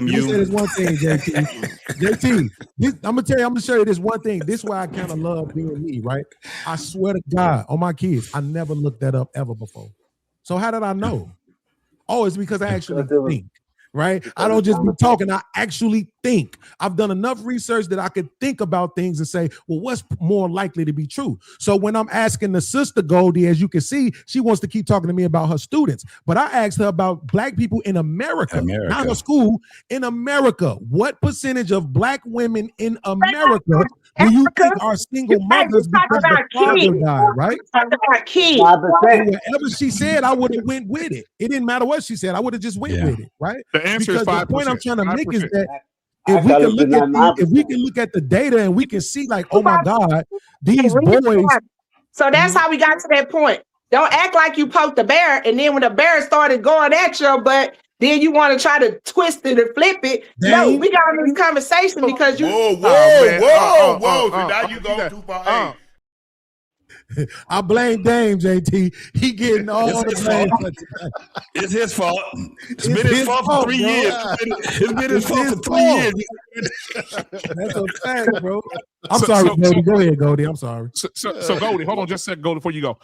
Speaker 9: me say this one thing, JT. JT, I'm gonna show you this one thing. This is why I kind of love being me, right? I swear to God, on my kids, I never looked that up ever before. So how did I know? Oh, it's because I actually think. Right? I don't just be talking. I actually think. I've done enough research that I could think about things and say, well, what's more likely to be true? So when I'm asking the sister Goldie, as you can see, she wants to keep talking to me about her students. But I asked her about Black people in America. Not her school, in America. What percentage of Black women in America do you think are single mothers because the father died, right? Whatever she said, I would have went with it. It didn't matter what she said. I would have just went with it, right?
Speaker 3: The answer
Speaker 9: because
Speaker 3: is 5%.
Speaker 9: The point I'm trying to
Speaker 3: 5%.
Speaker 9: make is that if we can look at the data and we can see like, oh my God, these boys.
Speaker 5: So that's how we got to that point. Don't act like you poked the bear, and then when the bear started going at your butt, then you want to try to twist it and flip it. No, we got in this conversation because you.
Speaker 1: Whoa! So now you go too far.
Speaker 9: I blame Dame, JT. He getting all the blame.
Speaker 11: It's his fault. It's been his fault for 3 years. It's been his fault for 3 years.
Speaker 9: That's a fact, bro. I'm sorry, Goldie. Go ahead, Goldie. I'm sorry.
Speaker 3: So Goldie, hold on just a second, Goldie, before you go.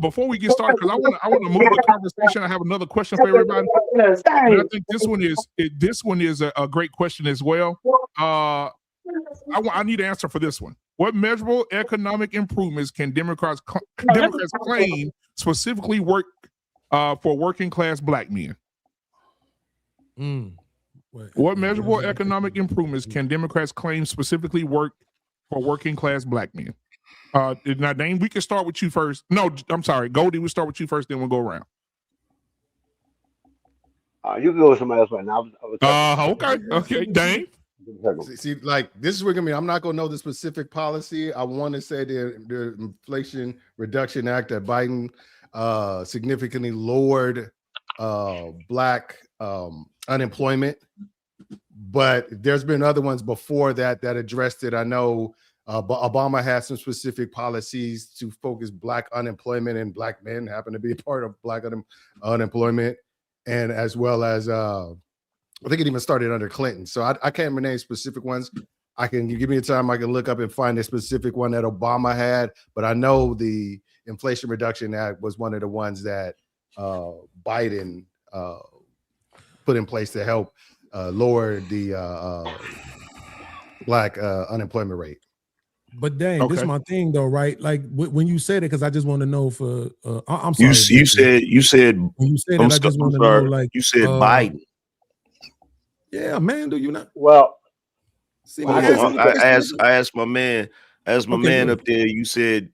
Speaker 3: Before we get started, because I want to move the conversation. I have another question for everybody. And I think this one is a great question as well. I need an answer for this one. What measurable economic improvements can Democrats claim specifically work for working class Black men? What measurable economic improvements can Democrats claim specifically work for working class Black men? Now, Dane, we can start with you first. No, I'm sorry, Goldie. We'll start with you first, then we'll go around.
Speaker 10: You can go with somebody else right now.
Speaker 3: Okay, Dane.
Speaker 4: See, like this is where I'm not gonna know the specific policy. I want to say the Inflation Reduction Act that Biden significantly lowered Black unemployment, but there's been other ones before that addressed it. I know Obama had some specific policies to focus Black unemployment, and Black men happen to be a part of Black unemployment, and as well as I think it even started under Clinton. So I can't name specific ones. I can give me a time. I can look up and find a specific one that Obama had, but I know the Inflation Reduction Act was one of the ones that Biden put in place to help lower the Black unemployment rate.
Speaker 9: But dang, this is my thing though, right? Like when you said it, because I just want to know for I'm sorry.
Speaker 11: You said
Speaker 9: when you said it, I just want to know, like
Speaker 11: you said Biden.
Speaker 9: Yeah, man, do you not?
Speaker 10: Well,
Speaker 9: see,
Speaker 11: I asked my man, up there. You said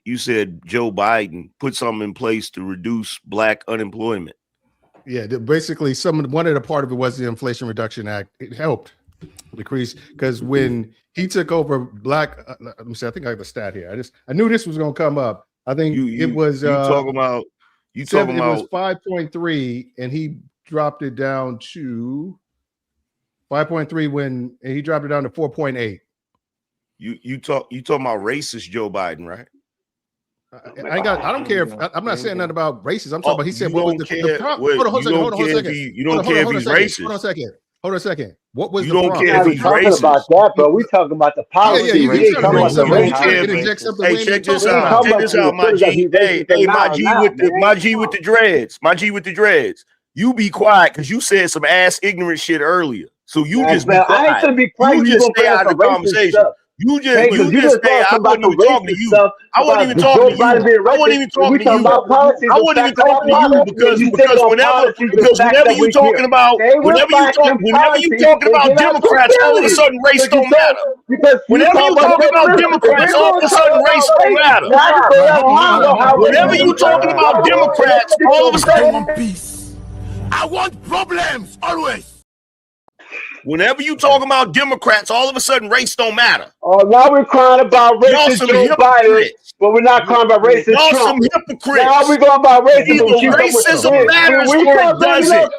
Speaker 11: Joe Biden put something in place to reduce Black unemployment.
Speaker 4: Yeah, basically, one of the part of it was the Inflation Reduction Act. It helped decrease because when he took over Black, let me see. I think I have a stat here. I knew this was going to come up. I think it was.
Speaker 11: You talking about?
Speaker 4: It was 5.3, and he dropped it down to 5.3 when he dropped it down to 4.8.
Speaker 11: You talking about racist Joe Biden, right?
Speaker 4: I don't care if I'm not saying nothing about racism. I'm talking about he said what was the problem? Hold on a second.
Speaker 11: You don't care if he's racist.
Speaker 4: Hold on a second. What was
Speaker 11: you
Speaker 4: the
Speaker 11: don't
Speaker 4: problem?
Speaker 11: care if he's racist
Speaker 10: about that, bro. We talking about the policy.
Speaker 4: Yeah,
Speaker 10: we ain't talking about the
Speaker 11: racism. Hey, check this out. Check this out, my G. Hey, my G with the dreads. My G with the dreads. You be quiet because you said some ass ignorant shit earlier. So you just be quiet.
Speaker 10: I ain't gonna be quiet.
Speaker 11: You just stay out of the conversation. You just stay. I wasn't even talking to you. I wasn't even talking to you. I wasn't even talking to you. I wasn't even talking to you because whenever you talking about Democrats, all of a sudden race don't matter. Whenever you talking about Democrats, all of a sudden race don't matter. Whenever you talking about Democrats, all of a sudden
Speaker 1: peace. I want problems always.
Speaker 11: Whenever you talking about Democrats, all of a sudden race don't matter.
Speaker 10: Oh, now we're crying about racist Joe Biden, but we're not crying about racist
Speaker 11: Y'all
Speaker 10: Trump.
Speaker 11: some hypocrites.
Speaker 10: Now we're going about racism.
Speaker 11: Racism matters or it doesn't.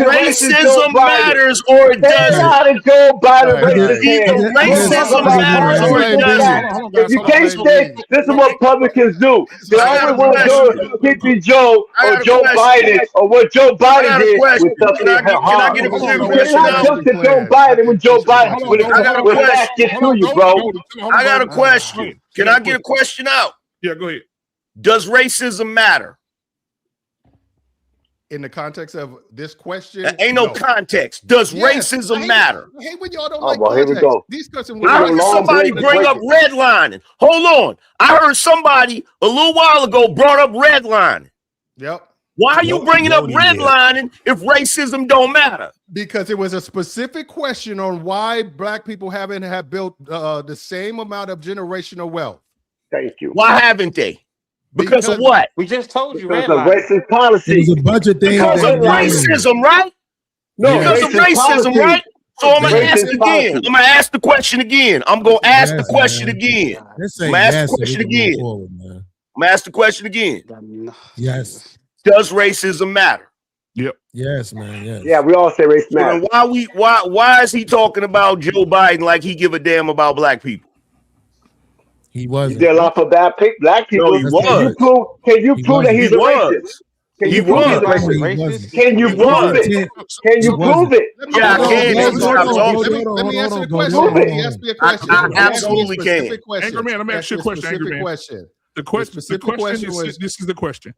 Speaker 11: Racism matters or it doesn't.
Speaker 10: Joe Biden
Speaker 11: Either racism matters or it doesn't.
Speaker 10: If you can't say this is what Republicans do, they always want to go keep Joe or Joe Biden or what Joe Biden did with something.
Speaker 11: Can I get a clear question out?
Speaker 10: Joe Biden when Joe Biden when that gets to you, bro.
Speaker 11: I got a question. Can I get a question out?
Speaker 3: Yeah, go ahead.
Speaker 11: Does racism matter?
Speaker 4: In the context of this question,
Speaker 11: ain't no context. Does racism matter?
Speaker 4: I hate when y'all don't
Speaker 10: like context. Here we go.
Speaker 4: These questions.
Speaker 11: I heard somebody bring up redlining. Hold on. I heard somebody a little while ago brought up redlining.
Speaker 4: Yep.
Speaker 11: Why are you bringing up redlining if racism don't matter?
Speaker 4: Because it was a specific question on why Black people haven't built the same amount of generational wealth.
Speaker 10: Thank you.
Speaker 11: Why haven't they? Because of what?
Speaker 8: We just told you.
Speaker 10: Because of racist policy.
Speaker 9: It was a budget thing.
Speaker 11: Because of racism, right?
Speaker 10: No,
Speaker 11: because of racism, right? So I'm gonna ask again. I'm gonna ask the question again. I'm gonna ask the question again. I'm gonna ask the question again. I'm gonna ask the question again.
Speaker 9: Yes.
Speaker 11: Does racism matter?
Speaker 3: Yep.
Speaker 9: Yes, man. Yes.
Speaker 10: Yeah, we all say race matters.
Speaker 11: Why is he talking about Joe Biden like he give a damn about Black people?
Speaker 9: He wasn't.
Speaker 10: He did a lot for Black people.
Speaker 11: No, he was.
Speaker 10: Can you prove that he's a racist? Can you prove he's racist? Can you prove it? Can you prove it?
Speaker 11: Yeah, I can.
Speaker 4: Let me answer the question. He asked me a question.
Speaker 11: I absolutely can.
Speaker 3: Angry man, let me ask you a question. Angry man. The question is, this is the question.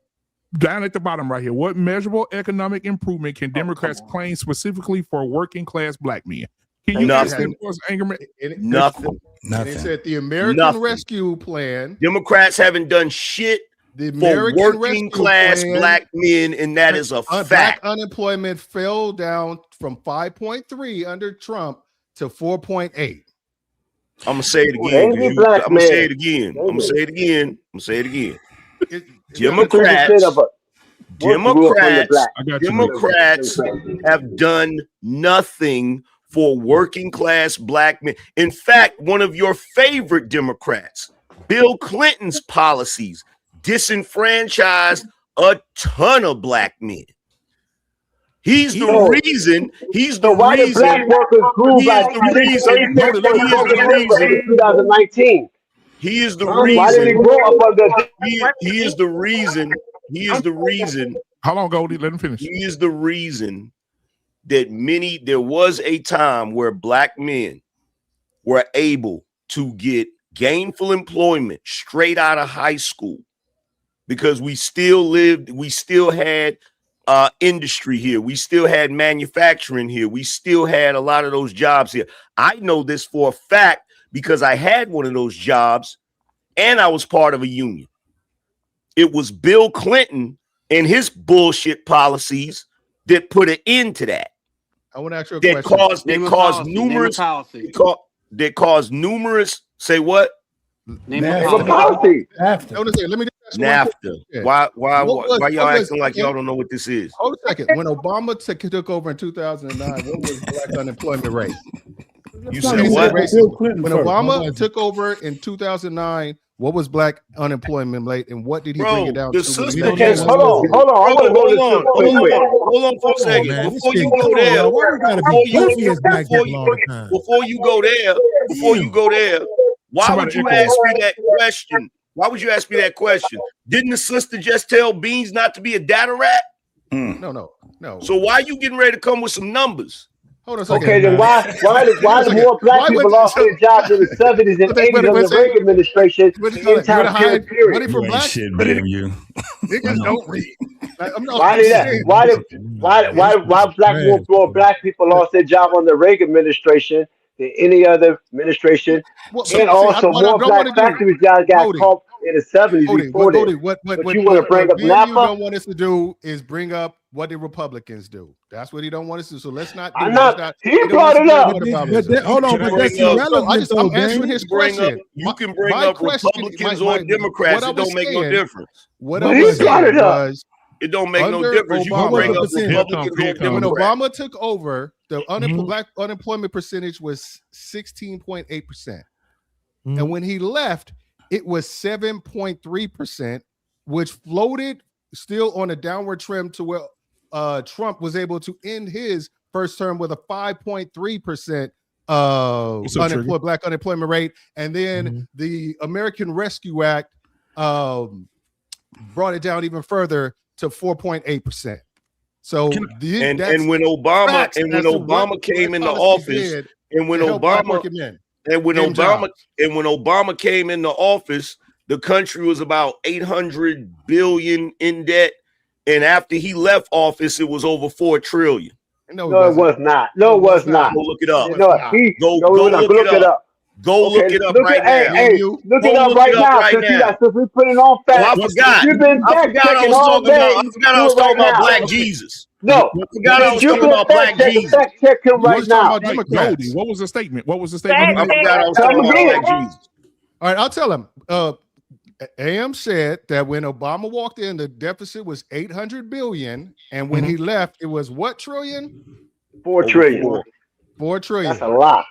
Speaker 3: Down at the bottom right here, what measurable economic improvement can Democrats claim specifically for working class Black men? Can you ask them, Angerman?
Speaker 11: Nothing.
Speaker 4: They said the American Rescue Plan.
Speaker 11: Democrats haven't done shit for working class Black men, and that is a fact.
Speaker 4: Black unemployment fell down from 5.3 under Trump to 4.8.
Speaker 11: I'm gonna say it again. I'm gonna say it again. I'm gonna say it again. I'm gonna say it again. Democrats have done nothing for working class Black men. In fact, one of your favorite Democrats, Bill Clinton's policies disenfranchised a ton of Black men. He's the reason. He's the
Speaker 10: why
Speaker 11: reason.
Speaker 10: the black workers grew by 2019?
Speaker 11: He is the
Speaker 10: Why
Speaker 11: reason.
Speaker 10: did he grow up under?
Speaker 11: He is the reason. He is the reason.
Speaker 3: How long ago? Let him finish.
Speaker 11: He is the reason that there was a time where black men were able to get gainful employment straight out of high school because we still had industry here. We still had manufacturing here. We still had a lot of those jobs here. I know this for a fact because I had one of those jobs and I was part of a union. It was Bill Clinton and his bullshit policies that put an end to that.
Speaker 4: I want to ask you a question.
Speaker 11: That caused numerous. Say what?
Speaker 10: Name a policy.
Speaker 4: Let me just ask
Speaker 11: NAFTA. Why y'all acting like y'all don't know what this is?
Speaker 4: Hold a second. When Obama took over in 2009, what was black unemployment rate?
Speaker 11: You said what?
Speaker 4: When Obama took over in 2009, what was black unemployment rate, and what did he bring it down to?
Speaker 10: Hold on.
Speaker 11: Hold on for a second. Before you go there, why would you ask me that question? Why would you ask me that question? Didn't the sister just tell Beans not to be a data rat?
Speaker 4: No.
Speaker 11: So why are you getting ready to come with some numbers?
Speaker 4: Hold on a second.
Speaker 10: Okay, then why do more black people lost their jobs in the 70s and 80s under the Reagan administration? The entire period.
Speaker 4: Money from black
Speaker 12: shit, damn you.
Speaker 4: Niggas don't read.
Speaker 10: Why did that? Why more black people lost their job under the Reagan administration than any other administration? And also more black factories got caught in the 70s before that.
Speaker 4: What
Speaker 10: you want to bring up NAPA?
Speaker 4: You don't want us to do is bring up what the Republicans do. That's what he don't want us to do. So let's not.
Speaker 10: He brought it up.
Speaker 9: Hold on, but that's irrelevant.
Speaker 4: I'm answering his question.
Speaker 11: You can bring up Republicans or Democrats. It don't make no difference.
Speaker 4: What I was saying was,
Speaker 11: it don't make no difference. You can bring up Republicans or Democrats.
Speaker 4: When Obama took over, the black unemployment percentage was 16.8%, and when he left, it was 7.3%, which floated still on a downward trend to where Trump was able to end his first term with a 5.3% black unemployment rate. And then the American Rescue Act brought it down even further to 4.8%. So
Speaker 11: and when Obama came into office, and when Obama came into office, the country was about 800 billion in debt, and after he left office, it was over 4 trillion.
Speaker 10: No, it was not. No, it was not.
Speaker 11: Go look it up.
Speaker 10: Go look it up.
Speaker 11: Go look it up right now.
Speaker 10: Hey, look it up right now. Since we put it on fact.
Speaker 11: I forgot. I forgot I was talking about Black Jesus.
Speaker 10: No,
Speaker 11: I forgot I was talking about Black Jesus.
Speaker 10: Fact check him right now.
Speaker 3: What was the statement? What was the statement?
Speaker 11: I forgot I was talking about Black Jesus.
Speaker 4: All right, I'll tell him. AM said that when Obama walked in, the deficit was 800 billion, and when he left, it was what trillion?
Speaker 10: 4 trillion.
Speaker 4: 4 trillion.
Speaker 10: That's a lie.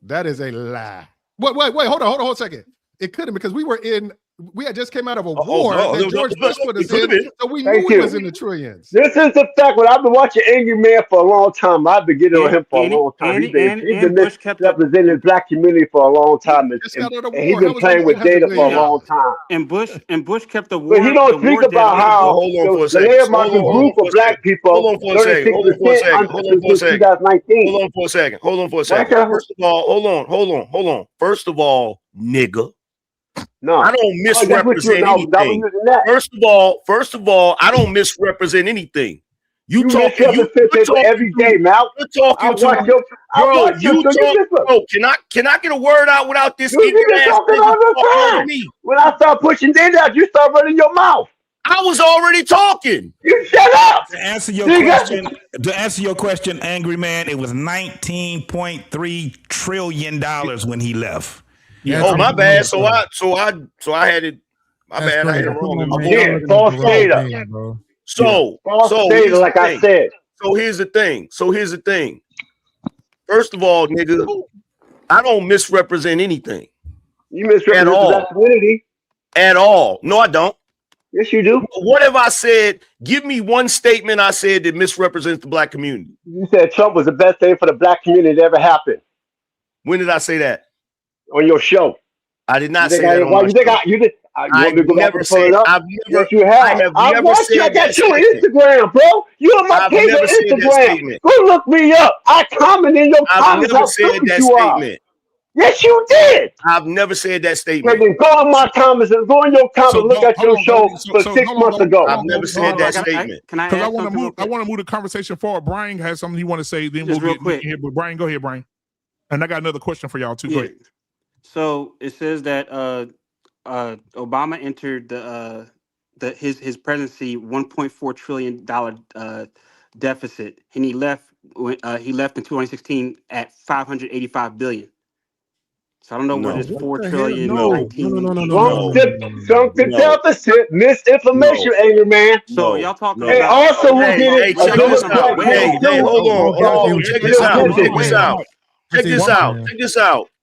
Speaker 4: That is a lie. Wait, hold on a second. It couldn't, because we had just came out of a war that George Bush put us in, so we knew it was in the trillions.
Speaker 10: This is the fact. When I've been watching Angry Man for a long time, I've been getting on him for a long time. He's been representing the black community for a long time, and he's been playing with data for a long time.
Speaker 8: And Bush kept the war.
Speaker 10: But he don't speak about how the labor market grew for black people.
Speaker 11: Hold on for a second. Hold on for a second. First of all, hold on. First of all, nigga.
Speaker 10: No,
Speaker 11: I don't misrepresent anything. First of all, I don't misrepresent anything. You talking
Speaker 10: every day, Mal.
Speaker 11: You're talking to bro. Can I get a word out without this?
Speaker 10: When I start pushing data out, you start running your mouth.
Speaker 11: I was already talking.
Speaker 10: You shut up.
Speaker 12: To answer your question, Angry Man, it was $19.3 trillion when he left.
Speaker 11: Yeah, oh, my bad. So I had it. My bad. I had it wrong.
Speaker 10: Again, false data.
Speaker 11: So
Speaker 10: data, like I said.
Speaker 11: So here's the thing. First of all, nigga, I don't misrepresent anything.
Speaker 10: You misrepresent the community.
Speaker 11: At all. No, I don't.
Speaker 10: Yes, you do.
Speaker 11: What have I said? Give me one statement I said that misrepresents the black community.
Speaker 10: You said Trump was the best thing for the black community that ever happened.
Speaker 11: When did I say that?
Speaker 10: On your show.
Speaker 11: I did not say that on my show.
Speaker 10: You did. You want me to go back and pull it up?
Speaker 11: Yes, you have. I
Speaker 10: watched you. I got you on Instagram, bro. You on my page on Instagram. Go look me up. I comment in your comments.
Speaker 11: I've never said that statement.
Speaker 10: Yes, you did.
Speaker 11: I've never said that statement.
Speaker 10: Then go in my comments and go in your comments. Look at your show for 6 months ago.
Speaker 11: I've never said that statement.
Speaker 8: Can I?
Speaker 3: Because I want to move the conversation forward. Brian has something he want to say. Then we'll get quick. Here. But Brian, go ahead, Brian. And I got another question for y'all too. Go ahead.
Speaker 8: So it says that Obama entered his presidency $1.4 trillion deficit, and he left in 2016 at $585 billion. So I don't know where this 4 trillion.
Speaker 10: No. Sunk the deficit, misinformation, anger man.
Speaker 8: So y'all talking
Speaker 10: about? Also, we'll get it.
Speaker 11: Hey, hold on. Check this out.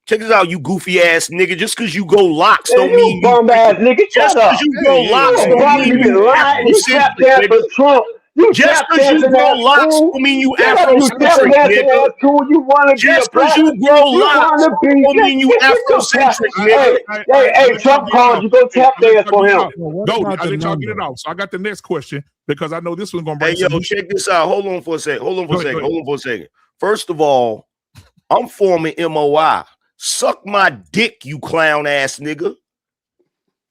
Speaker 11: Check this out, you goofy ass nigga. Just because you go locks don't mean
Speaker 10: you bum ass nigga.
Speaker 11: Just because you go locks don't mean you
Speaker 10: Afrocentric, Trump.
Speaker 11: Just because you grow locks don't mean you Afrocentric, nigga. Just because you grow locks don't mean you Afrocentric, nigga.
Speaker 10: Hey, Trump called you. Go tap dance for him.
Speaker 3: Go. I let y'all get it off. So I got the next question because I know this one's gonna break.
Speaker 11: Hey, yo, check this out. Hold on for a second. First of all, I'm forming MOI. Suck my dick, you clown ass nigga.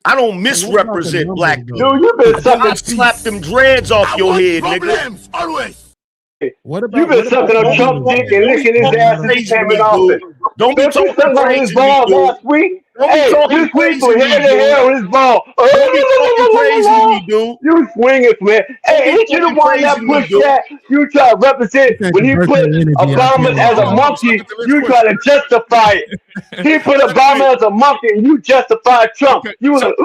Speaker 11: I don't misrepresent black people.
Speaker 10: Dude, you been sucking.
Speaker 11: I slap them dreads off your head, nigga.
Speaker 10: Always. You been sucking on Trump dick and licking his ass and he's coming off.
Speaker 11: Don't be talking crazy
Speaker 10: his ball last week. Hey, this week was head to head on his ball.
Speaker 11: Don't be talking crazy to me, dude.
Speaker 10: You swinging, man. Hey, ain't you the one that pushed that? You try to represent when he put Obama as a monkey. You try to justify it. He put Obama as a monkey and you justified Trump. You was
Speaker 3: okay.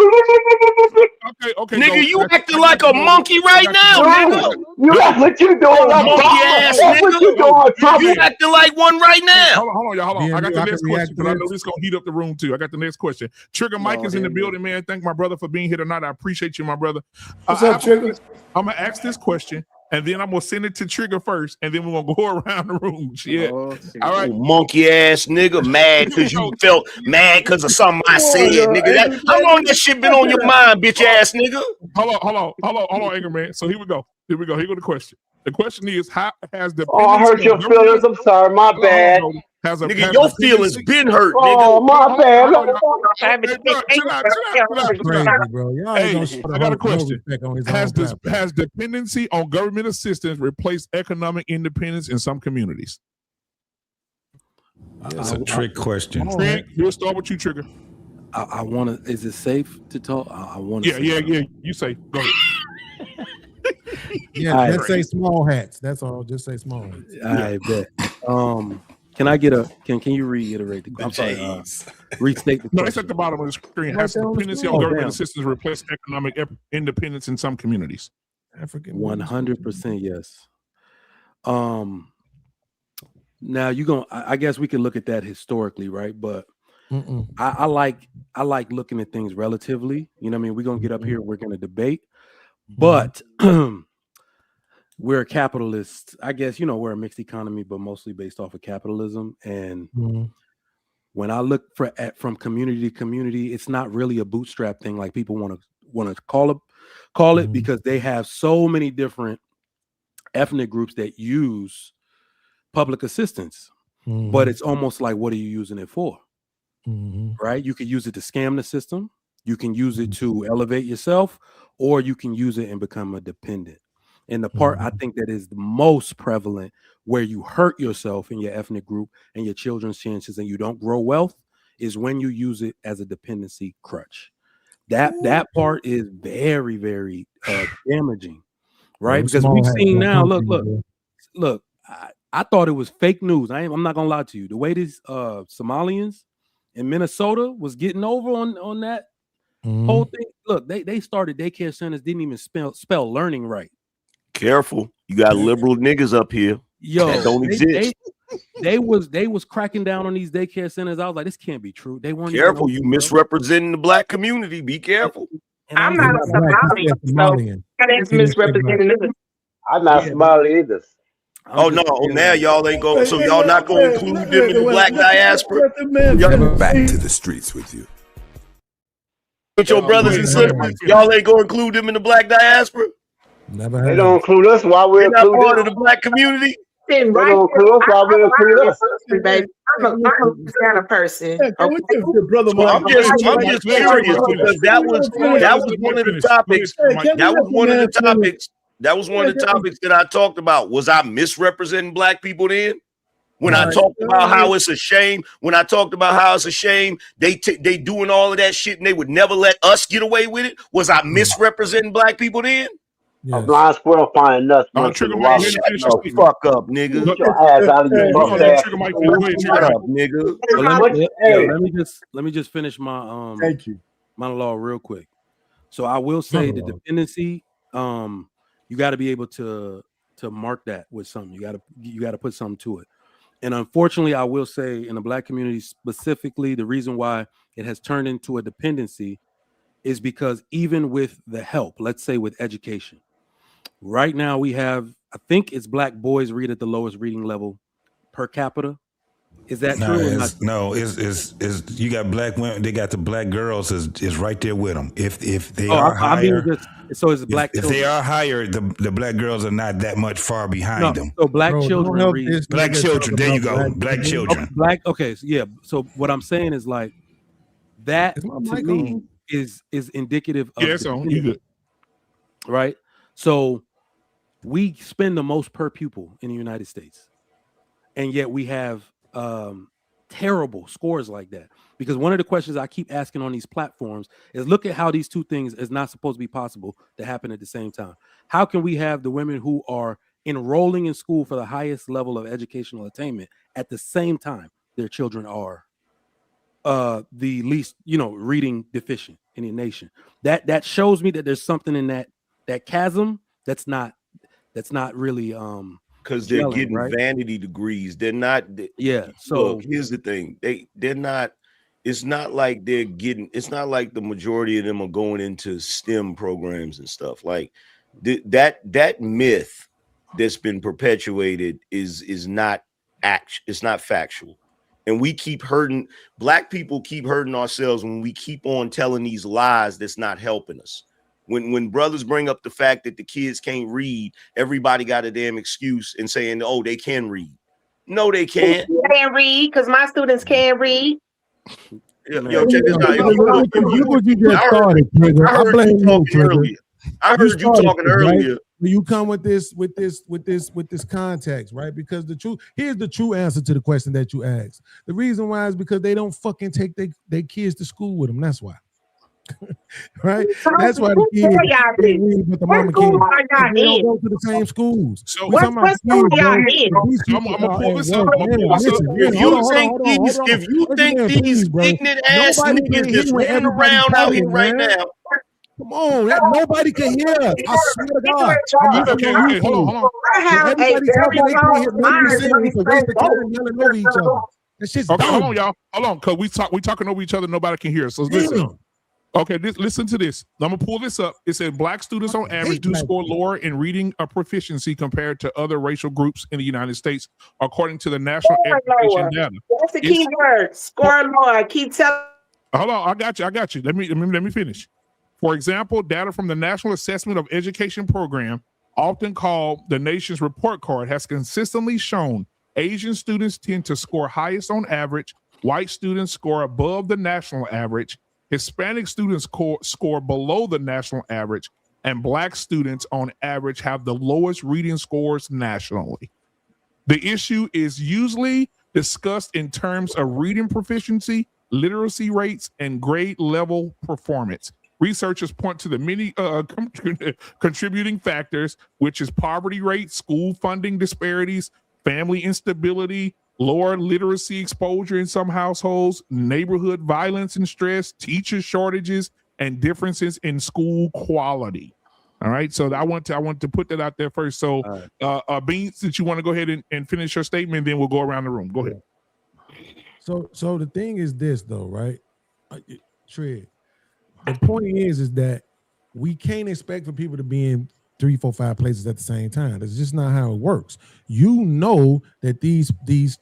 Speaker 11: Nigga, you acting like a monkey right now, nigga.
Speaker 10: That's what you doing,
Speaker 11: monkey ass
Speaker 10: nigga. That's what you doing, Trump.
Speaker 11: You acting like one right now.
Speaker 3: Hold on. I got the next question because I know this is gonna heat up the room too. I got the next question. Trigger Mike is in the building, man. Thank my brother for being here tonight. I appreciate you, my brother.
Speaker 4: What's up, Trigger?
Speaker 3: I'm gonna ask this question, and then I'm gonna send it to Trigger first, and then we're gonna go around the room. Yeah. All right.
Speaker 11: Monkey ass nigga, mad because you felt mad because of something I said, nigga. How long that shit been on your mind, bitch ass nigga?
Speaker 3: Hold on, anger man. So here we go. Here go the question. The question is, how has the
Speaker 10: I hurt your feelings. I'm sorry, my bad.
Speaker 11: Nigga, your feelings been hurt, nigga.
Speaker 10: Oh, my bad.
Speaker 3: I got a question. Has dependency on government assistance replaced economic independence in some communities?
Speaker 12: That's a trick question.
Speaker 3: We'll start with you, Trigger.
Speaker 13: I want to. Is it safe to talk? I want to.
Speaker 3: Yeah. You say. Go ahead.
Speaker 9: Yeah, let's say small hats. That's all. Just say small hats.
Speaker 13: I bet. Can I get a? Can you reiterate the question? I'm sorry. Restate the question.
Speaker 3: No, it's at the bottom of the screen. Has dependency on government assistance replaced economic independence in some communities?
Speaker 13: 100% yes. Now I guess we can look at that historically, right? But I like looking at things relatively. You know what I mean? We're gonna get up here. We're gonna debate, but we're a capitalist. I guess we're a mixed economy, but mostly based off of capitalism. And when I look from community to community, it's not really a bootstrap thing like people want to call it because they have so many different ethnic groups that use public assistance. But it's almost like, what are you using it for? Right? You can use it to scam the system. You can use it to elevate yourself, or you can use it and become a dependent. And the part I think that is the most prevalent, where you hurt yourself in your ethnic group and your children's chances and you don't grow wealth, is when you use it as a dependency crutch. That part is very, very damaging, right? Because we've seen now, look, I thought it was fake news. I'm not gonna lie to you. The way these Somalians in Minnesota was getting over on that whole thing. Look, they started daycare centers, didn't even spell learning right.
Speaker 11: Careful, you got liberal niggas up here.
Speaker 13: Yo,
Speaker 11: that don't exist.
Speaker 13: They was cracking down on these daycare centers. I was like, this can't be true. They weren't
Speaker 11: careful. You misrepresenting the black community. Be careful.
Speaker 5: I'm not a Somali, so that's misrepresenting us.
Speaker 10: I'm not Somali either.
Speaker 11: Oh no! Now y'all ain't going. So y'all not going to include them in the black diaspora?
Speaker 14: Back to the streets with you.
Speaker 11: With your brothers and sisters, y'all ain't going to include them in the black diaspora?
Speaker 9: Never heard.
Speaker 10: They don't include us. Why we're
Speaker 11: not part of the black community?
Speaker 10: They don't include us. Why we include us?
Speaker 5: Baby, I'm a kind of person.
Speaker 11: I'm just curious because that was one of the topics. That was one of the topics that I talked about. Was I misrepresenting black people then? When I talked about how it's a shame, they doing all of that shit and they would never let us get away with it. Was I misrepresenting black people then?
Speaker 10: Yes. A blind squirrel finding nuts.
Speaker 11: Shut the fuck up, nigga.
Speaker 10: Get your ass out of your
Speaker 11: Shut up, nigga.
Speaker 13: Let me just finish my
Speaker 7: thank you
Speaker 13: monologue real quick. So I will say the dependency, you got to be able to mark that with something. You got to put something to it. And unfortunately, I will say in the black community specifically, the reason why it has turned into a dependency is because even with the help, let's say with education, right now we have, I think it's black boys read at the lowest reading level per capita. Is that true?
Speaker 12: No, it's you got black women. They got the black girls is right there with them. If they are higher,
Speaker 13: so it's black.
Speaker 12: If they are higher, the black girls are not that much far behind them.
Speaker 13: So black children read.
Speaker 12: Black children. There you go. Black children.
Speaker 13: Okay. So yeah. So what I'm saying is like that to me is indicative of
Speaker 3: you good.
Speaker 13: Right. So we spend the most per pupil in the United States, and yet we have terrible scores like that. Because one of the questions I keep asking on these platforms is look at how these two things is not supposed to be possible to happen at the same time. How can we have the women who are enrolling in school for the highest level of educational attainment at the same time their children are the least, reading deficient in the nation? That shows me that there's something in that chasm that's not really
Speaker 11: because they're getting vanity degrees. They're not.
Speaker 13: So
Speaker 11: look, here's the thing. They're not. It's not like they're getting. It's not like the majority of them are going into STEM programs and stuff. Like that myth that's been perpetuated is not it's not factual. And we keep hurting. Black people keep hurting ourselves when we keep on telling these lies that's not helping us. When brothers bring up the fact that the kids can't read, everybody got a damn excuse and saying, oh, they can read. No, they can't.
Speaker 5: They can't read because my students can't read.
Speaker 11: Yo, check this out. I heard you talking earlier.
Speaker 9: Right? You come with this context, right? Because here's the true answer to the question that you asked. The reason why is because they don't fucking take their kids to school with them. That's why. Right? That's why the kids read, but the mama can't. They don't go to the same schools.
Speaker 3: So
Speaker 5: what school y'all in?
Speaker 3: I'm gonna pull this up.
Speaker 11: If you think these ignorant ass niggas just running around out here right now.
Speaker 9: Come on, nobody can hear us. I swear to God.
Speaker 3: Okay, hold on.
Speaker 5: I have a very close mind.
Speaker 3: Okay, hold on, y'all. Hold on, because we talking over each other. Nobody can hear us. So listen. Okay, listen to this. I'm gonna pull this up. It said black students on average do score lower in reading proficiency compared to other racial groups in the United States, according to the National Education Data.
Speaker 5: That's the key word. Score lower. Keep telling.
Speaker 3: Hold on, I got you. Let me finish. For example, data from the National Assessment of Education Program, often called the nation's report card, has consistently shown Asian students tend to score highest on average, white students score above the national average, Hispanic students score below the national average, and black students on average have the lowest reading scores nationally. The issue is usually discussed in terms of reading proficiency, literacy rates, and grade level performance. Researchers point to the many contributing factors, which is poverty rates, school funding disparities, family instability, lower literacy exposure in some households, neighborhood violence and stress, teacher shortages, and differences in school quality. All right, so I want to put that out there first. So, Beans, since you want to go ahead and finish your statement, then we'll go around the room. Go ahead.
Speaker 9: So the thing is this, though, right? Tread. The point is that we can't expect for people to be in 3, 4, 5 places at the same time. That's just not how it works. You know that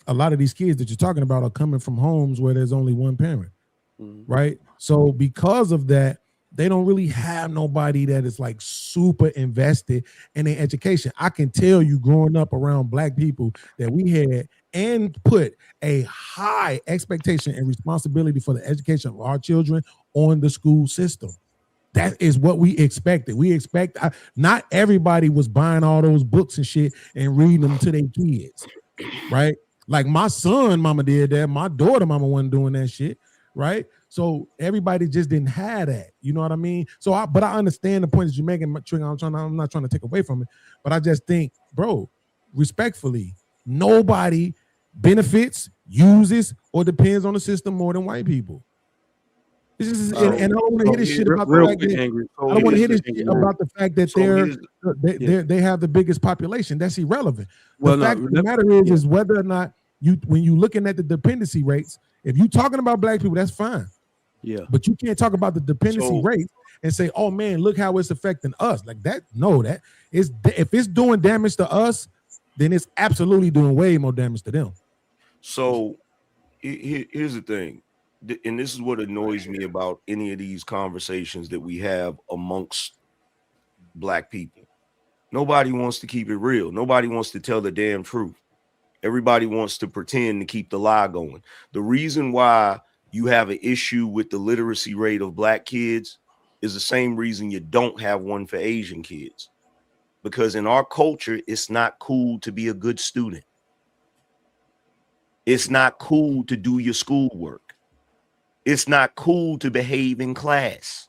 Speaker 9: a lot of these kids that you're talking about are coming from homes where there's only one parent, right? So because of that, they don't really have nobody that is like super invested in their education. I can tell you, growing up around Black people, that we had and put a high expectation and responsibility for the education of our children on the school system. That is what we expected. We expect not everybody was buying all those books and shit and reading them to their kids, right? Like my son, mama did that. My daughter, mama wasn't doing that shit, right? So everybody just didn't have that. You know what I mean? But I understand the point that you're making. I'm not trying to take away from it, but I just think, bro, respectfully, nobody benefits, uses, or depends on the system more than white people. And I don't want to hear this shit about the fact that I don't want to hear this shit about the fact that they have the biggest population. That's irrelevant. The fact of the matter is whether or not when you looking at the dependency rates, if you're talking about Black people, that's fine. Yeah. But you can't talk about the dependency rate and say, "Oh man, look how it's affecting us." Like that. No, that is if it's doing damage to us, then it's absolutely doing way more damage to them.
Speaker 11: So here's the thing. And this is what annoys me about any of these conversations that we have amongst Black people. Nobody wants to keep it real. Nobody wants to tell the damn truth. Everybody wants to pretend to keep the lie going. The reason why you have an issue with the literacy rate of Black kids is the same reason you don't have one for Asian kids. Because in our culture, it's not cool to be a good student. It's not cool to do your schoolwork. It's not cool to behave in class.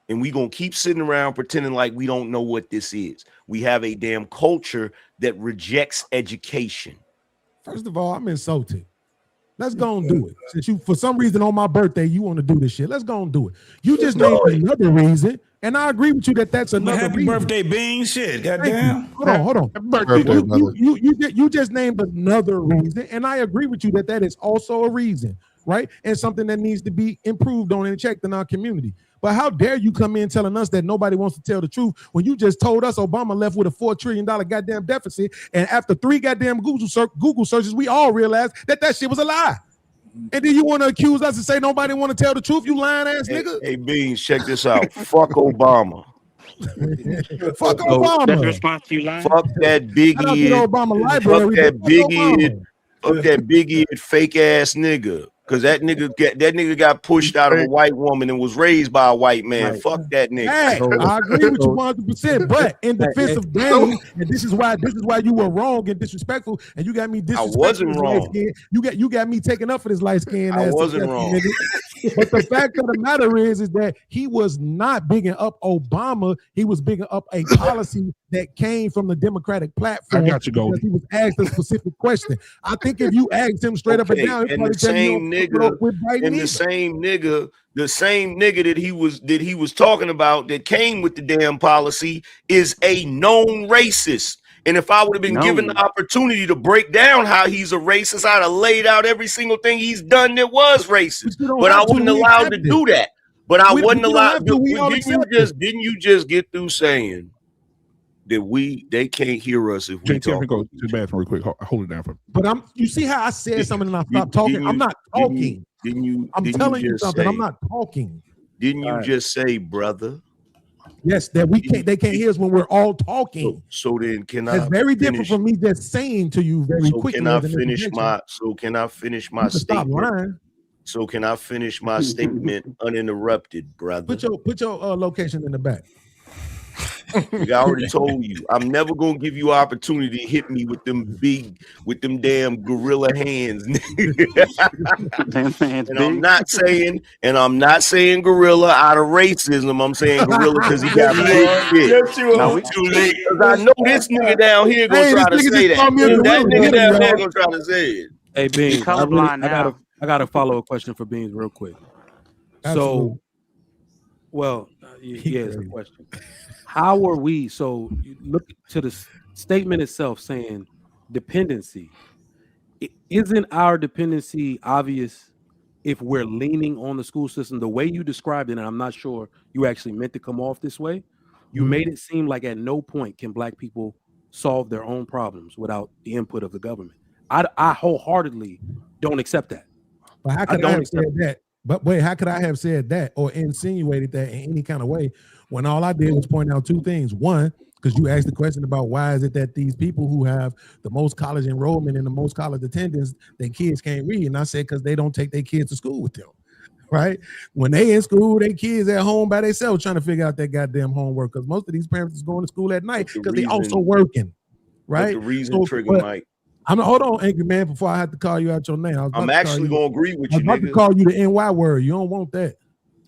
Speaker 11: And we're going to keep sitting around pretending like we don't know what this is. We have a damn culture that rejects education.
Speaker 9: First of all, I'm insulted. Let's go and do it. Since you, for some reason on my birthday, you want to do this shit. Let's go and do it. You just named another reason. And I agree with you that that's another
Speaker 12: happy
Speaker 9: reason.
Speaker 12: Birthday, Bean. Shit, goddamn.
Speaker 9: Hold on.
Speaker 4: Birthday,
Speaker 9: you just named another reason. And I agree with you that that is also a reason. Right? And something that needs to be improved on and checked in our community. But how dare you come in telling us that nobody wants to tell the truth when you just told us Obama left with a $4 trillion goddamn deficit, and after 3 goddamn Google searches, we all realized that shit was a lie. And then you want to accuse us and say nobody want to tell the truth, you lying ass nigga?
Speaker 11: Hey, Beans, check this out. Fuck Obama.
Speaker 9: Fuck Obama.
Speaker 8: That's the response to you lying?
Speaker 11: Fuck that big-eared. Fuck that big-eared fake ass nigga. Because that nigga got pushed out of a white woman and was raised by a white man. Right. Fuck that nigga.
Speaker 9: Hey, I agree with you 100%. But in defense of Danny, and this is why you were wrong and disrespectful, and you got me disrespectful.
Speaker 11: I wasn't wrong.
Speaker 9: You got me taking up for this light skin.
Speaker 11: I wasn't wrong.
Speaker 9: But the fact of the matter is that he was not bigging up Obama. He was bigging up a policy that came from the Democratic platform.
Speaker 3: I got you, Goldie.
Speaker 9: He was asked a specific question. I think if you asked him straight up and down,
Speaker 11: and the same nigga that he was talking about that came with the damn policy is a known racist. And if I would have been given the opportunity to break down how he's a racist, I'd have laid out every single thing he's done that was racist. But I wasn't allowed to do that. But I wasn't allowed to. Didn't you just get through saying that they can't hear us if we talk?
Speaker 3: Go to the bathroom real quick. Hold it down for me.
Speaker 9: But you see how I said something and I stopped talking? I'm not talking. I'm telling you something. I'm not talking.
Speaker 11: Didn't you just say, brother?
Speaker 9: Yes, that they can't hear us when we're all talking.
Speaker 11: So then can I?
Speaker 9: It's very different from me just saying to you very quickly.
Speaker 11: Can I finish my statement? So can I finish my statement uninterrupted, brother?
Speaker 9: Put your location in the back.
Speaker 11: I already told you, I'm never gonna give you opportunity to hit me with them damn gorilla hands. And I'm not saying gorilla out of racism. I'm saying gorilla because he got big shit. Too late. Because I know this nigga down here gonna try to say that. That nigga down there gonna try to say it.
Speaker 13: Hey Beans, I got a follow-up question for Beans real quick. Absolutely. So, here's the question. How are we? So you look to the statement itself saying dependency. Isn't our dependency obvious? if we're leaning on the school system the way you described it, and I'm not sure you actually meant to come off this way, you made it seem like at no point can Black people solve their own problems without the input of the government. I wholeheartedly don't accept that.
Speaker 9: But how could I have said that? But wait, how could I have said that or insinuated that in any kind of way when all I did was point out two things? One, because you asked the question about why is it that these people who have the most college enrollment and the most college attendance, their kids can't read? And I said, because they don't take their kids to school with them, right? When they in school, their kids at home by themselves trying to figure out their goddamn homework, because most of these parents is going to school at night because they also working, right?
Speaker 11: The reason, Mike.
Speaker 9: Hold on, Angry Man, before I have to call you out your name.
Speaker 11: I'm actually going to agree with you,
Speaker 9: I'm about to call you the NY word. You don't want that.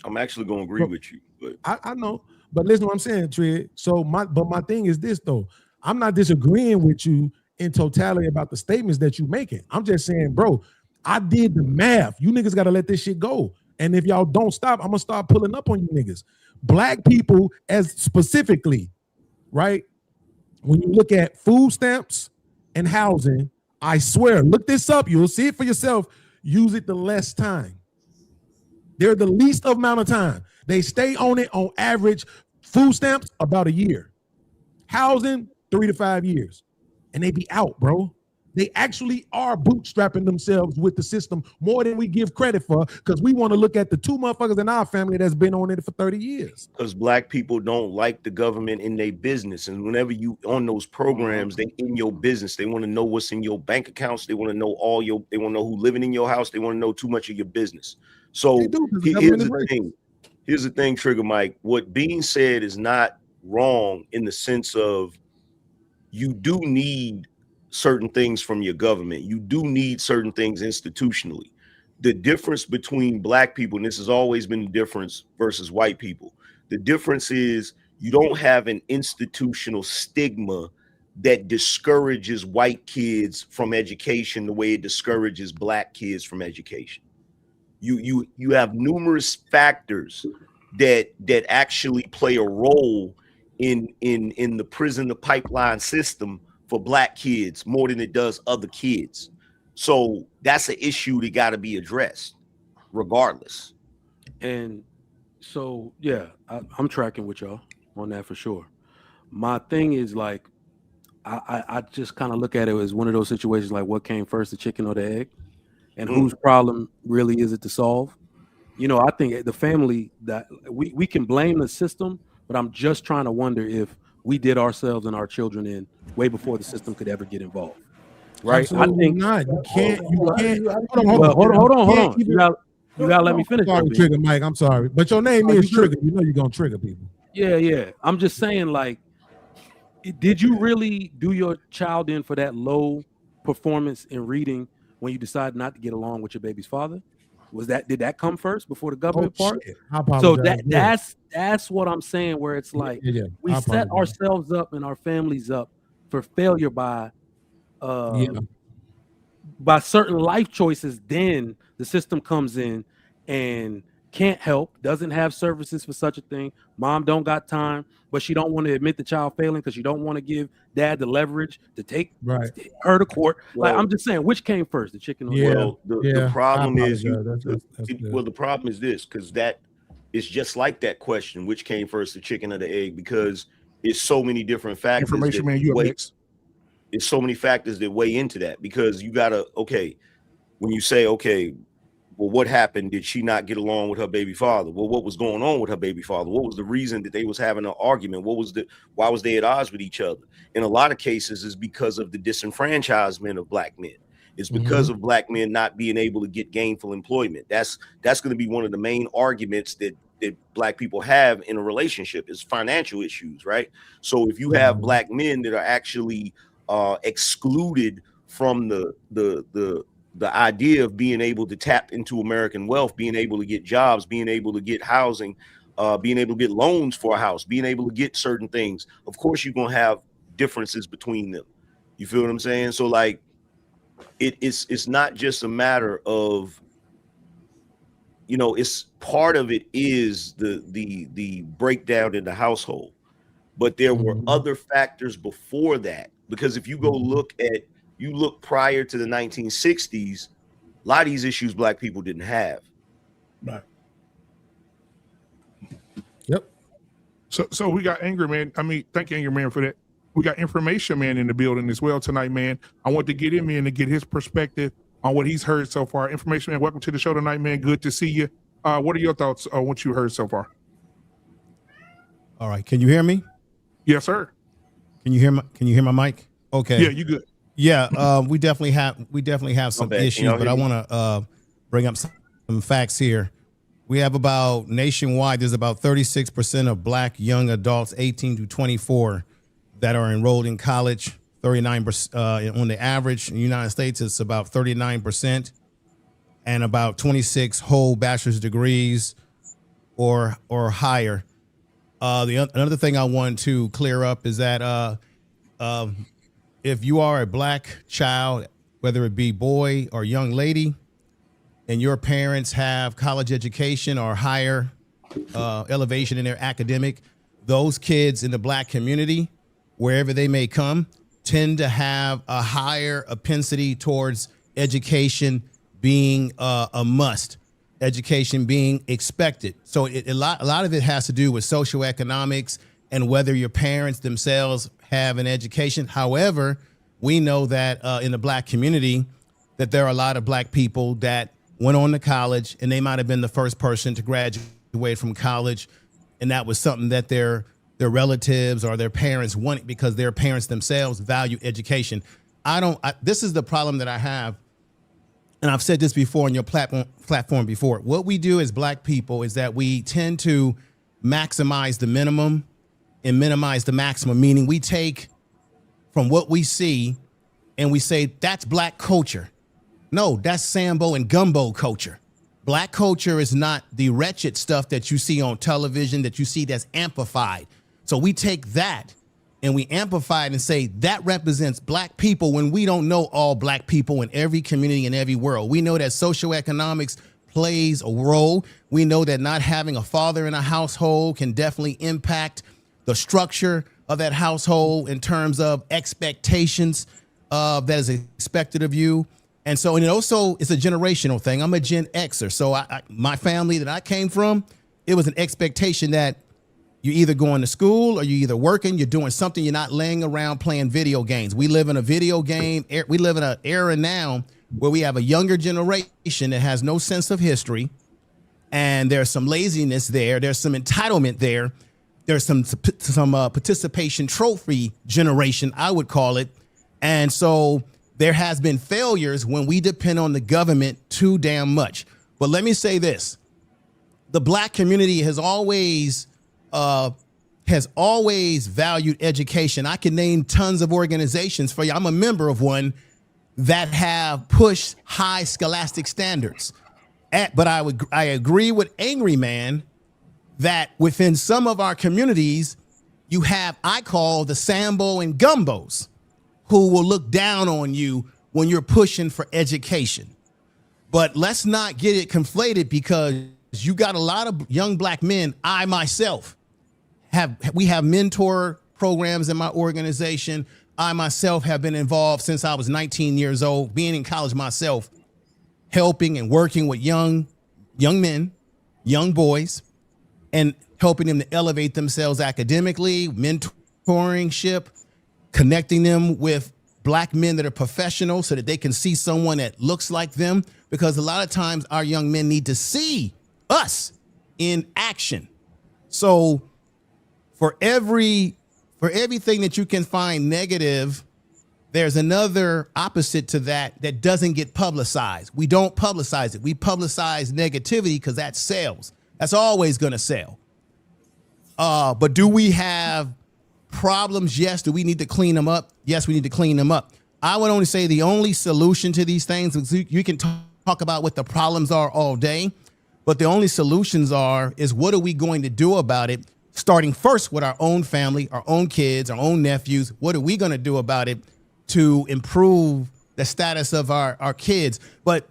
Speaker 11: I'm actually going to agree with you. But
Speaker 9: I know. But listen to what I'm saying, Tred. So my thing is this, though. I'm not disagreeing with you in totality about the statements that you're making. I'm just saying, bro, I did the math. You niggas got to let this shit go. And if y'all don't stop, I'm going to start pulling up on you niggas. Black people as specifically, right? When you look at food stamps and housing, I swear, look this up. You'll see it for yourself. Use it the less time. They're the least amount of time. They stay on it on average. Food stamps, about a year. Housing, 3 to 5 years. And they be out, bro. They actually are bootstrapping themselves with the system more than we give credit for, because we want to look at the two motherfuckers in our family that's been on it for 30 years.
Speaker 11: Because Black people don't like the government in their business. And whenever you on those programs, they in your business. They want to know what's in your bank accounts. They want to know they want to know who living in your house. They want to know too much of your business. So here's the thing, Trigger Mike. What being said is not wrong in the sense of you do need certain things from your government. You do need certain things institutionally. The difference between Black people, and this has always been the difference versus white people, the difference is you don't have an institutional stigma that discourages white kids from education the way it discourages Black kids from education. You have numerous factors that actually play a role in the prison, the pipeline system for Black kids more than it does other kids. So that's an issue that got to be addressed regardless.
Speaker 13: And so, yeah, I'm tracking with y'all on that for sure. My thing is like, I just kind of look at it as one of those situations like what came first, the chicken or the egg, and whose problem really is it to solve? You know, I think the family that we can blame the system, but I'm just trying to wonder if we did ourselves and our children in way before the system could ever get involved. Right?
Speaker 9: Absolutely
Speaker 13: I think
Speaker 9: not. You can't.
Speaker 13: Hold on. You gotta let me finish.
Speaker 9: Sorry, Trigger Mike. I'm sorry, but your name is Trigger. You know you're gonna trigger people.
Speaker 13: Yeah. I'm just saying, like, did you really do your child in for that low performance in reading when you decided not to get along with your baby's father? Did that come first before the government part? So that's what I'm saying, where it's like we set ourselves up and our families up for failure by certain life choices. Then the system comes in and can't help, doesn't have services for such a thing. Mom don't got time, but she don't want to admit the child failing because she don't want to give dad the leverage to take her to court. Well, like, I'm just saying, which came first, the chicken or the egg?
Speaker 11: Well, the problem is the problem is this, because that is just like that question, which came first, the chicken or the egg, because it's so many different factors.
Speaker 3: Information, man, you
Speaker 11: it's so many factors that weigh into that, because you gotta when you say well, what happened? Did she not get along with her baby father? Well, what was going on with her baby father? What was the reason that they was having an argument? Why was they at odds with each other? In a lot of cases, is because of the disenfranchisement of Black men. It's because of Black men not being able to get gainful employment. That's going to be one of the main arguments that Black people have in a relationship, is financial issues, right? So if you have Black men that are actually excluded from the idea of being able to tap into American wealth, being able to get jobs, being able to get housing, being able to get loans for a house, being able to get certain things, of course you're going to have differences between them. You feel what I'm saying? So like it's not just a matter of, it's part of it is the breakdown in the household, but there were other factors before that, because if you go look prior to the 1960s, A lot of these issues black people didn't have.
Speaker 7: Right.
Speaker 9: Yep.
Speaker 3: So we got Angry Man. I mean, thank you, Angry Man, for that. We got Information Man in the building as well tonight, man. I want to get him in and get his perspective on what he's heard so far. Information Man, welcome to the show tonight, man. Good to see you. What are your thoughts on what you heard so far?
Speaker 15: All right. Can you hear me?
Speaker 3: Yes, sir.
Speaker 15: Can you hear my mic? Okay.
Speaker 3: Yeah, you good.
Speaker 15: Yeah, we definitely have some issues, but I want to bring up some facts here. We have about nationwide, there's about 36% of black young adults 18 to 24 that are enrolled in college. 39% on the average in the United States, it's about 39%, and about 26 hold bachelor's degrees or higher. Another thing I want to clear up is that if you are a black child, whether it be boy or young lady, and your parents have college education or higher elevation in their academic, those kids in the black community, wherever they may come, tend to have a higher propensity towards education being a must, education being expected. So a lot of it has to do with socioeconomics and whether your parents themselves have an education. However, we know that in the black community that there are a lot of black people that went on to college and they might have been the first person to graduate from college, and that was something that their relatives or their parents wanted because their parents themselves value education. This is the problem that I have, and I've said this before on your platform before. What we do as black people is that we tend to maximize the minimum and minimize the maximum, meaning we take from what we see and we say that's black culture. No, that's Sambo and gumbo culture. Black culture is not the wretched stuff that you see on television, that you see that's amplified. So we take that and we amplify it and say that represents black people when we don't know all black people in every community in every world. We know that socioeconomics plays a role. We know that not having a father in a household can definitely impact the structure of that household in terms of expectations that is expected of you. And so, and it also is a generational thing. I'm a Gen Xer. So my family that I came from, it was an expectation that you're either going to school or you're either working, you're doing something, you're not laying around playing video games. We live in a video game. We live in an era now where we have a younger generation that has no sense of history. And there's some laziness there. There's some entitlement there. There's some participation trophy generation, I would call it. And so there has been failures when we depend on the government too damn much. But let me say this. The black community has always valued education. I can name tons of organizations for you. I'm a member of one that have pushed high scholastic standards. But I agree with Angry Man that within some of our communities, you have, I call the Sambo and Gumbos, who will look down on you when you're pushing for education. But let's not get it conflated, because you got a lot of young black men. I myself we have mentor programs in my organization. I myself have been involved since I was 19 years old, being in college myself, helping and working with young men, young boys, and helping them to elevate themselves academically, mentorship, connecting them with black men that are professional so that they can see someone that looks like them. Because a lot of times our young men need to see us in action. So for everything that you can find negative, there's another opposite to that doesn't get publicized. We don't publicize it. We publicize negativity because that sells. That's always going to sell. But do we have problems? Yes. Do we need to clean them up? Yes, we need to clean them up. I would only say the only solution to these things is you can talk about what the problems are all day, but the only solutions is what are we going to do about it? Starting first with our own family, our own kids, our own nephews. What are we going to do about it to improve the status of our kids? But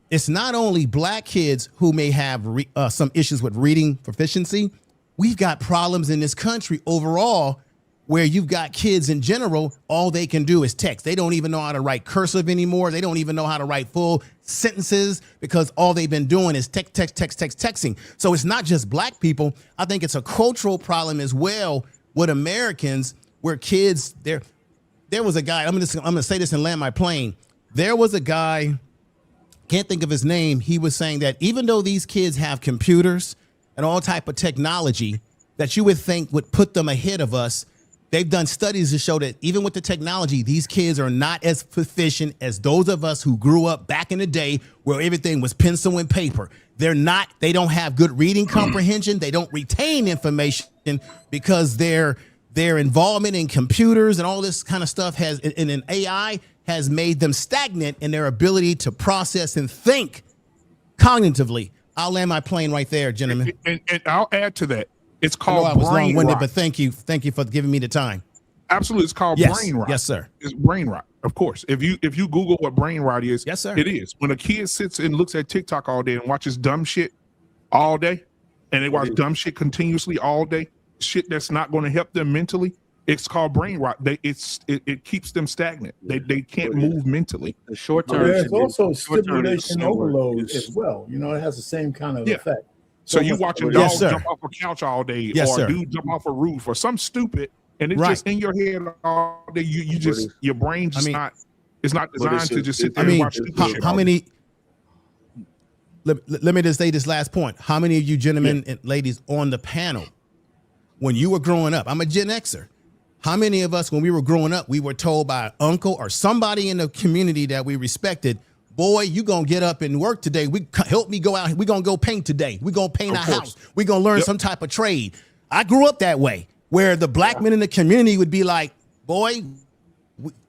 Speaker 15: it's not only black kids who may have some issues with reading proficiency. We've got problems in this country overall where you've got kids in general, all they can do is text. They don't even know how to write cursive anymore. They don't even know how to write full sentences because all they've been doing is texting. So it's not just black people. I think it's a cultural problem as well with Americans, where kids, there was a guy, I'm gonna say this and land my plane. There was a guy, can't think of his name. He was saying that even though these kids have computers and all type of technology that you would think would put them ahead of us, they've done studies to show that even with the technology, these kids are not as proficient as those of us who grew up back in the day where everything was pencil and paper. They don't have good reading comprehension. They don't retain information because their involvement in computers and all this kind of stuff and in AI has made them stagnant in their ability to process and think cognitively. I'll land my plane right there, gentlemen.
Speaker 3: And I'll add to that. It's called
Speaker 15: I was
Speaker 3: brain
Speaker 15: long-winded,
Speaker 3: rot.
Speaker 15: but thank you for giving me the time.
Speaker 3: Absolutely, it's called brain rot.
Speaker 15: Yes, sir.
Speaker 3: It's brain rot, of course. If you Google what brain rot is,
Speaker 15: yes, sir,
Speaker 3: it is. When a kid sits and looks at TikTok all day and watches dumb shit all day, and they watch dumb shit continuously all day, shit that's not going to help them mentally, it's called brain rot. It keeps them stagnant. They can't move mentally.
Speaker 13: The short term.
Speaker 7: There's also stimulation overload as well. You know, it has the same kind of effect.
Speaker 3: So you watching dogs jump off a couch all day, or a dude jump off a roof, or some stupid, and it's just in your head all day. You just your brain just it's not designed to just sit there and watch stupid shit.
Speaker 15: How many? Let me just say this last point. How many of you gentlemen and ladies on the panel, when you were growing up, I'm a Gen Xer. How many of us, when we were growing up, we were told by an uncle or somebody in the community that we respected, boy, you gonna get up and work today. Help me go out. We're gonna go paint today. We're gonna paint our house. We're gonna learn some type of trade. I grew up that way, where the black men in the community would be like, boy,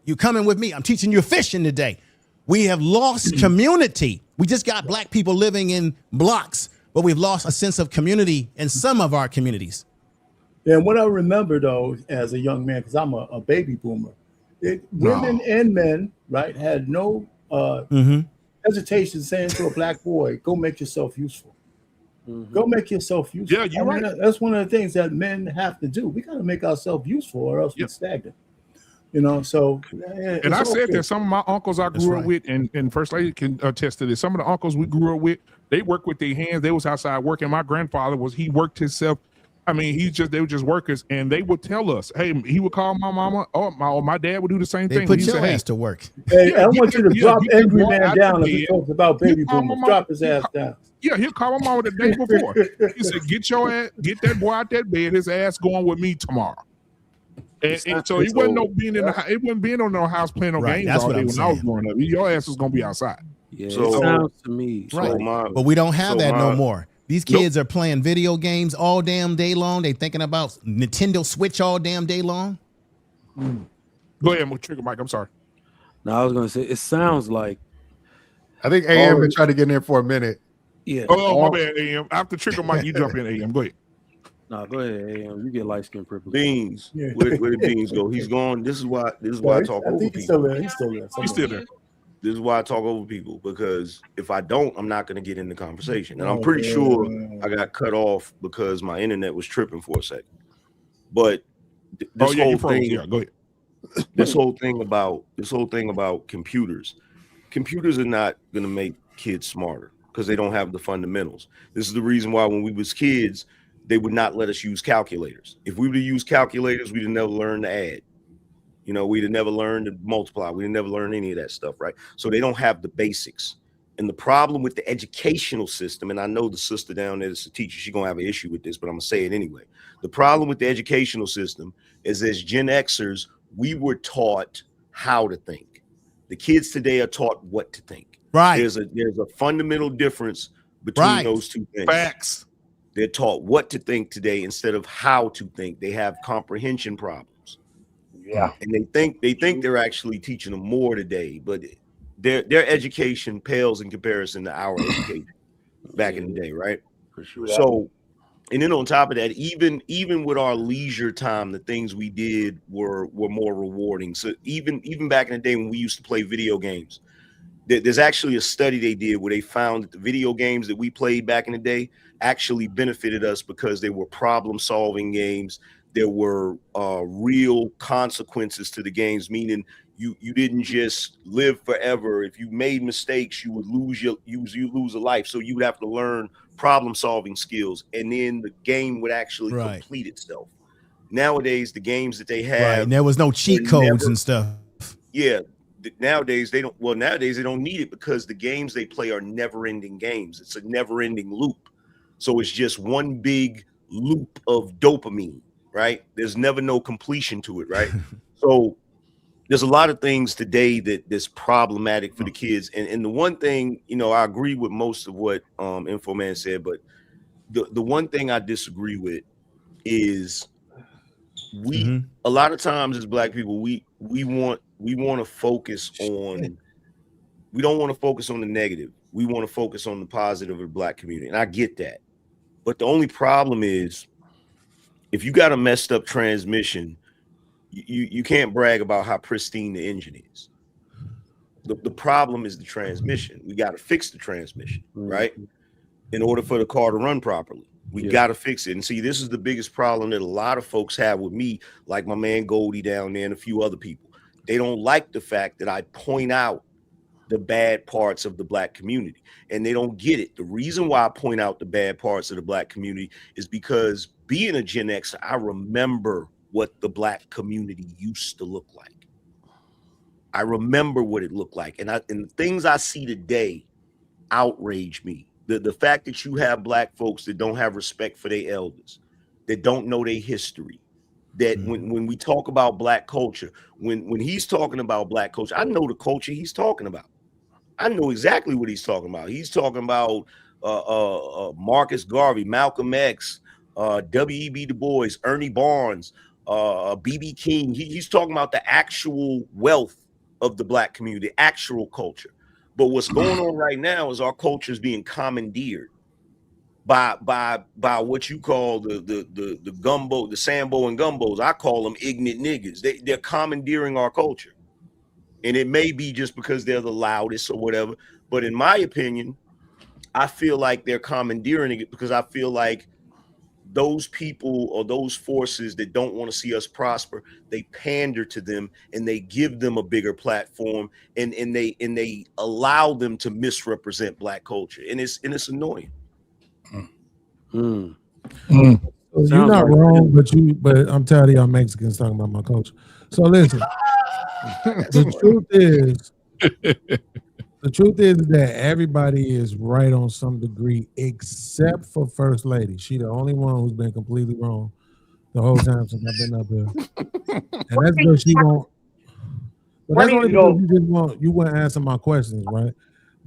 Speaker 15: you coming with me. I'm teaching you fishing today. We have lost community. We just got black people living in blocks, but we've lost a sense of community in some of our communities.
Speaker 7: And what I remember, though, as a young man, because I'm a baby boomer, women and men, right, had no hesitation saying to a black boy, go make yourself useful. Go make yourself useful.
Speaker 3: Yeah, you're right.
Speaker 7: That's one of the things that men have to do. We got to make ourselves useful or else we're stagnant. You know, so.
Speaker 3: And I said that some of my uncles I grew up with, and First Lady can attest to this, some of the uncles we grew up with, they worked with their hands. They was outside working. My grandfather he worked himself. I mean, they were just workers, and they would tell us, hey, he would call my mama, or my dad would do the same thing.
Speaker 15: Put your ass to work.
Speaker 7: Hey, I want you to drop Angry Man down if he talks about baby boomers. Drop his ass down.
Speaker 3: Yeah, he'll call my mama the day before. He said, get that boy out that bed. His ass going with me tomorrow. And so it wasn't being on no house playing no games all day when I was growing up. Your ass was gonna be outside.
Speaker 13: Yeah, so, it sounds to me.
Speaker 15: Right. But we don't have that no more. These kids are playing video games all damn day long. They thinking about Nintendo Switch all damn day long.
Speaker 3: Go ahead, Trigger Mike. I'm sorry.
Speaker 13: No, I was gonna say it sounds like.
Speaker 4: I think AM been trying to get in there for a minute.
Speaker 13: Yeah.
Speaker 3: Oh, my bad, AM. After Trigger Mike, you jump in, AM. Go ahead.
Speaker 13: No, go ahead, AM. You get light skin privilege.
Speaker 11: Beans. Yeah. Where did Beans go? He's gone. This is why I talk over people.
Speaker 7: He's still there. He's still there.
Speaker 11: This is why I talk over people, because if I don't, I'm not going to get in the conversation. And I'm pretty sure I got cut off because my internet was tripping for a second. But this whole thing,
Speaker 3: go ahead.
Speaker 11: This whole thing about computers are not going to make kids smarter because they don't have the fundamentals. This is the reason why when we was kids, they would not let us use calculators. If we would have used calculators, we'd have never learned to add. You know, we'd have never learned to multiply. We'd have never learned any of that stuff, right? So they don't have the basics. And the problem with the educational system, and I know the sister down there that's a teacher, she's going to have an issue with this, but I'm going to say it anyway. The problem with the educational system is, as Gen Xers, we were taught how to think. The kids today are taught what to think.
Speaker 15: Right.
Speaker 11: There's a fundamental difference between those two things.
Speaker 3: Facts.
Speaker 11: They're taught what to think today instead of how to think. They have comprehension problems.
Speaker 10: Yeah,
Speaker 11: and they think they're actually teaching them more today, but their education pales in comparison to our education back in the day, right?
Speaker 10: For sure.
Speaker 11: So, and then on top of that, even with our leisure time, the things we did were more rewarding. So even back in the day when we used to play video games, there's actually a study they did where they found that the video games that we played back in the day actually benefited us because they were problem-solving games. There were real consequences to the games, meaning you didn't just live forever. If you made mistakes, you would lose a life. So you would have to learn problem solving skills, and then the game would actually complete itself. Nowadays, the games that they have,
Speaker 15: and there was no cheat codes and stuff.
Speaker 11: Yeah, nowadays they don't. Well, nowadays they don't need it because the games they play are never-ending games. It's a never-ending loop. So it's just one big loop of dopamine, right? There's never no completion to it, right? So there's a lot of things today that's problematic for the kids. And the one thing, I agree with most of what Info Man said, but the one thing I disagree with is a lot of times as Black people, we want to focus on, we don't want to focus on the negative. We want to focus on the positive of the Black community. And I get that. But the only problem is if you got a messed up transmission, you can't brag about how pristine the engine is. The problem is the transmission. We got to fix the transmission, right? In order for the car to run properly. We got to fix it. And see, this is the biggest problem that a lot of folks have with me, like my man Goldie down there and a few other people. They don't like the fact that I point out the bad parts of the Black community, and they don't get it. The reason why I point out the bad parts of the Black community is because being a Gen X, I remember what the Black community used to look like. I remember what it looked like. And the things I see today outrage me. The fact that you have Black folks that don't have respect for their elders, that don't know their history, that when we talk about Black culture, when he's talking about Black culture, I know the culture he's talking about. I know exactly what he's talking about. He's talking about Marcus Garvey, Malcolm X, W.E.B. Du Bois, Ernie Barnes, B.B. King. He's talking about the actual wealth of the Black community, actual culture. But what's going on right now is our culture is being commandeered by what you call the gumbo, the Sambo and gumbos. I call them ignorant niggas. They're commandeering our culture. And it may be just because they're the loudest or whatever. But in my opinion, I feel like they're commandeering it because I feel like those people or those forces that don't want to see us prosper, they pander to them and they give them a bigger platform and they allow them to misrepresent Black culture. And it's annoying.
Speaker 9: You're not wrong, but I'm tired of y'all Mexicans talking about my culture. So listen, the truth is that everybody is right on some degree, except for First Lady. She the only one who's been completely wrong the whole time since I've been up here. And that's because she won't. But that's only because you won't answer my questions, right?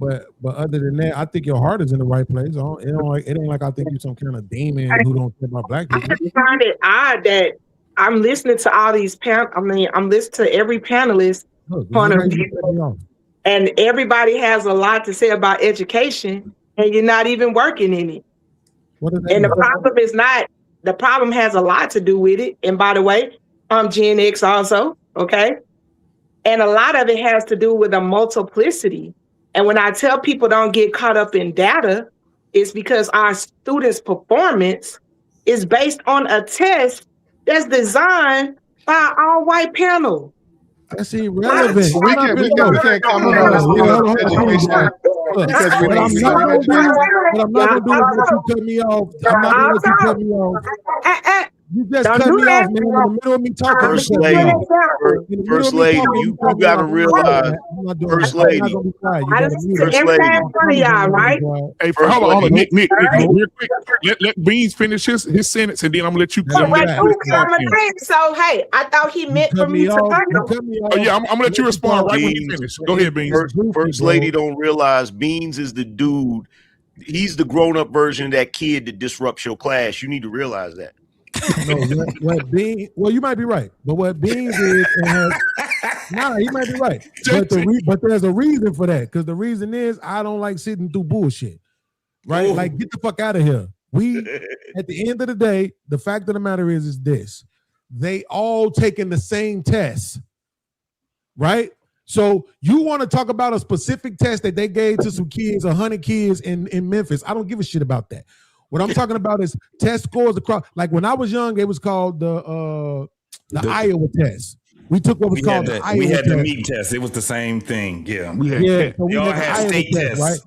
Speaker 9: But other than that, I think your heart is in the right place. It ain't like I think you're some kind of demon who don't care about Black people.
Speaker 5: I just find it odd that I'm listening to all these I'm listening to every panelist point of view. And everybody has a lot to say about education, and you're not even working in it. And the problem has a lot to do with it. And by the way, I'm Gen X also, okay? And a lot of it has to do with a multiplicity. And when I tell people don't get caught up in data, it's because our students' performance is based on a test that's designed by an all-white panel.
Speaker 9: That's irrelevant.
Speaker 4: We can't comment on education.
Speaker 9: But I'm not going to do it if you cut me off. I'm not going to let you cut me off. You just cut me off, man, in the middle of me talking.
Speaker 11: First lady, you got to realize, First lady.
Speaker 5: I listen to everything in front of y'all, right?
Speaker 3: Hey, hold on, Nick, real quick. Let Beans finish his sentence, and then I'm gonna let you.
Speaker 5: So, hey, I thought he meant for me to
Speaker 3: Oh yeah, I'm gonna let you respond right when you finish. Go ahead, Beans.
Speaker 11: First lady don't realize Beans is the dude. He's the grown-up version of that kid that disrupts your class. You need to realize that.
Speaker 9: No, well, you might be right, but what Beans is, he might be right. But there's a reason for that, because the reason is I don't like sitting through bullshit, right? Ooh. Like, get the fuck out of here. At the end of the day, the fact of the matter is this: they all taking the same test, right? So you want to talk about a specific test that they gave to some kids, 100 kids in Memphis? I don't give a shit about that. What I'm talking about is test scores across. Like when I was young, it was called the Iowa test. We took what was called the Iowa test.
Speaker 12: We had the meat test. It was the same thing. Yeah.
Speaker 9: So we all had state tests, right?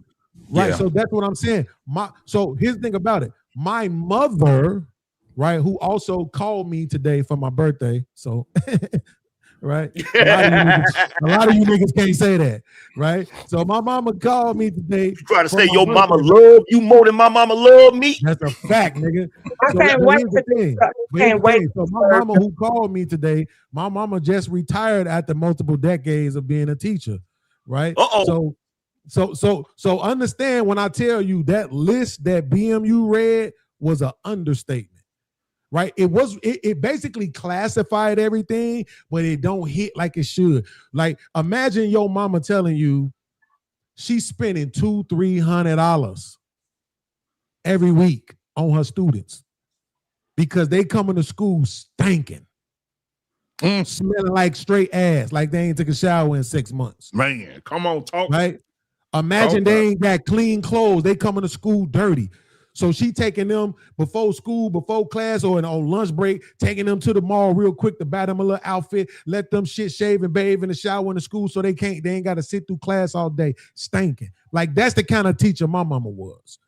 Speaker 9: Right.
Speaker 12: Yeah.
Speaker 9: So that's what I'm saying. So here's the thing about it. My mother, right, who also called me today for my birthday. So right. A lot of you niggas can't say that, right? So my mama called me today.
Speaker 11: You trying to say your mama love you more than my mama love me?
Speaker 9: That's a fact, nigga.
Speaker 5: I can't wait.
Speaker 9: So my mama who called me today, my mama just retired after multiple decades of being a teacher, right? So understand when I tell you that list that BMU read was an understatement. Right, it basically classified everything, but it don't hit like it should. Like, imagine your mama telling you she's spending $200-300 every week on her students because they coming to school stinking, smelling like straight ass, like they ain't took a shower in 6 months.
Speaker 3: Man, come on, talk.
Speaker 9: Right? Imagine they ain't got clean clothes. They coming to school dirty. So she taking them before school, before class, or on lunch break, taking them to the mall real quick to buy them a little outfit, let them shit, shave, and bathe in the shower in the school so they ain't got to sit through class all day stinking. Like, that's the kind of teacher my mama was.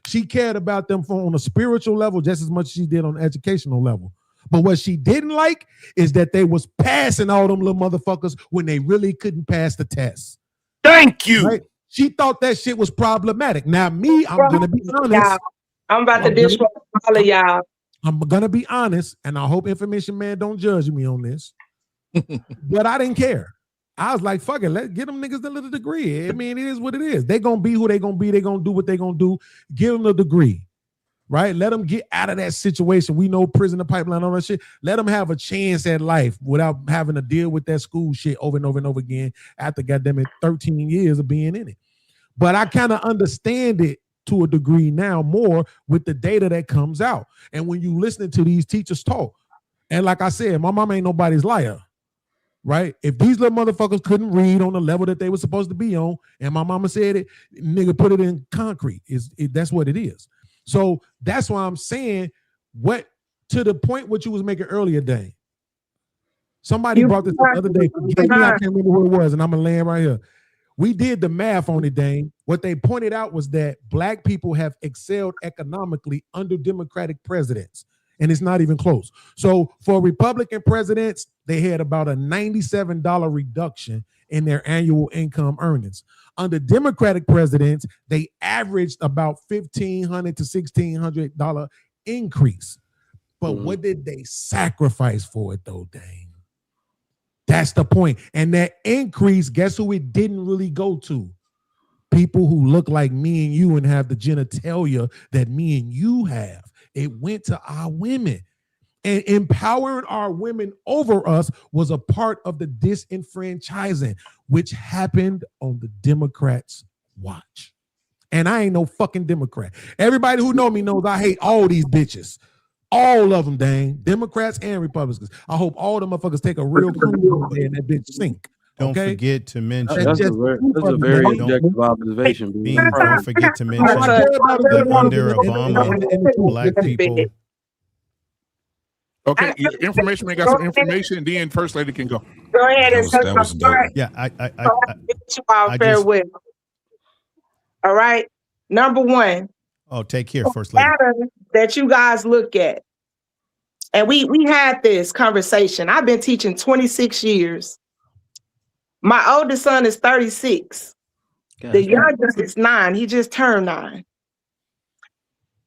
Speaker 9: She cared about them on a spiritual level just as much as she did on an educational level. But what she didn't like is that they was passing all them little motherfuckers when they really couldn't pass the test.
Speaker 11: Thank you.
Speaker 9: Right? She thought that shit was problematic. Now, me, I'm going to be honest.
Speaker 5: I'm about to disrupt all of y'all.
Speaker 9: I'm gonna be honest, and I hope Information Man don't judge me on this. But I didn't care. I was like, fuck it, let's get them niggas a little degree. I mean, it is what it is. They gonna be who they gonna be. They gonna do what they gonna do. Give them a degree, right? Let them get out of that situation. We know prison, the pipeline, all that shit. Let them have a chance at life without having to deal with that school shit over and over and over again after goddamn it 13 years of being in it. But I kind of understand it to a degree now more with the data that comes out. And when you listening to these teachers talk, and like I said, my mama ain't nobody's liar, right? If these little motherfuckers couldn't read on the level that they were supposed to be on, and my mama said it, nigga, put it in concrete. That's what it is. So that's why I'm saying what to the point what you was making earlier, Dane. Somebody brought this the other day. I can't remember who it was, and I'm gonna land right here. We did the math on it, Dane. What they pointed out was that Black people have excelled economically under Democratic presidents, and it's not even close. So for Republican presidents, they had about a $97 reduction in their annual income earnings. Under Democratic presidents, they averaged about $1,500 to $1,600 increase. But what did they sacrifice for it, though, Dane? That's the point. And that increase, guess who it didn't really go to? People who look like me and you and have the genitalia that me and you have. It went to our women. And empowering our women over us was a part of the disenfranchising, which happened on the Democrats' watch. And I ain't no fucking Democrat. Everybody who know me knows I hate all these bitches. All of them, dang. Democrats and Republicans. I hope all the motherfuckers take a real cruise there and that bitch sink.
Speaker 4: Don't forget to mention.
Speaker 13: That's a very objective observation.
Speaker 4: Don't forget to mention that under Obama, Black people.
Speaker 3: Okay, information. We got some information. Then First Lady can go.
Speaker 5: Go ahead and say something.
Speaker 4: Yeah,
Speaker 5: I farewell. All right. Number one.
Speaker 4: Oh, take care, First Lady.
Speaker 5: That you guys look at. And we had this conversation. I've been teaching 26 years. My oldest son is 36. The youngest is 9. He just turned 9.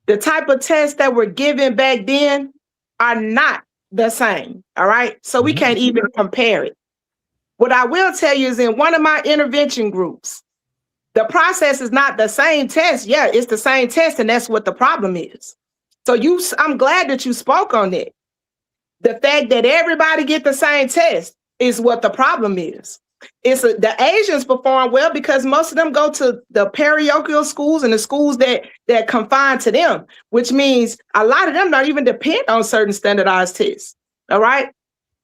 Speaker 5: The type of tests that were given back then are not the same. All right. So we can't even compare it. What I will tell you is in one of my intervention groups, the process is not the same test. Yeah, it's the same test, and that's what the problem is. So I'm glad that you spoke on it. The fact that everybody get the same test is what the problem is. The Asians perform well because most of them go to the parochial schools and the schools that confine to them, which means a lot of them don't even depend on certain standardized tests. All right.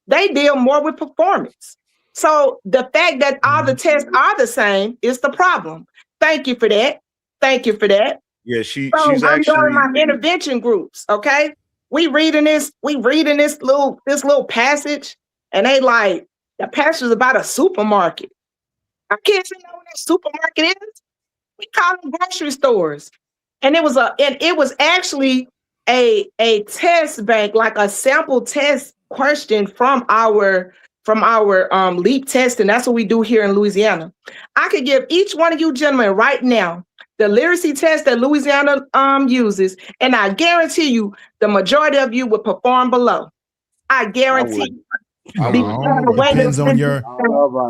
Speaker 5: They deal more with performance. So the fact that all the tests are the same is the problem. Thank you for that. Thank you for that.
Speaker 11: Yeah, she's
Speaker 5: I'm
Speaker 11: actually
Speaker 5: doing my intervention groups. Okay, we reading this little passage, and they like the passage is about a supermarket. Our kids didn't know what a supermarket is. We call them grocery stores, and it was actually a test bank, like a sample test question from our LEAP test, and that's what we do here in Louisiana. I could give each one of you gentlemen right now the literacy test that Louisiana uses, and I guarantee you the majority of you would perform below. I guarantee you.
Speaker 15: It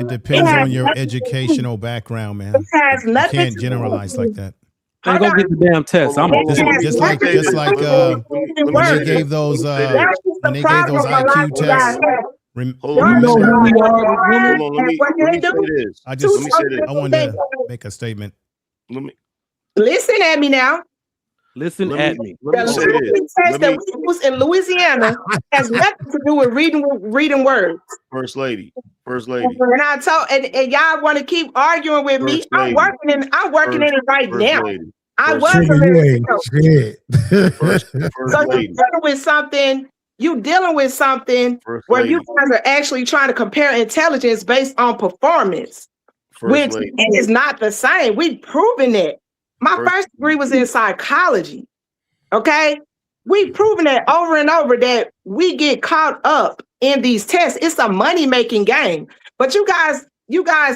Speaker 15: depends on your educational background, man.
Speaker 5: It has
Speaker 15: You
Speaker 5: nothing
Speaker 15: can't
Speaker 5: to
Speaker 15: generalize like that.
Speaker 13: Man, go get the damn test.
Speaker 15: Just like when they gave those IQ tests.
Speaker 11: Hold on, let me say this.
Speaker 15: I wanted to make a statement.
Speaker 5: Listen at me now.
Speaker 13: Listen at me.
Speaker 5: The literacy test that we use in Louisiana has nothing to do with reading words.
Speaker 11: First lady.
Speaker 5: And I told and y'all want to keep arguing with me. I'm working in it right now. I was a literacy coach. So you're dealing with something where you guys are actually trying to compare intelligence based on performance, which is not the same. We've proven it. My first degree was in psychology. Okay, we've proven that over and over that we get caught up in these tests. It's a money-making game. But you guys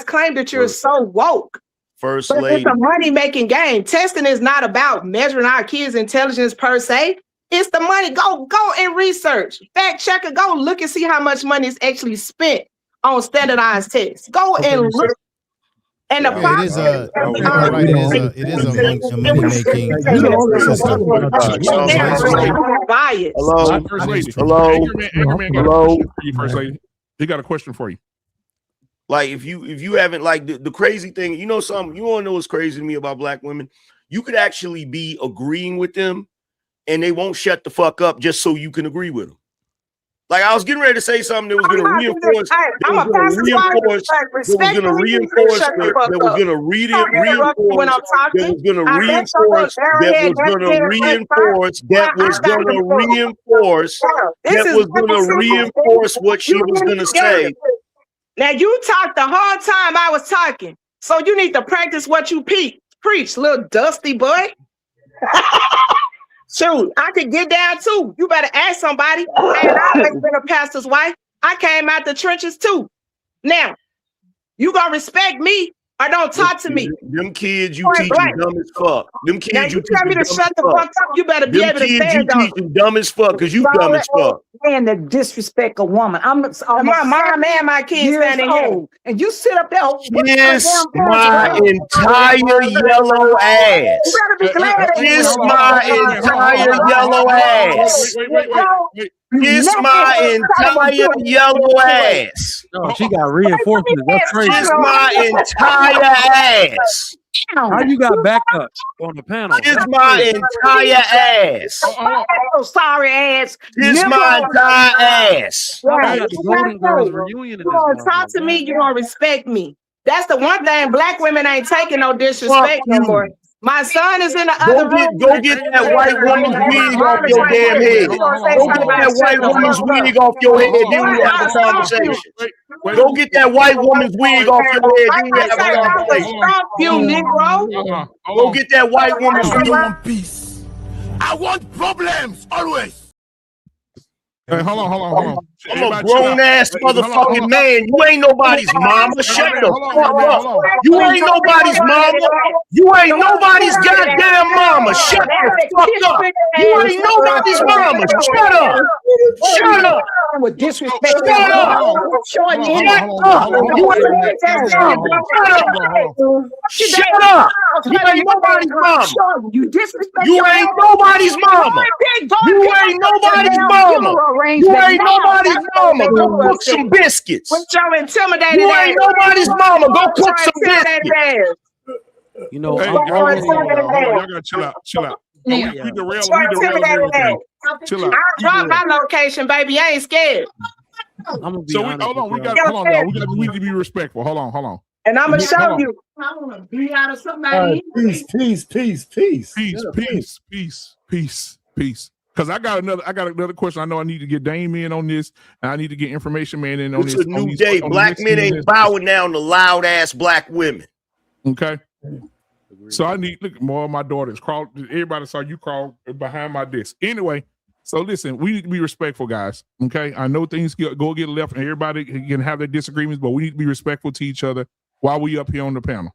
Speaker 5: claim that you're so woke.
Speaker 11: First
Speaker 5: but
Speaker 11: lady.
Speaker 5: It's a money-making game. Testing is not about measuring our kids' intelligence per se. It's the money. Go and research. Fact checker. Go look and see how much money is actually spent on standardized tests. Go and look. And the
Speaker 15: it is a money-making system.
Speaker 3: Hello. First lady. He got a question for you.
Speaker 11: Like if you haven't, like, the crazy thing, you know something, you want to know what's crazy to me about black women? You could actually be agreeing with them and they won't shut the fuck up just so you can agree with them. Like I was getting ready to say something that was going to reinforce. What she was going to say.
Speaker 5: Now you talked the whole time I was talking, so you need to practice what you preach, little dusty boy. Shoot, I could get down too. You better ask somebody. And I've been a pastor's wife. I came out the trenches too. Now, you gonna respect me or don't talk to me.
Speaker 11: Them kids you teaching dumb as fuck. Them kids
Speaker 5: now you tell me to shut the fuck up. You better be able to stand on.
Speaker 11: You teaching dumb as fuck because you dumb as fuck.
Speaker 16: And to disrespect a woman. I'm
Speaker 5: my mom and my kids standing here.
Speaker 16: And you sit up there.
Speaker 11: Kiss my entire yellow ass.
Speaker 5: You better be glad.
Speaker 11: Kiss my entire yellow ass. Kiss my entire yellow ass.
Speaker 13: No, she got reinforcements. That's crazy.
Speaker 11: Kiss my entire ass.
Speaker 13: How you got backup on the panel?
Speaker 11: Kiss my entire ass.
Speaker 16: Oh, sorry ass.
Speaker 11: Kiss my entire ass.
Speaker 5: The Golden Girls reunion. You gonna talk to me? You gonna respect me? That's the one thing. Black women ain't taking no disrespect no more. My son is in the other room.
Speaker 11: Go get that white woman's wig off your damn head. Go get that white woman's wig off your head. Then we have a conversation. Go get that white woman's wig off your head. Then we have a conversation.
Speaker 5: You Negro.
Speaker 11: Go get that white woman's wig.
Speaker 1: I want peace. I want problems always.
Speaker 3: Hey, hold on.
Speaker 11: I'm a grown ass motherfucking man. You ain't nobody's mama. Shut the fuck up. You ain't nobody's mama. You ain't nobody's goddamn mama. Shut the fuck up. You ain't nobody's mama. Shut up. Shut up.
Speaker 16: With disrespect.
Speaker 11: Shut up. Shut up. You shut up. You ain't nobody's mama.
Speaker 16: You disrespect.
Speaker 11: You ain't nobody's mama. You ain't nobody's mama. You ain't nobody's mama. Go cook some biscuits.
Speaker 5: With your intimidated
Speaker 11: you ain't nobody's mama. Go cook some biscuits.
Speaker 13: You know,
Speaker 3: hey, y'all gotta chill out. We derail everything. Chill out.
Speaker 5: I dropped my location, baby. I ain't scared.
Speaker 3: So hold on. We need to be respectful. Hold on.
Speaker 16: And I'm gonna show you. I want to be out of somebody.
Speaker 7: Peace.
Speaker 3: Because I got another question. I know I need to get Dame in on this, and I need to get information man in on
Speaker 11: it's
Speaker 3: this.
Speaker 11: It's a new day. Black men ain't bowing down to loud ass black women.
Speaker 3: Okay. So I need more of my daughters crawl. Everybody saw you crawl behind my desk. Anyway, so listen, we need to be respectful, guys. Okay. I know things get left, and everybody can have their disagreements, but we need to be respectful to each other while we up here on the panel.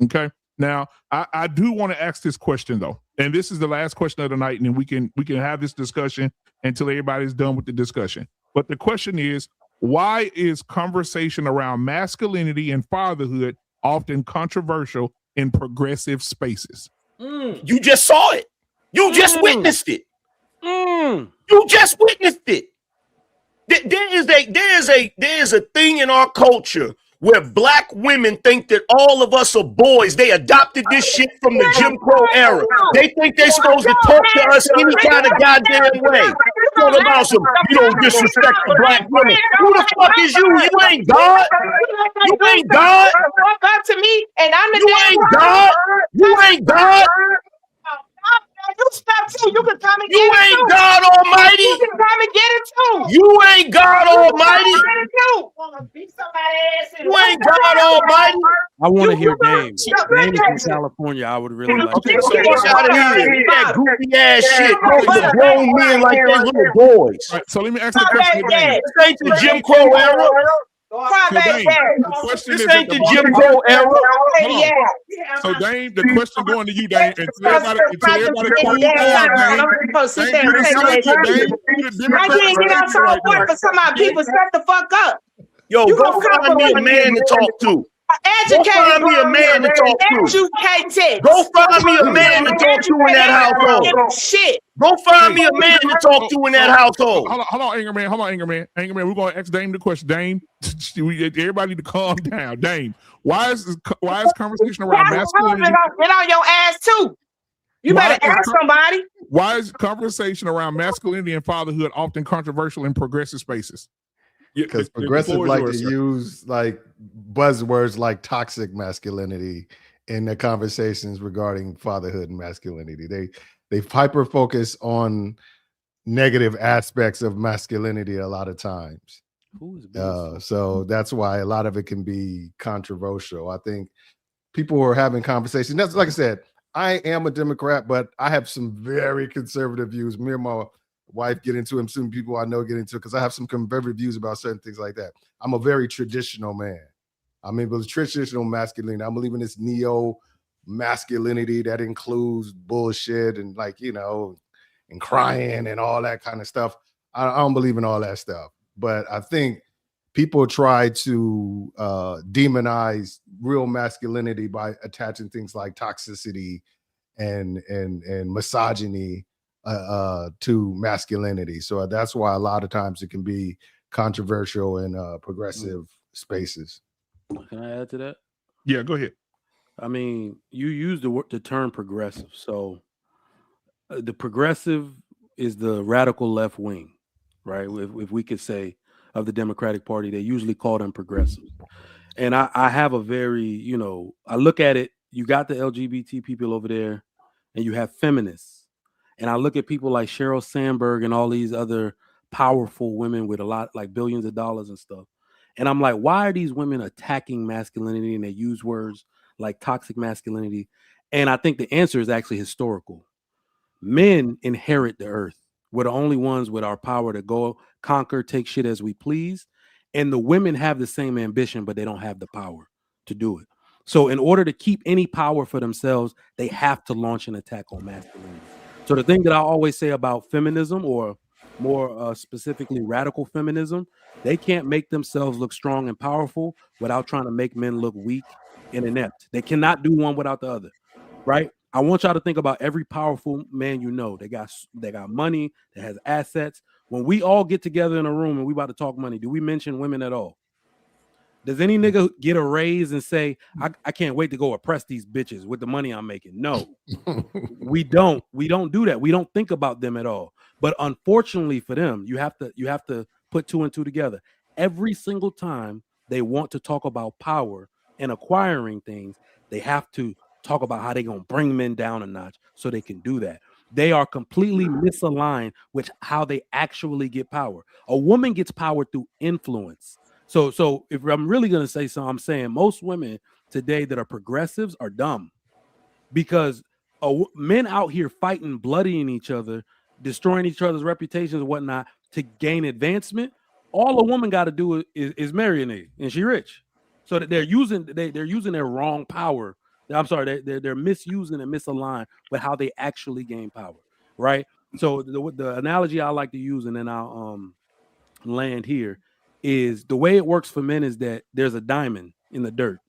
Speaker 3: Okay. Now, I do want to ask this question though, and this is the last question of the night, and then we can have this discussion until everybody's done with the discussion. But the question is, why is conversation around masculinity and fatherhood often controversial in progressive spaces?
Speaker 11: You just saw it. You just witnessed it. You just witnessed it. There is a thing in our culture where black women think that all of us are boys. They adopted this shit from the Jim Crow era. They think they're supposed to talk to us any kind of goddamn way. Talk about some, you don't disrespect the black women. Who the fuck is you? You ain't God. You ain't God.
Speaker 16: Walk up to me, and I'm the
Speaker 11: You ain't God. You ain't God.
Speaker 16: You stop too. You can come and
Speaker 11: You
Speaker 16: get it
Speaker 11: ain't
Speaker 16: too.
Speaker 11: God Almighty.
Speaker 16: You can come and get it too.
Speaker 11: You ain't God Almighty.
Speaker 16: You
Speaker 11: ain't God Almighty.
Speaker 13: I want to hear Dame. Dame is from California. I would really like
Speaker 11: Okay,
Speaker 13: to.
Speaker 11: so get out of here. That goofy ass shit. Those are grown men like they're little boys.
Speaker 3: Right, so let me ask the question again.
Speaker 11: This ain't the Jim Crow era. This ain't the Jim Crow era.
Speaker 3: So Dame, the question going to you, Dame, and everybody calm down, Dame.
Speaker 16: I can't get outside work for somebody. People shut the fuck up.
Speaker 11: Yo, go find me a man to talk to. Go find me a man to talk to.
Speaker 16: Educated.
Speaker 11: Go find me a man to talk to in that household.
Speaker 16: Shit.
Speaker 11: Go find me a man to talk to in that household.
Speaker 3: Hold on, Anger Man. We're going to ask Dame the question. Dame, everybody to calm down. Dame, why is conversation around masculinity?
Speaker 16: Get on your ass too. You better ask somebody.
Speaker 3: Why is conversation around masculinity and fatherhood often controversial in progressive spaces?
Speaker 4: Because progressive like to use like buzzwords like toxic masculinity in their conversations regarding fatherhood and masculinity. They hyper focus on negative aspects of masculinity a lot of times. So that's why a lot of it can be controversial. I think people who are having conversations. That's like I said, I am a Democrat, but I have some very conservative views. Me and my wife get into them. Some people I know get into it because I have some conservative views about certain things like that. I'm a very traditional man. I mean, but traditional masculinity. I believe in this neo masculinity that includes bullshit and and crying and all that kind of stuff. I don't believe in all that stuff. But I think people try to demonize real masculinity by attaching things like toxicity and misogyny to masculinity. So that's why a lot of times it can be controversial in progressive spaces.
Speaker 13: Can I add to that?
Speaker 3: Yeah, go ahead.
Speaker 13: I mean, you use the term progressive. So the progressive is the radical left wing, right? If we could say of the Democratic Party, they usually call them progressives. And I have a very, I look at it, you got the LGBT people over there and you have feminists. And I look at people like Sheryl Sandberg and all these other powerful women with a lot, like billions of dollars and stuff. And I'm like, why are these women attacking masculinity? And they use words like toxic masculinity. And I think the answer is actually historical. Men inherit the earth. We're the only ones with our power to go conquer, take shit as we please. And the women have the same ambition, but they don't have the power to do it. So in order to keep any power for themselves, they have to launch an attack on masculinity. So the thing that I always say about feminism, or more specifically radical feminism, they can't make themselves look strong and powerful without trying to make men look weak and inept. They cannot do one without the other, right? I want y'all to think about every powerful man you know. They got money, that has assets. When we all get together in a room and we about to talk money, do we mention women at all? Does any nigga get a raise and say, I can't wait to go oppress these bitches with the money I'm making? No, we don't. We don't do that. We don't think about them at all. But unfortunately for them, you have to put two and two together. Every single time they want to talk about power, and acquiring things, they have to talk about how they're going to bring men down a notch so they can do that. They are completely misaligned with how they actually get power. A woman gets power through influence. So if I'm really going to say something, I'm saying most women today that are progressives are dumb, because men out here fighting, bloodying each other, destroying each other's reputations and whatnot to gain advancement. All a woman got to do is marry a nigga, and she rich. So that they're using their wrong power. I'm sorry, they're misusing and misaligned with how they actually gain power, right? So the analogy I like to use, and then I'll land here, is the way it works for men is that there's a diamond in the dirt.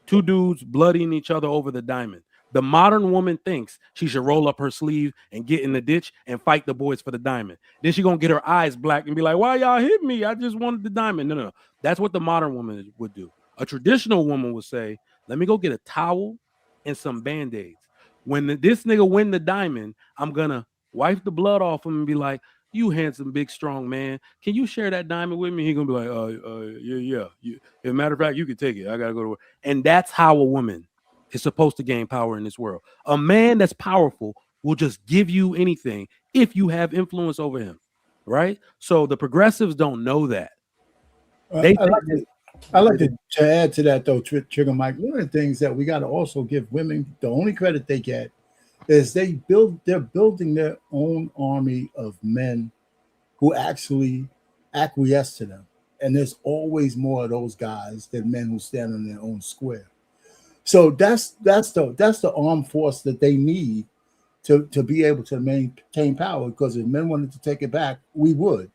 Speaker 13: Two dudes bloodying each other over the diamond. The modern woman thinks she should roll up her sleeve and get in the ditch and fight the boys for the diamond. Then she's going to get her eyes black and be like, why y'all hit me? I just wanted the diamond. No. That's what the modern woman would do. A traditional woman would say, let me go get a towel and some Band-Aids. When this nigga win the diamond, I'm going to wipe the blood off him and be like, you handsome, big, strong man. Can you share that diamond with me? He's going to be like, yeah. As a matter of fact, you can take it. I got to go to work. And that's how a woman is supposed to gain power in this world. A man that's powerful will just give you anything if you have influence over him, right? So the progressives don't know that.
Speaker 7: I like to add to that, though, Trigger Mike. One of the things that we got to also give women, the only credit they get, is they're building their own army of men who actually acquiesce to them. And there's always more of those guys than men who stand on their own square. So that's the armed force that they need to be able to maintain power, because if men wanted to take it back, we would.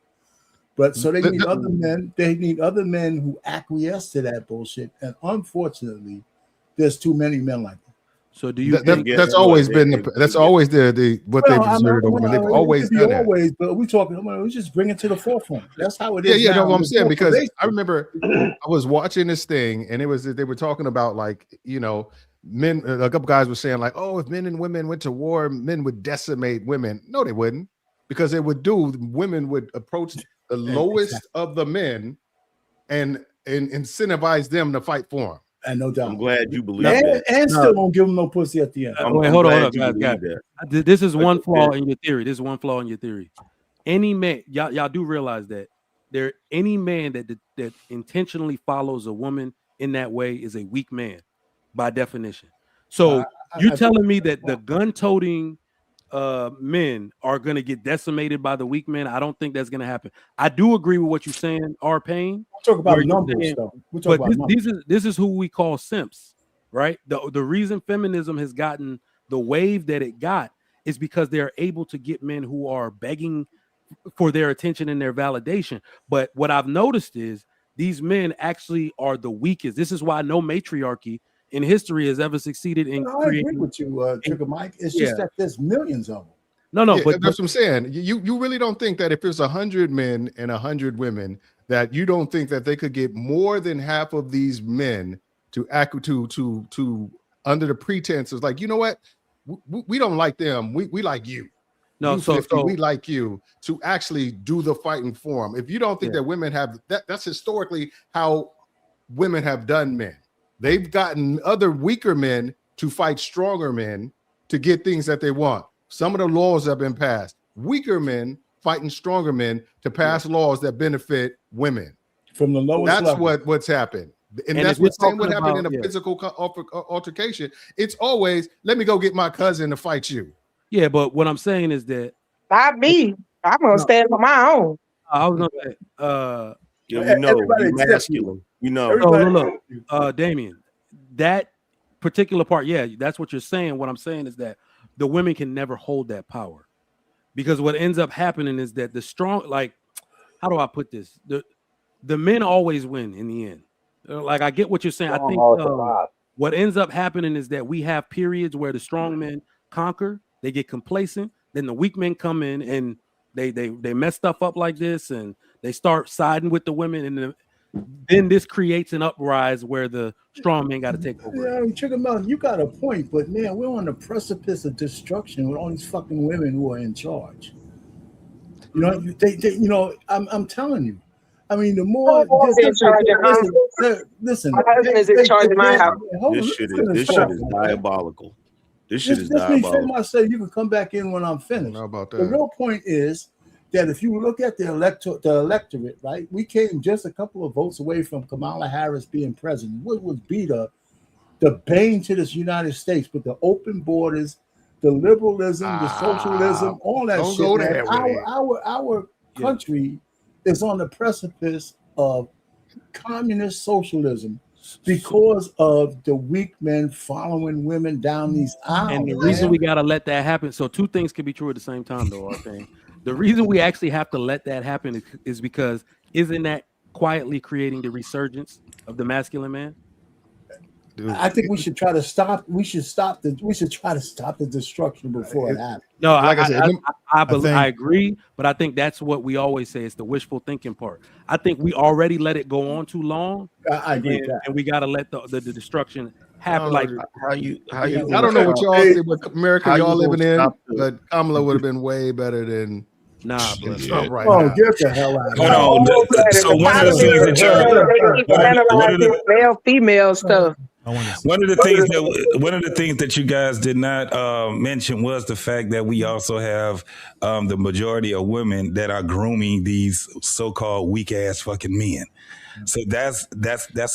Speaker 7: But so they need other men. They need other men who acquiesce to that bullshit. And unfortunately, there's too many men like that.
Speaker 13: So do you?
Speaker 4: That's always been that's always the what they've exerted over. They've always done that.
Speaker 7: Always, but we just bring it to the forefront. That's how it is.
Speaker 4: Yeah. No, what I'm saying, because I remember I was watching this thing, and they were talking about, like, men. A couple guys were saying, like, oh, if men and women went to war, men would decimate women. No, they wouldn't, because they would women would approach the lowest of the men and incentivize them to fight for them.
Speaker 7: And no doubt.
Speaker 11: I'm glad you believe that.
Speaker 7: And still won't give them no pussy at the end.
Speaker 13: Hold on, guys. This is one flaw in your theory. Any man, y'all do realize that any man that intentionally follows a woman in that way is a weak man by definition. So you're telling me that the gun-toting men are going to get decimated by the weak men? I don't think that's going to happen. I do agree with what you're saying, R-Pain.
Speaker 7: We'll talk about numbers, though.
Speaker 13: This is who we call simps, right? The reason feminism has gotten the wave that it got is because they're able to get men who are begging for their attention and their validation. But what I've noticed is these men actually are the weakest. This is why no matriarchy in history has ever succeeded in creating.
Speaker 7: I agree with you, Trigger Mike. It's just that there's millions of them.
Speaker 4: But that's what I'm saying. You really don't think that if there's 100 men and 100 women, that you don't think that they could get more than half of these men to under the pretense of, like, you know what, we don't like them, we like you.
Speaker 13: No, so
Speaker 4: we like you, to actually do the fighting for them. If you don't think that women have that's historically how women have done men. They've gotten other weaker men to fight stronger men to get things that they want. Some of the laws have been passed. Weaker men fighting stronger men to pass laws that benefit women.
Speaker 7: From the lowest level.
Speaker 4: That's what's happened. And that's what happened in a physical altercation. It's always, let me go get my cousin to fight you.
Speaker 13: Yeah, but what I'm saying is that
Speaker 5: not me. I'm gonna stand on my own.
Speaker 13: I was gonna say,
Speaker 11: we know you're masculine. You know.
Speaker 13: Look, Damien, that particular part, that's what you're saying. What I'm saying is that the women can never hold that power, because what ends up happening is that the strong, like, how do I put this? The men always win in the end. Like, I get what you're saying. I think what ends up happening is that we have periods where the strong men conquer, they get complacent, then the weak men come in and they mess stuff up like this, and they start siding with the women, and then this creates an uprise where the strong men got to take over.
Speaker 7: Yeah, Trigger Mouth, you got a point, but man, we're on the precipice of destruction with all these fucking women who are in charge. I'm telling you, I mean, the more listen.
Speaker 5: My husband is in charge of my house.
Speaker 11: This shit is diabolical. This shit is diabolical.
Speaker 7: I say you can come back in when I'm finished.
Speaker 4: How about that?
Speaker 7: The real point is that if you look at the electorate, right? We came just a couple of votes away from Kamala Harris being president. What would be the bane to this United States with the open borders, the liberalism, the socialism, all that shit.
Speaker 4: Go there,
Speaker 7: our country is on the precipice of communist socialism because of the weak men following women down these aisles.
Speaker 13: And the reason we gotta let that happen, so two things can be true at the same time, though. I think the reason we actually have to let that happen is because isn't that quietly creating the resurgence of the masculine man?
Speaker 7: I think we should try to stop. We should try to stop the destruction before it happens.
Speaker 13: No, I agree, but I think that's what we always say. It's the wishful thinking part. I think we already let it go on too long.
Speaker 7: I agree with that.
Speaker 13: And we got to let the destruction happen. Like
Speaker 11: how you
Speaker 4: I don't know what y'all see, what America y'all living in, but Kamala would have been way better than.
Speaker 13: Nah, bro.
Speaker 4: Right
Speaker 7: oh,
Speaker 4: now.
Speaker 7: get the hell out of here.
Speaker 12: Hold on. So one of the things that
Speaker 5: male female stuff.
Speaker 12: One of the things that you guys did not mention was the fact that we also have the majority of women that are grooming these so-called weak ass fucking men. So that's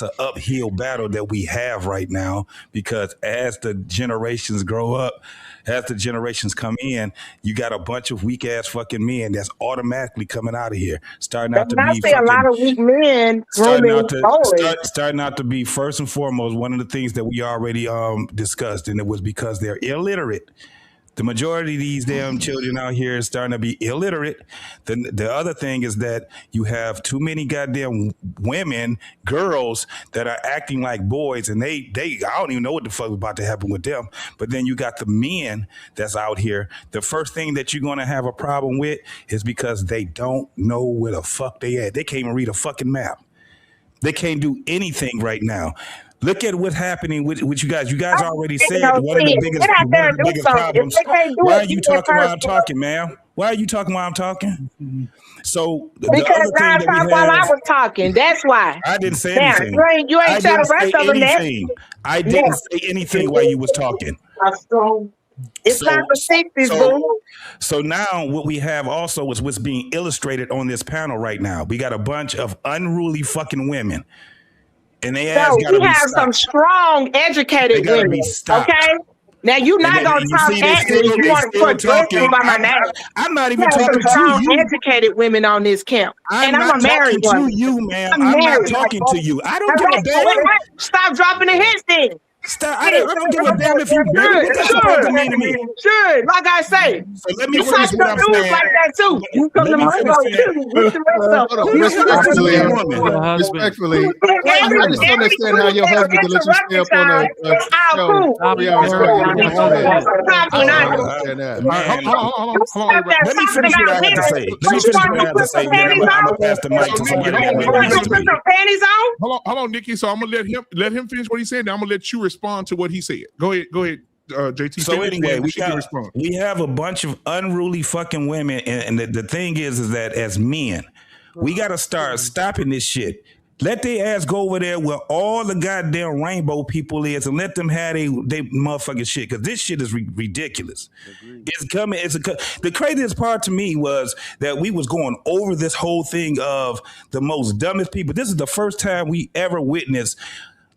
Speaker 12: an uphill battle that we have right now, because as the generations grow up, as the generations come in, you got a bunch of weak ass fucking men that's automatically coming out of here, starting out to be
Speaker 5: a lot of weak men
Speaker 12: starting out to be, first and foremost, one of the things that we already discussed, and it was because they're illiterate. The majority of these damn children out here is starting to be illiterate. The other thing is that you have too many goddamn women, girls that are acting like boys, and they I don't even know what the fuck is about to happen with them. But then you got the men that's out here. The first thing that you're going to have a problem with is because they don't know where the fuck they at. They can't even read a fucking map. They can't do anything right now. Look at what's happening with you guys. You guys already said one of the biggest problems. Why are you talking while I'm talking, ma'am? Why are you talking while I'm talking? So
Speaker 5: because I talked while I was talking. That's why.
Speaker 12: I didn't say anything.
Speaker 5: You ain't tell the rest of them that.
Speaker 12: I didn't say anything while you was talking.
Speaker 5: It's not the 60s, boo.
Speaker 12: So now what we have also is what's being illustrated on this panel right now. We got a bunch of unruly fucking women. And they
Speaker 5: we have some strong, educated women. Okay? Now you're not gonna talk at me. You want to put talking by my name.
Speaker 12: I'm not even talking to you.
Speaker 5: Educated women on this camp, and I'm a married one.
Speaker 12: I'm not talking to you, man. I'm not talking to you. I don't give a damn.
Speaker 5: Stop dropping the hints, then.
Speaker 12: Stop. I don't give a damn if you
Speaker 5: Sure. Like I say,
Speaker 12: so let me finish what I'm saying.
Speaker 5: Like that too. You come to my
Speaker 4: Respectfully, I just don't understand how your husband can let you stay up on a show.
Speaker 12: Let me finish what I have to say. I'm gonna pass the mic to somebody.
Speaker 3: Hold on, Nikki. So I'm gonna let him finish what he said. Now I'm gonna let you respond to what he said. Go ahead, JT.
Speaker 12: So anyway, we have a bunch of unruly fucking women, and the thing is that as men, we got to start stopping this shit. Let their ass go over there where all the goddamn rainbow people is, and let them have they motherfucking shit, because this shit is ridiculous. It's coming. The craziest part to me was that we was going over this whole thing of the most dumbest people. This is the first time we ever witnessed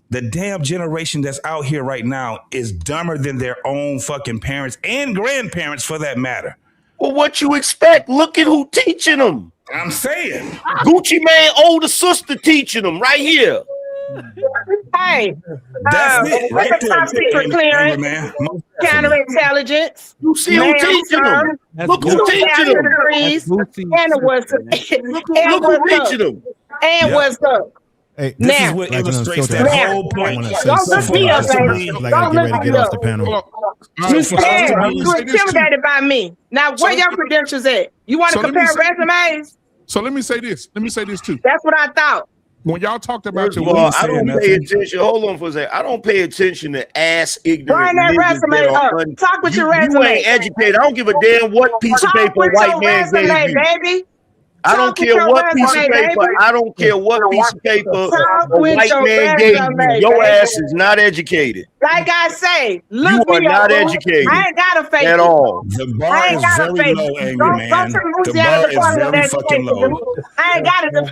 Speaker 12: the damn generation that's out here right now is dumber than their own fucking parents and grandparents, for that matter.
Speaker 11: Well, what you expect? Look at who teaching them.
Speaker 12: I'm saying.
Speaker 11: Gucci Mane older sister teaching them right here.
Speaker 5: Hey,
Speaker 12: that's it. Right there.
Speaker 5: Top secret clearance, counterintelligence.
Speaker 11: You see who teaching them? Look who teaching them.
Speaker 5: And what's up?
Speaker 11: Look who teaching them.
Speaker 5: And what's up?
Speaker 15: Hey,
Speaker 12: this is what illustrates that whole point.
Speaker 5: Don't look me up, baby. Don't look me up. You scared. You intimidated by me. Now, where your credentials at? You want to compare resumes?
Speaker 3: So let me say this too.
Speaker 5: That's what I thought.
Speaker 3: When y'all talked about
Speaker 11: I don't pay attention. Hold on for a second. I don't pay attention to ass ignorant.
Speaker 5: Bring that resume up. Talk with your resume.
Speaker 11: You ain't educated. I don't give a damn what piece of paper a white man gave you.
Speaker 5: Baby.
Speaker 11: I don't care what piece of paper. I don't care what piece of paper a white man gave you. Your ass is not educated.
Speaker 16: Like I say, look,
Speaker 11: you are not educated.
Speaker 16: I ain't got to fake
Speaker 11: at all.
Speaker 12: The bar is very low, angry man. The bar is very fucking low.
Speaker 16: I ain't got it.
Speaker 12: The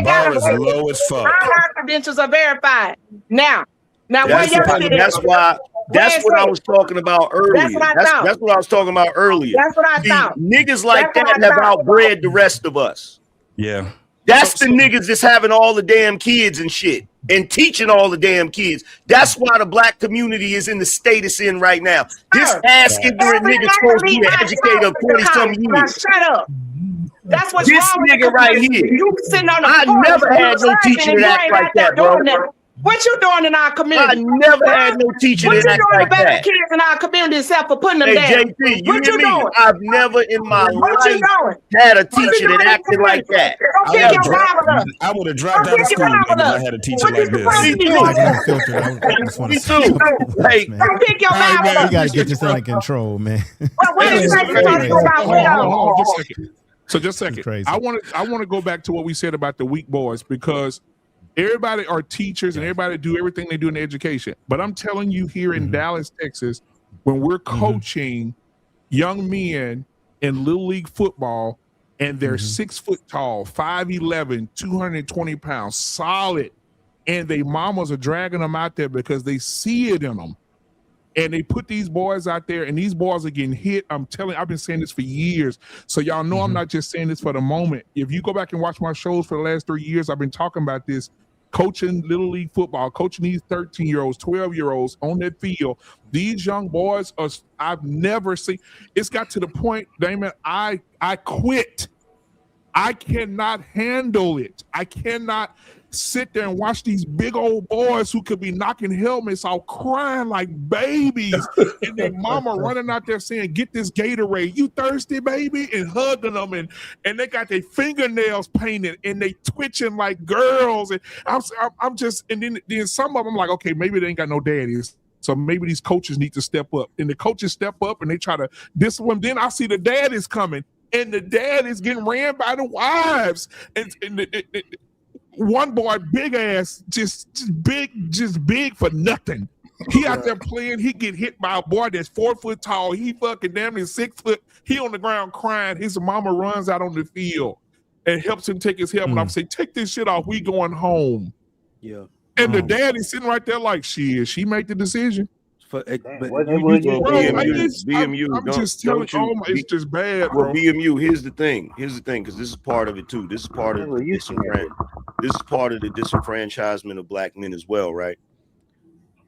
Speaker 12: bar is low as fuck.
Speaker 16: Our credentials are verified. Now
Speaker 11: that's why. That's what I was talking about earlier. That's what I was talking about earlier.
Speaker 16: That's what I thought.
Speaker 11: Niggas like that have outbred the rest of us.
Speaker 12: Yeah.
Speaker 11: That's the niggas that's having all the damn kids and shit and teaching all the damn kids. That's why the black community is in the state it's in right now. This ass ignorant nigga supposed to be an educator of 20-some years.
Speaker 16: Shut up. That's what's
Speaker 11: this
Speaker 16: wrong
Speaker 11: nigga right here.
Speaker 16: You sitting on the
Speaker 11: I never had no teacher that act like that, bro.
Speaker 16: What you doing in our community?
Speaker 11: I never had no teacher that act like that. What you doing about
Speaker 16: kids in our community except for putting them down?
Speaker 11: JP, you hear me? I've never in my life had a teacher that acted like that.
Speaker 12: I would have dropped out of school if I had a teacher like this.
Speaker 11: Me too. Hey,
Speaker 16: don't pick your mouth up.
Speaker 15: You gotta get this under control, man.
Speaker 3: So just a second. I want to go back to what we said about the weak boys, because everybody are teachers and everybody do everything they do in education. But I'm telling you, here in Dallas, Texas, when we're coaching young men in Little League football and they're 6 foot tall, 5'11", 220 pounds, solid, and they mamas are dragging them out there because they see it in them. And they put these boys out there, and these boys are getting hit. I'm telling you, I've been saying this for years. So y'all know I'm not just saying this for the moment. If you go back and watch my shows for the last 3 years, I've been talking about this, coaching Little League football, coaching these 13-year-olds, 12-year-olds on that field. These young boys are, I've never seen. It's got to the point, Damon, I quit. I cannot handle it. I cannot sit there and watch these big old boys who could be knocking helmets out, crying like babies, and their mama running out there saying, "Get this Gatorade, you thirsty, baby," and hugging them, and they got their fingernails painted and they twitching like girls, and I'm just, and then some of them like, okay, maybe they ain't got no daddies. So maybe these coaches need to step up, and the coaches step up and they try to discipline. Then I see the dad is coming, and the dad is getting ran by the wives, and one boy, big ass, just big for nothing. He out there playing, he get hit by a boy that's 4 foot tall. He fucking damn near 6 foot. He on the ground crying. His mama runs out on the field and helps him take his helmet off. Say, "Take this shit off. We going home."
Speaker 13: Yeah.
Speaker 3: And the dad is sitting right there like, she made the decision.
Speaker 11: BMU,
Speaker 3: I'm just telling you, it's just bad, bro.
Speaker 11: Well, BMU, here's the thing, because this is part of it too. This is part of the disenfranchisement of black men as well, right?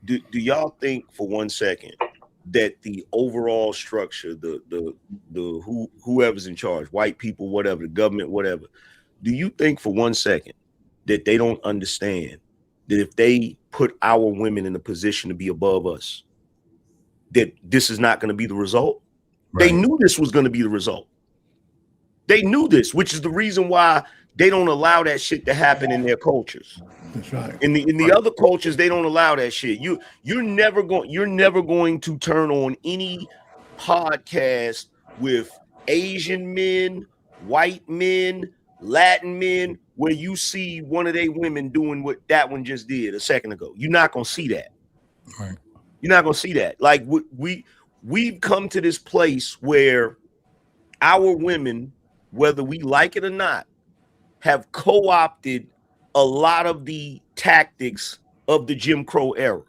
Speaker 11: Do y'all think for 1 second that the overall structure, the whoever's in charge, white people, whatever, the government, whatever, do you think for 1 second that they don't understand that if they put our women in a position to be above us, that this is not going to be the result? Right. They knew this was going to be the result. They knew this, which is the reason why they don't allow that shit to happen in their cultures.
Speaker 7: That's right.
Speaker 11: In the other cultures, they don't allow that shit. You're never going to turn on any podcast with Asian men, white men, Latin men, where you see one of their women doing what that one just did a second ago. You're not going to see that.
Speaker 12: Right.
Speaker 11: You're not going to see that. Like we've come to this place where our women, whether we like it or not, have co-opted a lot of the tactics of the Jim Crow era.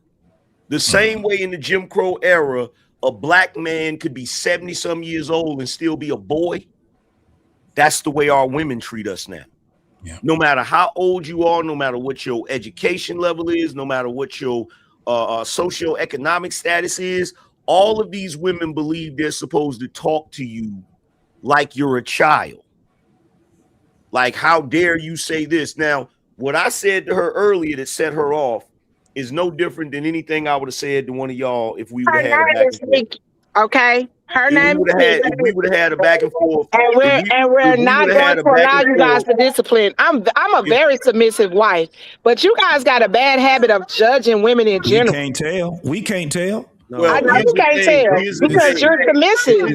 Speaker 11: The same way in the Jim Crow era, a black man could be 70-some years old and still be a boy. That's the way our women treat us now. Yeah. No matter how old you are, no matter what your education level is, no matter what your socioeconomic status is, all of these women believe they're supposed to talk to you like you're a child. Like, how dare you say this? Now, what I said to her earlier that set her off is no different than anything I would have said to one of y'all if we would have had a back and forth.
Speaker 16: Okay, her name is
Speaker 11: if we would have had a back and forth,
Speaker 16: and we're not going to allow you guys to discipline. I'm a very submissive wife, but you guys got a bad habit of judging women in general.
Speaker 12: We can't tell.
Speaker 11: Well,
Speaker 16: I know you can't tell because you're submissive.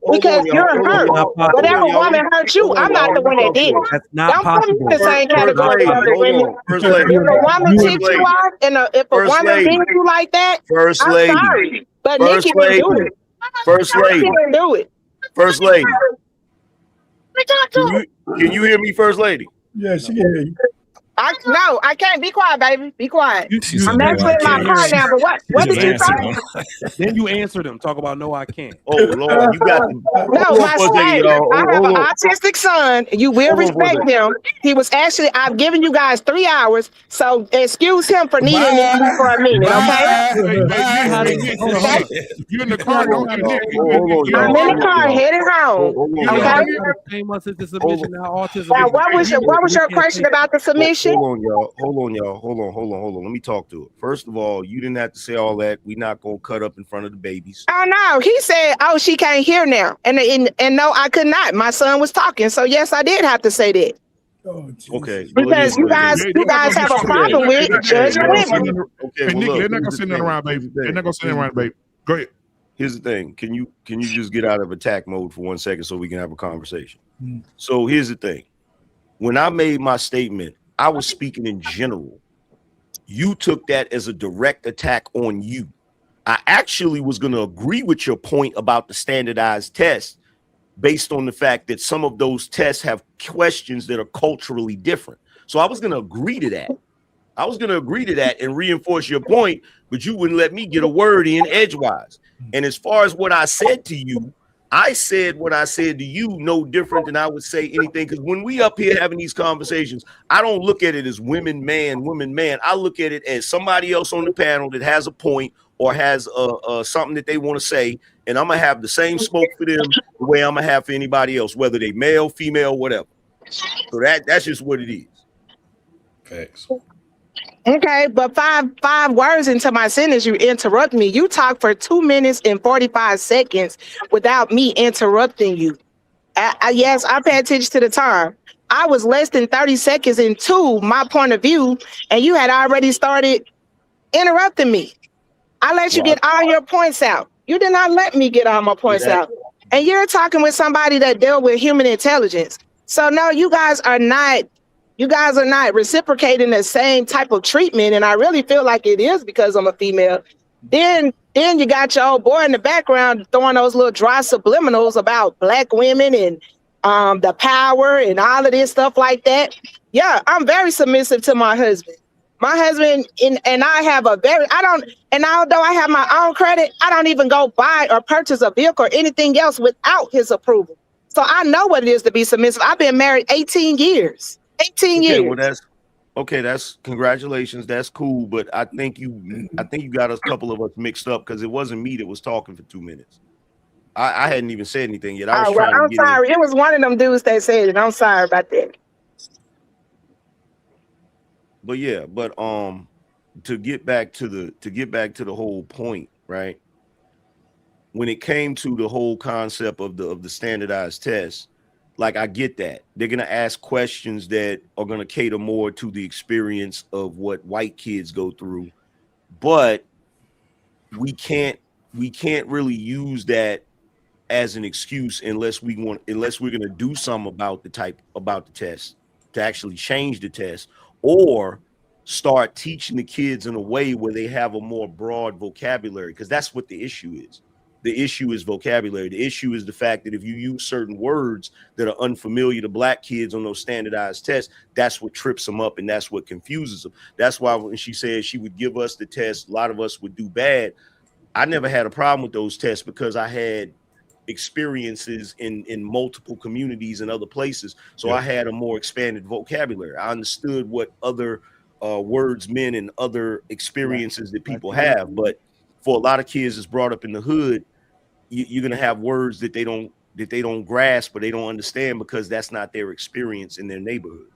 Speaker 16: Because you're hurt. Whatever woman hurt you, I'm not the one that did it.
Speaker 13: That's not
Speaker 16: Don't
Speaker 13: possible.
Speaker 16: put me in the same category as other women. If a woman tipped you off and if a woman beat you like that, I'm sorry. But Nikki didn't do it.
Speaker 11: First lady.
Speaker 16: Nikki didn't do it.
Speaker 11: First lady. Can you hear me, First lady?
Speaker 7: Yeah, she can hear you.
Speaker 16: No, I can't. Be quiet, baby. Be quiet. I'm actually in my car now, but what did you say?
Speaker 13: Then you answered him. Talk about no, I can't.
Speaker 11: Oh, Lord, you got to.
Speaker 16: No, my son, I have an autistic son. You will respect him. He was actually, I've given you guys 3 hours, so excuse him for needing me for a minute, okay?
Speaker 3: You're in the car.
Speaker 16: I'm in the car headed home, okay? Now, what was your question about the submission?
Speaker 11: Hold on, y'all. Hold on. Let me talk to it. First of all, you didn't have to say all that. We're not gonna cut up in front of the babies.
Speaker 16: Oh no, he said, "Oh, she can't hear now," and no, I could not. My son was talking, so yes, I did have to say that.
Speaker 11: Okay,
Speaker 16: because you guys have a problem with judging women.
Speaker 11: Okay,
Speaker 3: Nick, they're not gonna send that around, baby. They're not gonna send that around, baby. Go ahead.
Speaker 11: Here's the thing. Can you just get out of attack mode for 1 second so we can have a conversation? So here's the thing. When I made my statement, I was speaking in general. You took that as a direct attack on you. I actually was going to agree with your point about the standardized test based on the fact that some of those tests have questions that are culturally different. So I was going to agree to that. And reinforce your point, but you wouldn't let me get a word in edgewise. And as far as what I said to you, I said what I said to you, no different than I would say anything. Because when we up here having these conversations, I don't look at it as women, man. I look at it as somebody else on the panel that has a point or has something that they want to say. And I'm going to have the same smoke for them the way I'm going to have for anybody else, whether they male, female, whatever. So that's just what it is.
Speaker 12: Thanks.
Speaker 16: Okay, but five words into my sentence, you interrupt me. You talk for 2 minutes and 45 seconds without me interrupting you. Yes, I pay attention to the time. I was less than 30 seconds into my point of view, and you had already started interrupting me. I let you get all your points out. You did not let me get all my points out. And you're talking with somebody that dealt with human intelligence. So no, you guys are not reciprocating the same type of treatment. And I really feel like it is because I'm a female. Then you got your old boy in the background throwing those little dry subliminals about black women and the power and all of this stuff like that. Yeah, I'm very submissive to my husband. My husband and I have and although I have my own credit, I don't even go buy or purchase a vehicle or anything else without his approval. So I know what it is to be submissive. I've been married 18 years. 18 years.
Speaker 11: Well, that's congratulations. That's cool. But I think you got a couple of us mixed up because it wasn't me that was talking for 2 minutes. I hadn't even said anything yet. I'm
Speaker 16: sorry. It was one of them dudes that said it. I'm sorry about that.
Speaker 11: But yeah, to get back to the whole point, right? When it came to the whole concept of the standardized test, like I get that. They're gonna ask questions that are gonna cater more to the experience of what white kids go through, but we can't really use that as an excuse unless we're gonna do something about the test to actually change the test or start teaching the kids in a way where they have a more broad vocabulary, because that's what the issue is. The issue is vocabulary. The issue is the fact that if you use certain words that are unfamiliar to black kids on those standardized tests, that's what trips them up and that's what confuses them. That's why when she said she would give us the test, a lot of us would do bad. I never had a problem with those tests because I had experiences in multiple communities and other places. So I had a more expanded vocabulary. I understood what other words meant and other experiences that people have. But for a lot of kids that's brought up in the hood, you're going to have words that they don't grasp or they don't understand because that's not their experience in their neighborhood.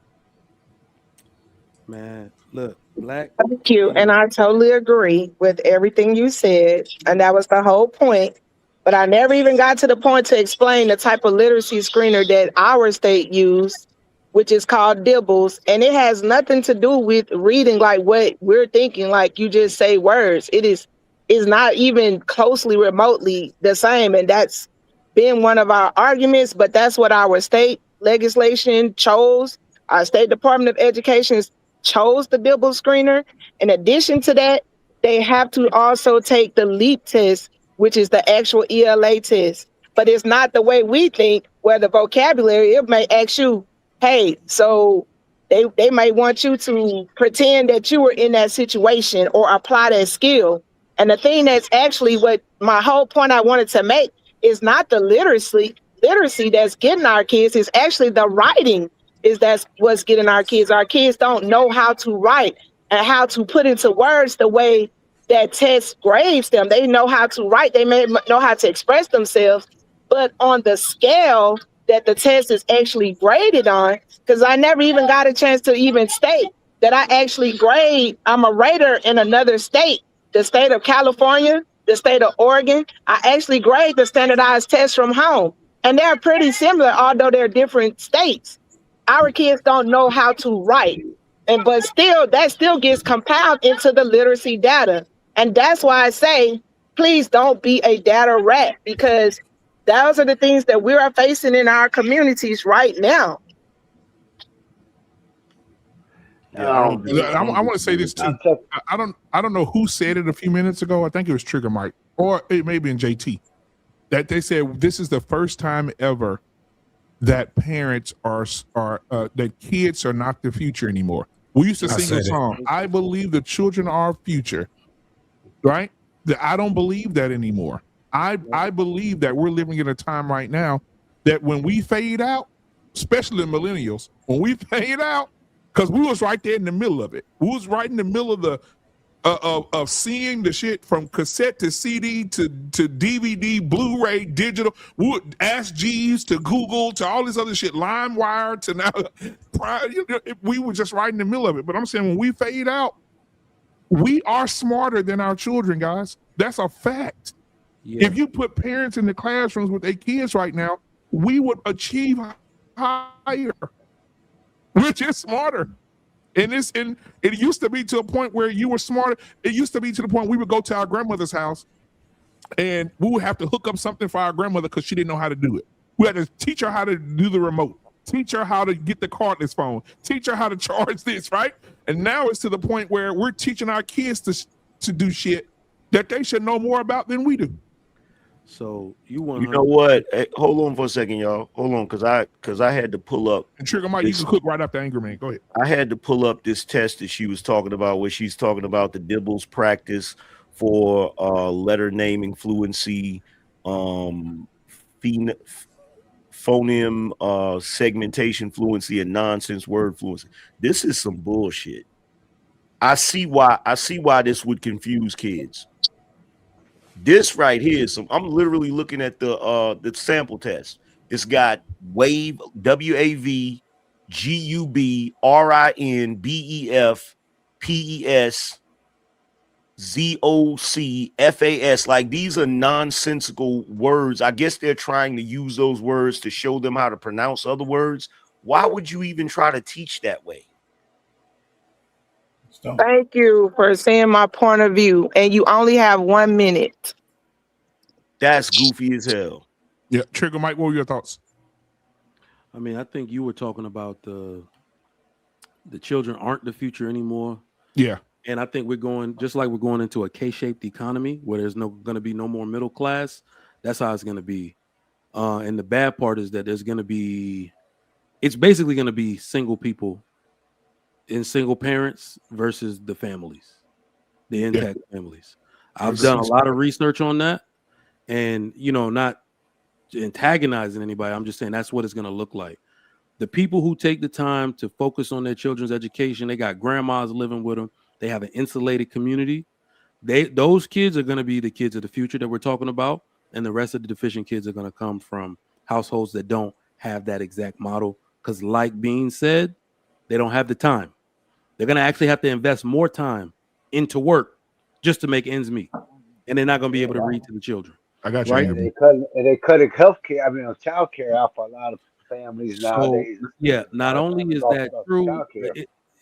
Speaker 13: Man, look, black.
Speaker 16: Thank you. And I totally agree with everything you said. And that was the whole point. But I never even got to the point to explain the type of literacy screener that our state used, which is called Dibbles. And it has nothing to do with reading like what we're thinking, like you just say words. It is is not even closely remotely the same. And that's been one of our arguments, but that's what our state legislation chose. Our State Department of Education chose the Dibble screener. In addition to that, they have to also take the LEAP test, which is the actual ELA test. But it's not the way we think, where the vocabulary, it may ask you, hey, so they might want you to pretend that you were in that situation or apply that skill. And the thing that's actually what my whole point I wanted to make is not the literacy that's getting our kids, is actually the writing that's what's getting our kids. Our kids don't know how to write and how to put into words the way that test grades them. They know how to write, they may know how to express themselves, but on the scale that the test is actually graded on, because I never even got a chance to even state that I actually grade, I'm a rater in another state, the state of California, the state of Oregon. I actually grade the standardized tests from home, and they're pretty similar, although they're different states. Our kids don't know how to write, but still, that still gets compiled into the literacy data. And that's why I say, please don't be a data rat, because those are the things that we are facing in our communities right now.
Speaker 3: Yeah, I want to say this too. I don't know who said it a few minutes ago. I think it was Trigger Mike, or it may have been JT, that they said this is the first time ever that parents are that kids are not the future anymore. We used to sing a song, I believe the children are our future, right? I don't believe that anymore. I believe that we're living in a time right now that when we fade out, especially the millennials, when we fade out, because we was right there in the middle of it. We was right in the middle of the of seeing the shit from cassette to CD to DVD, Blu-ray, digital, Ask Jeeves to Google to all this other shit, LimeWire to now. We were just right in the middle of it. But I'm saying when we fade out, we are smarter than our children, guys. That's a fact. Yeah. If you put parents in the classrooms with their kids right now, we would achieve higher. We're just smarter. And it used to be to a point where you were smarter. It used to be to the point we would go to our grandmother's house and we would have to hook up something for our grandmother because she didn't know how to do it. We had to teach her how to do the remote, teach her how to get the cordless phone, teach her how to charge this, right? And now it's to the point where we're teaching our kids to do shit that they should know more about than we do.
Speaker 11: So you know what? Hey, hold on for a second, y'all. Hold on, because I had to pull up.
Speaker 3: And Trigger Mike, you can cook right after Anger Man. Go ahead.
Speaker 11: I had to pull up this test that she was talking about, where she's talking about the Dibbles practice for letter naming fluency, phoneme segmentation fluency, and nonsense word fluency. This is some bullshit. I see why this would confuse kids. This right here is I'm literally looking at the sample test. It's got WAVE, WAV, GUB, RIN, BEF, PES, ZOC, FAS. Like, these are nonsensical words. I guess they're trying to use those words to show them how to pronounce other words. Why would you even try to teach that way?
Speaker 16: Thank you for saying my point of view. And you only have 1 minute.
Speaker 11: That's goofy as hell.
Speaker 3: Yeah, Trigger Mike, what were your thoughts?
Speaker 13: I mean, I think you were talking about the children aren't the future anymore.
Speaker 3: Yeah.
Speaker 13: And I think we're going into a K-shaped economy where there's going to be no more middle class. That's how it's going to be. And the bad part is that it's basically going to be single people and single parents versus the families, the intact families. I've done a lot of research on that, and not antagonizing anybody. I'm just saying that's what it's going to look like. The people who take the time to focus on their children's education, they got grandmas living with them. They have an insulated community. Those kids are going to be the kids of the future that we're talking about, and the rest of the deficient kids are going to come from households that don't have that exact model. Because, like Bean said, they don't have the time. They're going to actually have to invest more time into work just to make ends meet. And they're not going to be able to read to the children.
Speaker 3: I got you.
Speaker 10: Right? They cutting healthcare, child care out for a lot of families nowadays.
Speaker 13: Yeah, not only is that true,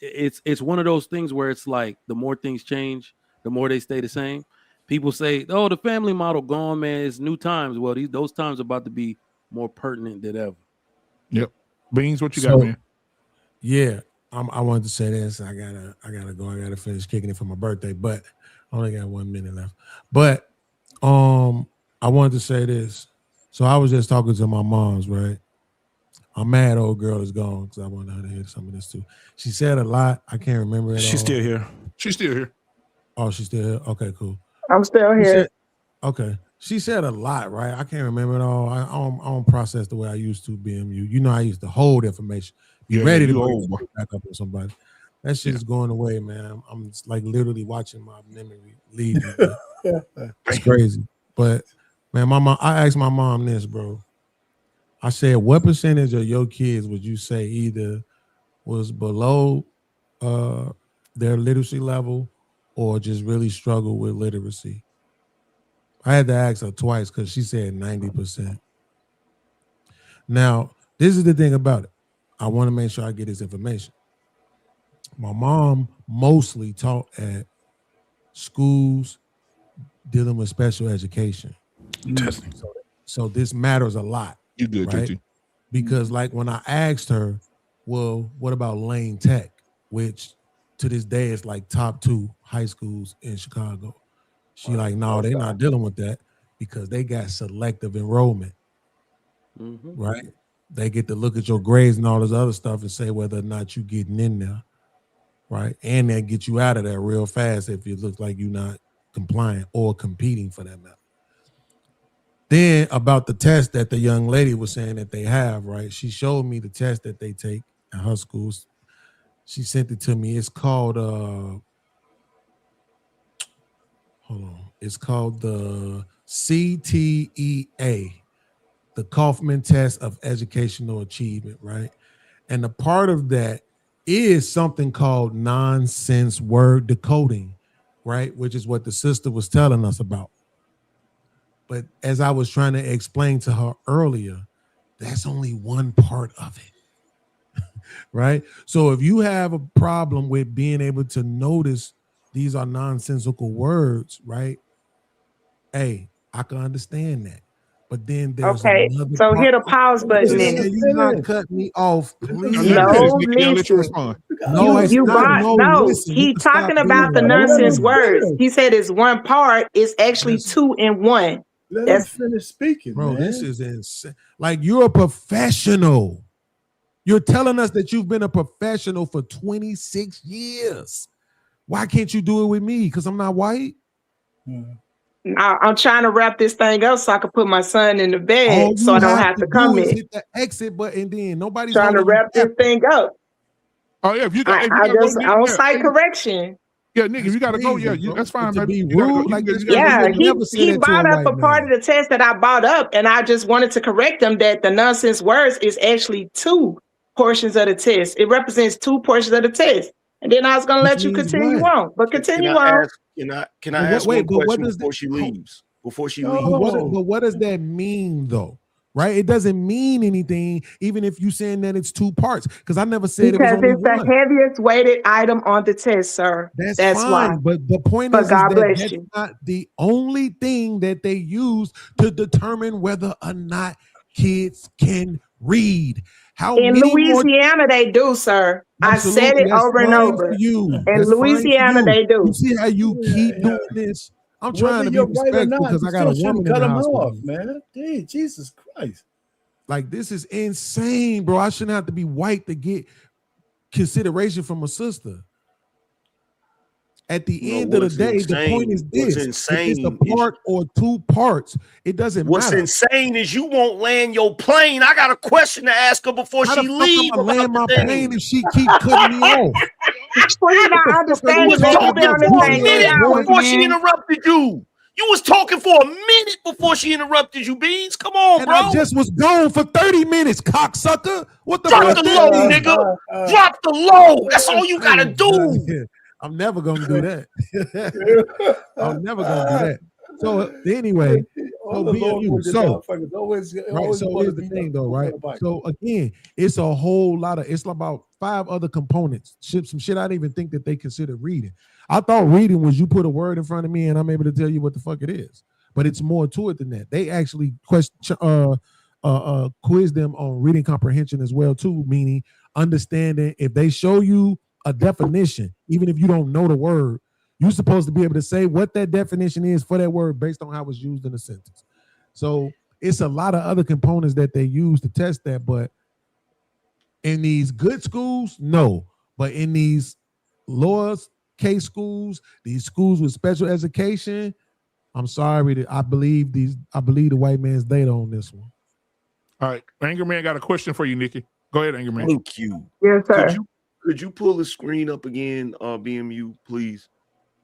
Speaker 13: it's one of those things where it's like the more things change, the more they stay the same. people say, "Oh, the family model gone, man. It's new times." Well, those times are about to be more pertinent than ever.
Speaker 3: Yep. Beans, what you got, man?
Speaker 9: Yeah, I wanted to say this. I gotta go. I gotta finish kicking it for my birthday, but I only got 1 minute left. But I wanted to say this. So I was just talking to my mom's, right? I'm mad old girl is gone because I wanted her to hear some of this too. She said a lot. I can't remember it.
Speaker 12: She's still here.
Speaker 3: She's still here.
Speaker 9: Oh, she's still here? Okay, cool.
Speaker 5: I'm still here.
Speaker 9: Okay. She said a lot, right? I can't remember it all. I don't process the way I used to, BMU. You know, I used to hold information. Be ready to go back up on somebody. That shit is going away, man. I'm just like literally watching my memory leave me. It's crazy. But man, I asked my mom this, bro. I said, what percentage of your kids would you say either was below their literacy level or just really struggle with literacy? I had to ask her twice because she said 90%. Now, this is the thing about it. I want to make sure I get this information. My mom mostly taught at schools dealing with special education. So this matters a lot.
Speaker 3: You good,
Speaker 9: right?
Speaker 3: JT.
Speaker 9: Because like when I asked her, well, what about Lane Tech, which to this day is like top 2 high schools in Chicago. She like, no, they're not dealing with that because they got selective enrollment, right? They get to look at your grades and all this other stuff and say whether or not you getting in there, right? And they get you out of there real fast if it looks like you're not compliant or competing for that matter. Then about the test that the young lady was saying that they have, right? She showed me the test that they take at her schools. She sent it to me. It's called hold on. It's called the CTEA, the Kaufman Test of Educational Achievement, right? And a part of that is something called nonsense word decoding, right? Which is what the sister was telling us about. But as I was trying to explain to her earlier, that's only one part of it, right? So if you have a problem with being able to notice these are nonsensical words, right? Hey, I can understand that. But then there's
Speaker 5: okay. So hit a pause button.
Speaker 9: You not cut me off, please.
Speaker 5: No, listen. He's talking about the nonsense words. He said it's one part. It's actually 2 in 1.
Speaker 7: Let him finish speaking,
Speaker 9: bro.
Speaker 7: Man.
Speaker 9: This is insane. Like, you're a professional. You're telling us that you've been a professional for 26 years. Why can't you do it with me? Because I'm not white.
Speaker 5: I'm trying to wrap this thing up so I can put my son in the bed so I don't have to come in.
Speaker 9: Hit the exit button. Then nobody's
Speaker 5: trying to wrap this thing up.
Speaker 3: Oh yeah, if you got,
Speaker 5: I don't cite correction.
Speaker 3: Yeah, Nick, if you gotta go, yeah, that's fine.
Speaker 9: To be rude, like this.
Speaker 5: Yeah, he brought up a part of the test that I brought up, and I just wanted to correct him that the nonsense words is actually 2 portions of the test. It represents 2 portions of the test. And then I was gonna let you continue on, but continue on.
Speaker 11: Can I ask one question before she leaves? Before she leaves.
Speaker 9: But what does that mean though? Right? It doesn't mean anything, even if you're saying that it's 2 parts. Because I never said
Speaker 5: because
Speaker 9: it was only
Speaker 5: it's the heaviest weighted item on the test, sir.
Speaker 9: That's
Speaker 5: fine.
Speaker 9: Why. But the point is
Speaker 5: God
Speaker 9: that
Speaker 5: bless
Speaker 9: that's
Speaker 5: you.
Speaker 9: not the only thing that they use to determine whether or not kids can read.
Speaker 5: In Louisiana, they do, sir.
Speaker 9: Absolutely.
Speaker 5: I said it over and over. In Louisiana, they do.
Speaker 9: You see how you keep doing this? I'm trying to be respectful because I got a woman in the house.
Speaker 7: Off, man. Dang, Jesus Christ.
Speaker 9: Like, this is insane, bro. I shouldn't have to be white to get consideration from a sister. At the end of the day, the point is this.
Speaker 11: What's insane,
Speaker 9: if it's a part or 2 parts, it doesn't
Speaker 11: What's
Speaker 9: matter.
Speaker 11: insane is you won't land your plane. I got a question to ask her before she leaves.
Speaker 9: I'm gonna land my plane if she keep cutting me off.
Speaker 5: Well, you not understanding.
Speaker 11: You was talking for a minute before she interrupted you. You was talking for a minute before she interrupted you, Beans. Come on, bro.
Speaker 9: I just was gone for 30 minutes, cocksucker. What the
Speaker 11: Drop the low, nigga. Drop the low. That's all you gotta do.
Speaker 9: I'm never gonna do that. I'm never gonna do that. So anyway, so here's the thing though, right? So again, it's a whole lot of, it's about 5 other components. Some shit I didn't even think that they considered reading. I thought reading was you put a word in front of me and I'm able to tell you what the fuck it is. But it's more to it than that. They actually quiz them on reading comprehension as well too, meaning understanding if they show you a definition, even if you don't know the word, you're supposed to be able to say what that definition is for that word based on how it's used in a sentence. So it's a lot of other components that they use to test that, but in these good schools, no. But in these lower case schools, these schools with special education, I'm sorry that I believe the white man's data on this one.
Speaker 3: All right, Anger Man got a question for you, Nikki. Go ahead, Anger Man.
Speaker 11: Thank you.
Speaker 5: Yes, sir.
Speaker 11: Could you pull the screen up again, BMU, please?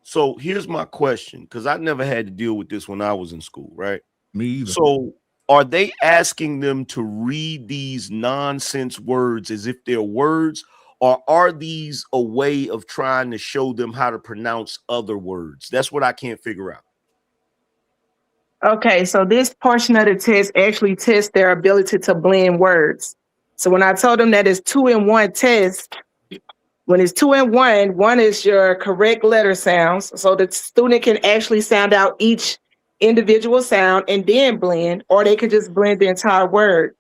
Speaker 11: So here's my question, because I never had to deal with this when I was in school, right?
Speaker 3: Me either.
Speaker 11: So are they asking them to read these nonsense words as if they're words, or are these a way of trying to show them how to pronounce other words? That's what I can't figure out.
Speaker 5: Okay, so this portion of the test actually tests their ability to blend words. So when I told them that it's 2-in-1 test, when it's 2-in-1, one is your correct letter sounds. So the student can actually sound out each individual sound and then blend, or they could just blend the entire word.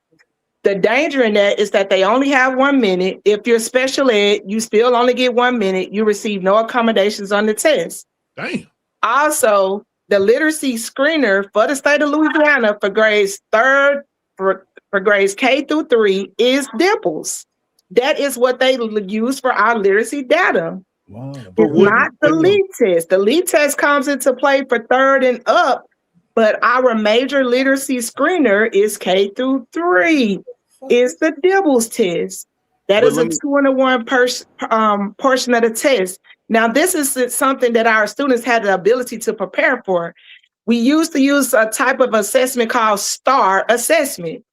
Speaker 5: The danger in that is that they only have 1 minute. If you're special ed, you still only get 1 minute. You receive no accommodations on the test.
Speaker 3: Damn.
Speaker 5: Also, the literacy screener for the state of Louisiana for grades K through 3 is Dimples. That is what they use for our literacy data.
Speaker 11: Wow.
Speaker 5: It's not the LEAD test. The LEAD test comes into play for 3rd and up, but our major literacy screener is K through 3. It's the Dibbles test. That is a 2-in-1 portion of the test. Now, this is something that our students had the ability to prepare for. We used to use a type of assessment called STAR assessment.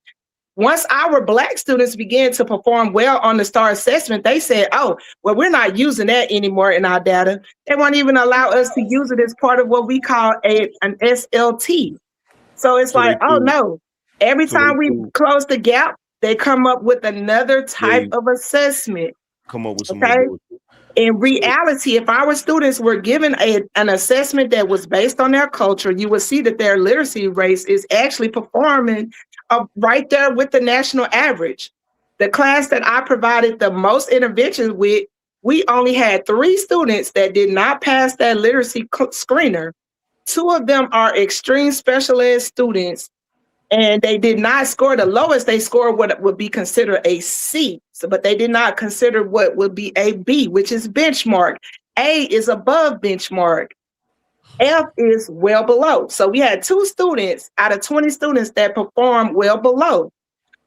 Speaker 5: Once our Black students began to perform well on the STAR assessment, they said, oh, well, we're not using that anymore in our data. They won't even allow us to use it as part of what we call an SLT. So it's like, oh, no. Every time we close the gap, they come up with another type of assessment.
Speaker 11: Come up with some
Speaker 5: more. In reality, if our students were given an assessment that was based on their culture, you would see that their literacy rate is actually performing right there with the national average. The class that I provided the most interventions with, we only had 3 students that did not pass that literacy screener. 2 of them are extreme special ed students, and they did not score the lowest. They scored what would be considered a C, but they did not consider what would be a B, which is benchmark. A is above benchmark. F is well below. So we had 2 students out of 20 students that performed well below.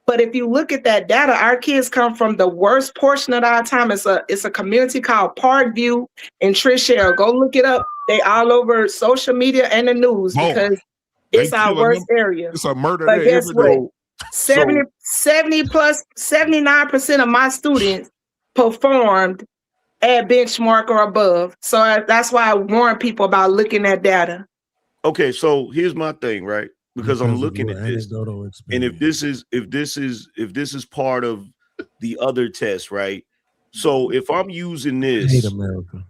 Speaker 5: But if you look at that data, our kids come from the worst portion of our time. It's a community called Parkview and Trishelle. Go look it up. They all over social media and the news because it's our worst area.
Speaker 3: It's a murder.
Speaker 5: But guess what? 79% of my students performed at benchmark or above. So that's why I warn people about looking at data.
Speaker 11: Okay, so here's my thing, right? Because I'm looking at this, and if this is part of the other test, right? So if I'm using this,
Speaker 9: I hate America.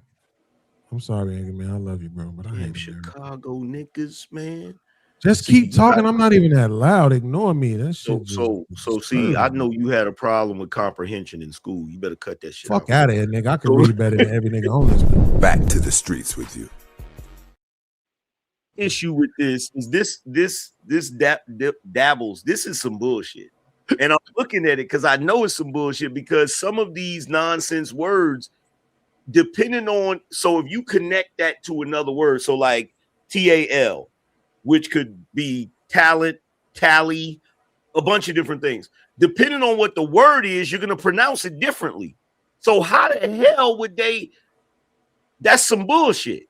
Speaker 9: I'm sorry, Anger Man. I love you, bro, but I hate
Speaker 11: Chicago niggas, man.
Speaker 9: Just keep talking. I'm not even that loud. Ignore me. That shit.
Speaker 11: So see, I know you had a problem with comprehension in school. You better cut that shit.
Speaker 9: Fuck out of here, nigga. I can read better than every nigga on this.
Speaker 14: Back to the streets with you.
Speaker 11: Issue with this is this dabbles. This is some bullshit, and I'm looking at it because I know it's some bullshit because some of these nonsense words, depending on, so if you connect that to another word, so like TAL, which could be talent, tally, a bunch of different things. Depending on what the word is, you're gonna pronounce it differently. So how the hell would they? That's some bullshit.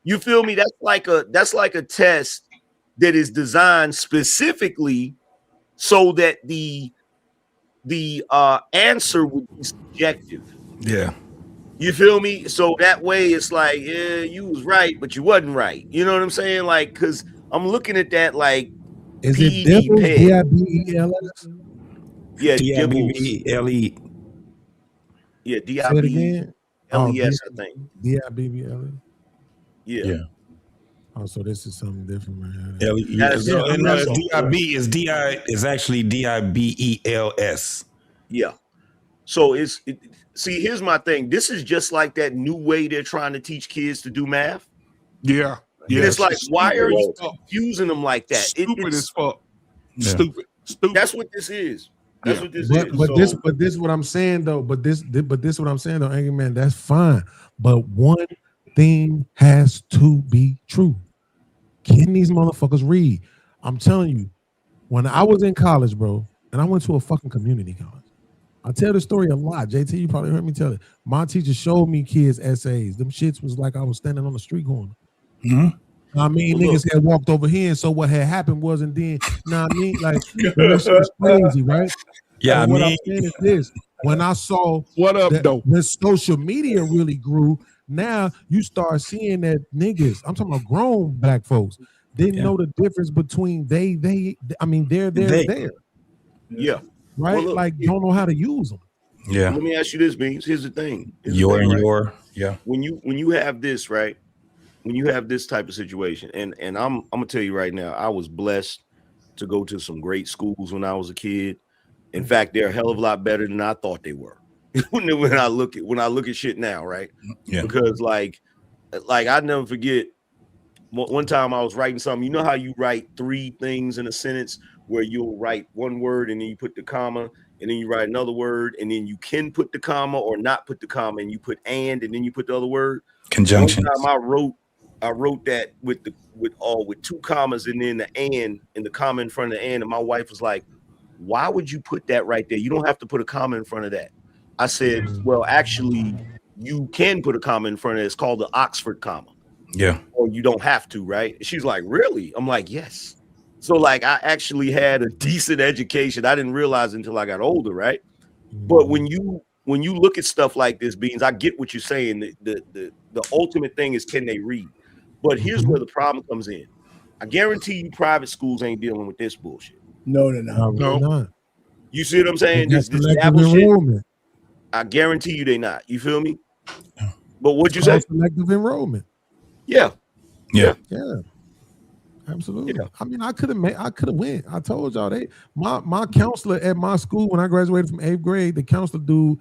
Speaker 11: You feel me? That's like a test that is designed specifically so that the answer would be subjective.
Speaker 12: Yeah.
Speaker 11: You feel me? So that way it's like, yeah, you was right, but you wasn't right. You know what I'm saying? Like, because I'm looking at that like
Speaker 9: is it Dibbles? D-I-B-E-L-S?
Speaker 11: Yeah,
Speaker 12: D-I-B-B-L-E.
Speaker 11: Yeah,
Speaker 9: Say it again.
Speaker 11: DIBLES, I think.
Speaker 9: DIBBLE.
Speaker 11: Yeah.
Speaker 9: Oh, so this is something different, man.
Speaker 12: DIB is actually DIBELS.
Speaker 11: Yeah. So see, here's my thing. This is just like that new way they're trying to teach kids to do math.
Speaker 3: Yeah.
Speaker 11: And it's like, why are you confusing them like that?
Speaker 3: Stupid as fuck.
Speaker 11: Yeah.
Speaker 3: Stupid.
Speaker 11: That's what this is. That's what this
Speaker 9: but,
Speaker 11: is.
Speaker 9: But this is what I'm saying though. But this is what I'm saying though, Angry Man. That's fine. But one thing has to be true. Can these motherfuckers read? I'm telling you, when I was in college, bro, and I went to a fucking community college. I tell the story a lot. JT, you probably heard me tell it. My teacher showed me kids' essays. Them shits was like I was standing on the street corner.
Speaker 12: Mm-hmm.
Speaker 9: I mean, niggas had walked over here, and so what had happened was, and then, I mean, like, that shit was crazy, right?
Speaker 12: Yeah,
Speaker 9: what I'm saying is this: when I saw when social media really grew, now you start seeing that niggas, I'm talking about grown black folks, didn't know the difference between they. I mean, they're there.
Speaker 11: Yeah.
Speaker 9: Right?
Speaker 11: Well, look,
Speaker 9: like, don't know how to use them.
Speaker 12: Yeah.
Speaker 11: Let me ask you this, Beans. Here's the thing.
Speaker 12: Yeah.
Speaker 11: When you have this, right? When you have this type of situation, and I'm gonna tell you right now, I was blessed to go to some great schools when I was a kid. In fact, they're a hell of a lot better than I thought they were. when I look at shit now, right?
Speaker 12: Yeah.
Speaker 11: Because like I never forget one time I was writing something. You know how you write 3 things in a sentence where you'll write one word and then you put the comma and then you write another word and then you can put the comma or not put the comma and you put and then you put the other word.
Speaker 12: Conjunctions.
Speaker 11: One time I wrote that with 2 commas and then the and the comma in front of the and my wife was like, why would you put that right there? You don't have to put a comma in front of that. I said, well, actually, you can put a comma in front of it. It's called the Oxford comma.
Speaker 12: Yeah.
Speaker 11: Or you don't have to, right? She's like, really? I'm like, yes. So like I actually had a decent education. I didn't realize until I got older, right? But when you look at stuff like this, Beans, I get what you're saying. The ultimate thing is, can they read? But here's where the problem comes in. I guarantee you private schools ain't dealing with this bullshit.
Speaker 7: No, they're not.
Speaker 9: No.
Speaker 11: You see what I'm saying? This
Speaker 9: selective enrollment.
Speaker 11: I guarantee you they not. You feel me? But what'd you say?
Speaker 9: Selective enrollment.
Speaker 11: Yeah.
Speaker 9: Absolutely. Yeah. I mean, I could have went. I told y'all my counselor at my school when I graduated from 8th grade, the counselor dude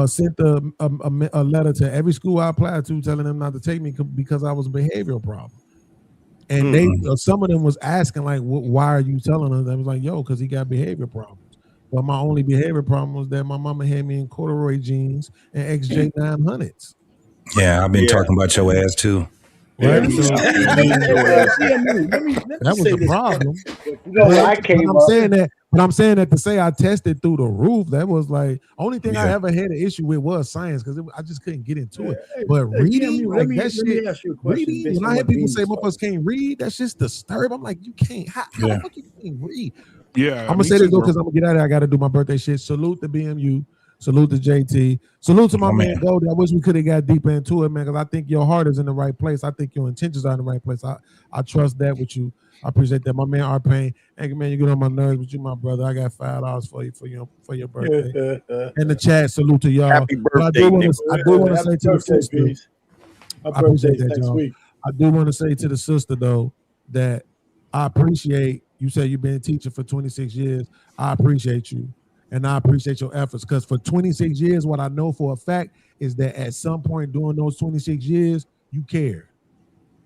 Speaker 9: sent a letter to every school I applied to telling them not to take me because I was a behavioral problem. And they some of them was asking like, why are you telling us? I was like, yo, because he got behavior problems. But my only behavior problem was that my mama had me in corduroy jeans and XJ 900s.
Speaker 12: Yeah, I've been talking about your ass too.
Speaker 9: Right? That was the problem. But I'm saying that to say I tested through the roof, that was like only thing I ever had an issue with was science because I just couldn't get into it. But reading, like that shit, reading, when I hear people say motherfuckers can't read, that's just disturbing. I'm like, you can't. How the fuck you can't read?
Speaker 3: Yeah,
Speaker 9: I'm gonna say this though because I'm gonna get out of there. I got to do my birthday shit. Salute the BMU. Salute to JT. Salute to my man Goldie. I wish we could have got deeper into it, man, because I think your heart is in the right place. I think your intentions are in the right place. I trust that with you. I appreciate that. My man R-Pain. Hey, man, you get on my nerves, but you my brother. I got $5 for your birthday. In the chat, salute to y'all.
Speaker 11: Happy birthday,
Speaker 9: I do want to say to the sister. I appreciate that, y'all. I do want to say to the sister, though, that I appreciate you said you've been a teacher for 26 years. I appreciate you. And I appreciate your efforts because for 26 years, what I know for a fact is that at some point during those 26 years, you cared.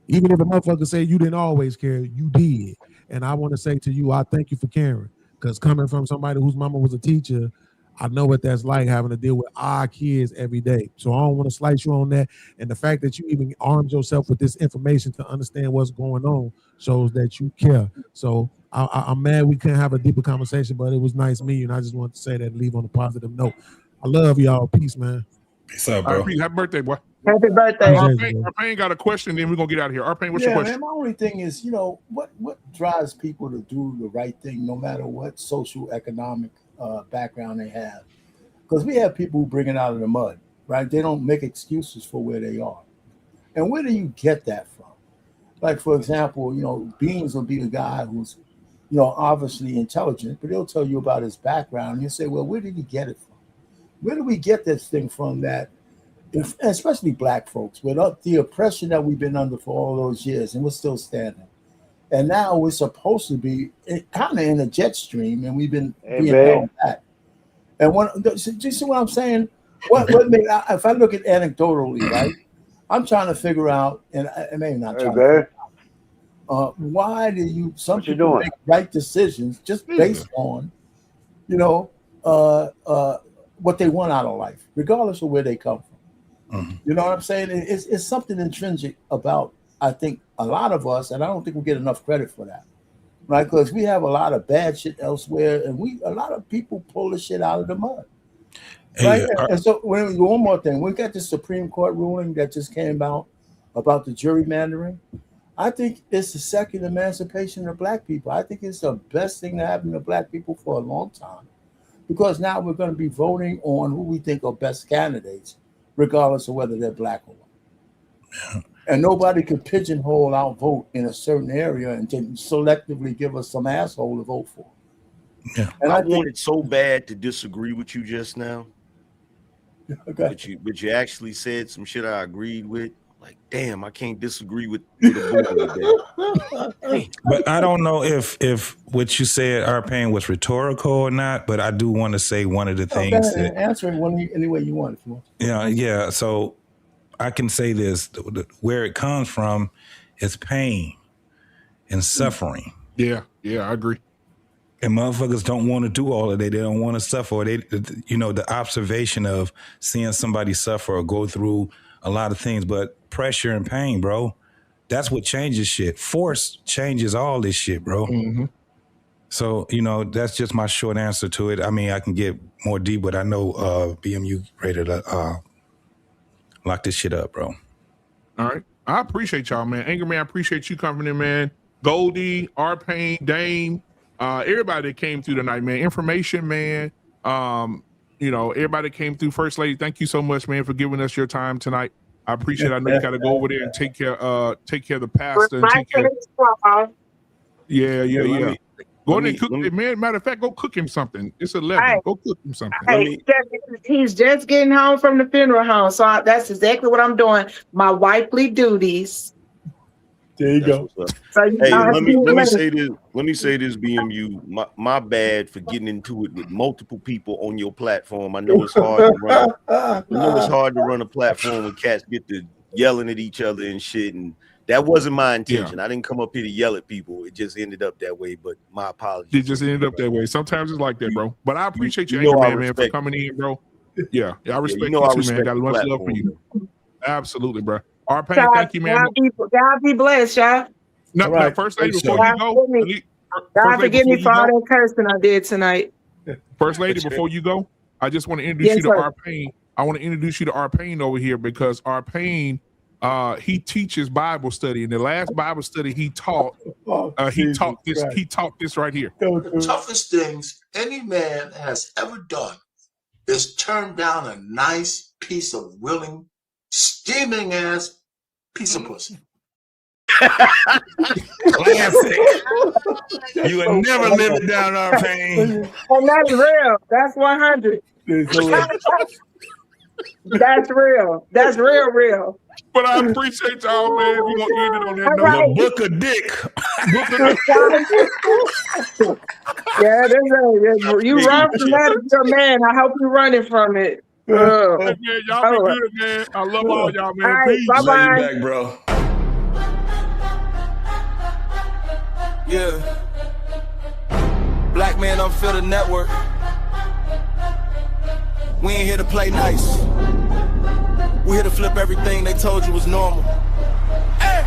Speaker 9: Even if a motherfucker say you didn't always care, you did. And I want to say to you, I thank you for caring because coming from somebody whose mama was a teacher, I know what that's like having to deal with our kids every day. So I don't want to slice you on that. And the fact that you even armed yourself with this information to understand what's going on shows that you care. So I'm mad we couldn't have a deeper conversation, but it was nice meeting you. And I just want to say that and leave on a positive note. I love y'all. Peace, man.
Speaker 12: Peace out, bro.
Speaker 3: Happy birthday, boy.
Speaker 5: Happy birthday.
Speaker 3: R-Pain got a question, then we're going to get out of here. R-Pain, what's your question?
Speaker 7: Man, my only thing is, what drives people to do the right thing no matter what social economic background they have? Because we have people who bring it out of the mud, right? They don't make excuses for where they are. And where do you get that from? Like, for example, Beans will be a guy who's, obviously intelligent, but he'll tell you about his background. And you say, well, where did he get it from? Where do we get this thing from that, especially black folks, with the oppression that we've been under for all those years, and we're still standing. And now we're supposed to be kind of in a jet stream, and we've been being held back. And do you see what I'm saying? What made, if I look at anecdotally, right? I'm trying to figure out, and maybe not trying to figure out, why do some people make right decisions just based on, what they want out of life, regardless of where they come from. Mm-hmm. You know what I'm saying? It's something intrinsic about, I think, a lot of us, and I don't think we get enough credit for that, right? Because we have a lot of bad shit elsewhere, and a lot of people pull the shit out of the mud. Right? And so one more thing, we got the Supreme Court ruling that just came out about the gerrymandering. I think it's the second emancipation of black people. I think it's the best thing to happen to black people for a long time, because now we're going to be voting on who we think are best candidates, regardless of whether they're black or white. Yeah. And nobody could pigeonhole our vote in a certain area and then selectively give us some asshole to vote for.
Speaker 17: Yeah. And I wanted so bad to disagree with you just now. Okay. But you actually said some shit I agreed with. Like, damn, I can't disagree with a today.
Speaker 12: But I don't know if what you said, our pain, was rhetorical or not. But I do want to say one of the things that
Speaker 7: answer it any way you want. If you want.
Speaker 12: Yeah. So I can say this: where it comes from is pain and suffering.
Speaker 3: Yeah, I agree.
Speaker 12: And motherfuckers don't want to do all of that. They don't want to suffer. The observation of seeing somebody suffer or go through a lot of things, but pressure and pain, bro, that's what changes shit. Force changes all this shit, bro. Mm-hmm. So, that's just my short answer to it. I mean, I can get more deep, but I know BMU ready to lock this shit up, bro.
Speaker 3: All right. I appreciate y'all, man. Anger Man, I appreciate you coming in, man. Goldie, R-Pain, Dame, everybody that came through tonight, man. Information, man. Everybody came through. First Lady, thank you so much, man, for giving us your time tonight. I appreciate it. I know you got to go over there and take care of the pastor. Yeah. Go in and cook it, man. Matter of fact, go cook him something. It's 11. Right. Go cook him something.
Speaker 5: He's just getting home from the funeral home, so that's exactly what I'm doing. My wifely duties.
Speaker 7: There you go.
Speaker 17: So let me say this. Let me say this, BMU. My bad for getting into it with multiple people on your platform. I know it's hard to run a platform when cats get to yelling at each other and shit. And that wasn't my intention. Yeah. I didn't come up here to yell at people. It just ended up that way. But my apologies.
Speaker 3: It just ended up that way. Sometimes it's like that, bro. But I appreciate you, man, for coming in, bro. Yeah, I respect you too, man. Got much love for you. Absolutely, bro. R-Pain, thank you, man.
Speaker 5: God be blessed, y'all.
Speaker 3: No, First Lady, before you go.
Speaker 5: God forgive me for all that cursing I did tonight.
Speaker 3: First Lady, before you go, I just want to introduce you to R-Pain. I want to introduce you to R-Pain over here because R-Pain, he teaches Bible study. In the last Bible study he taught, he taught this right here.
Speaker 18: The toughest things any man has ever done is turn down a nice piece of willing, steaming ass piece of pussy.
Speaker 12: Classic. You would never live it down, our pain.
Speaker 5: And that's real. That's 100. That's real. That's real.
Speaker 3: But I appreciate y'all, man. We're gonna end it on that note.
Speaker 12: Right. The book of dick.
Speaker 5: You run from that, your man. I hope you're running from it.
Speaker 3: Hey, man, y'all be good, man. I love all y'all, man.
Speaker 5: All right, bye-bye.
Speaker 12: Love you back, bro.
Speaker 1: Yeah. Black Man Unfiltered Network. We ain't here to play nice. We here to flip everything they told you was normal. Hey!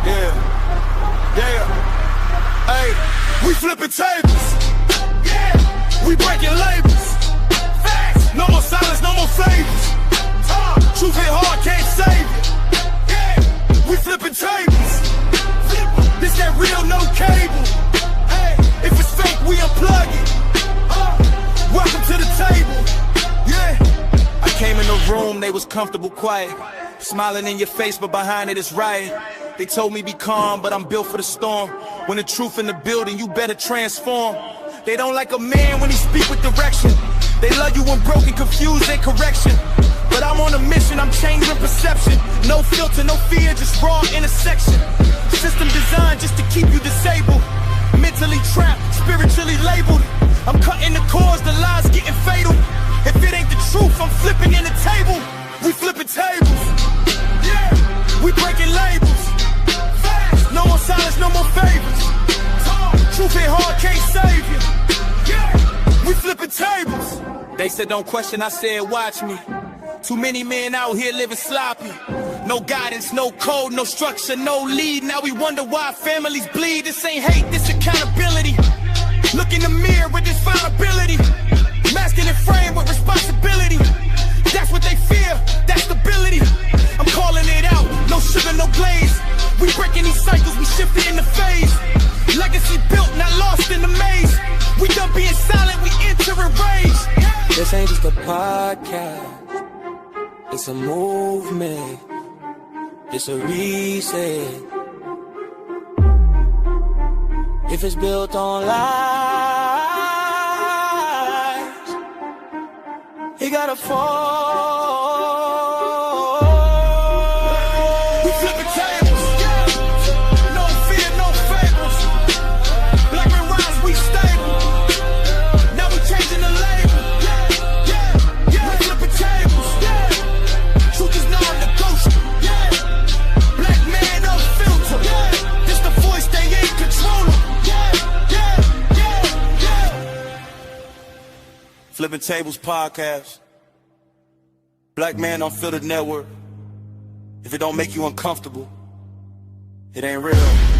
Speaker 1: Yeah. Hey, we flipping tables. Yeah. We breaking labels. Facts. No more silence, no more favors. Truth hit hard, can't save it. Yeah. We flipping tables. This that real, no cable. Hey, if it's fake, we unplug it. Welcome to the table. Yeah. I came in the room, they was comfortable, quiet. Smiling in your face, but behind it is riot. They told me be calm, but I'm built for the storm. When the truth in the building, you better transform. They don't like a man when he speak with direction. They love you when broken, confused, and correction. But I'm on a mission, I'm changing perception. No filter, no fear, just raw intersection. System designed just to keep you disabled. Mentally trapped, spiritually labeled. I'm cutting the cords, the lies getting fatal. If it ain't the truth, I'm flipping in the table. We flipping tables. Yeah, we breaking labels. Facts. No more silence, no more favors. Truth ain't hard, can't save you. Yeah, we flipping tables. They said don't question, I said watch me. Too many men out here living sloppy. No guidance, no code, no structure, no lead. Now we wonder why families bleed. This ain't hate, this accountability. Look in the mirror with this vulnerability. Masking and frame with responsibility. That's what they fear, that's stability. I'm calling it out, no sugar, no glaze. We breaking these cycles, we shifting in the phase. Legacy built, not lost in the maze. We done being silent, we entering rage.
Speaker 2: This ain't just a podcast. It's a movement, it's a reset. If it's built on lies, it gotta fall.
Speaker 1: We flipping tables, no fear, no fables. Black man rise, we stable. Now we changing the label. We flipping tables. Truth is non-negotiable. Black man unfiltered. This the voice they ain't controlling. Flippin Tables Podcast. Black Man Unfiltered Network. If it don't make you uncomfortable, it ain't real.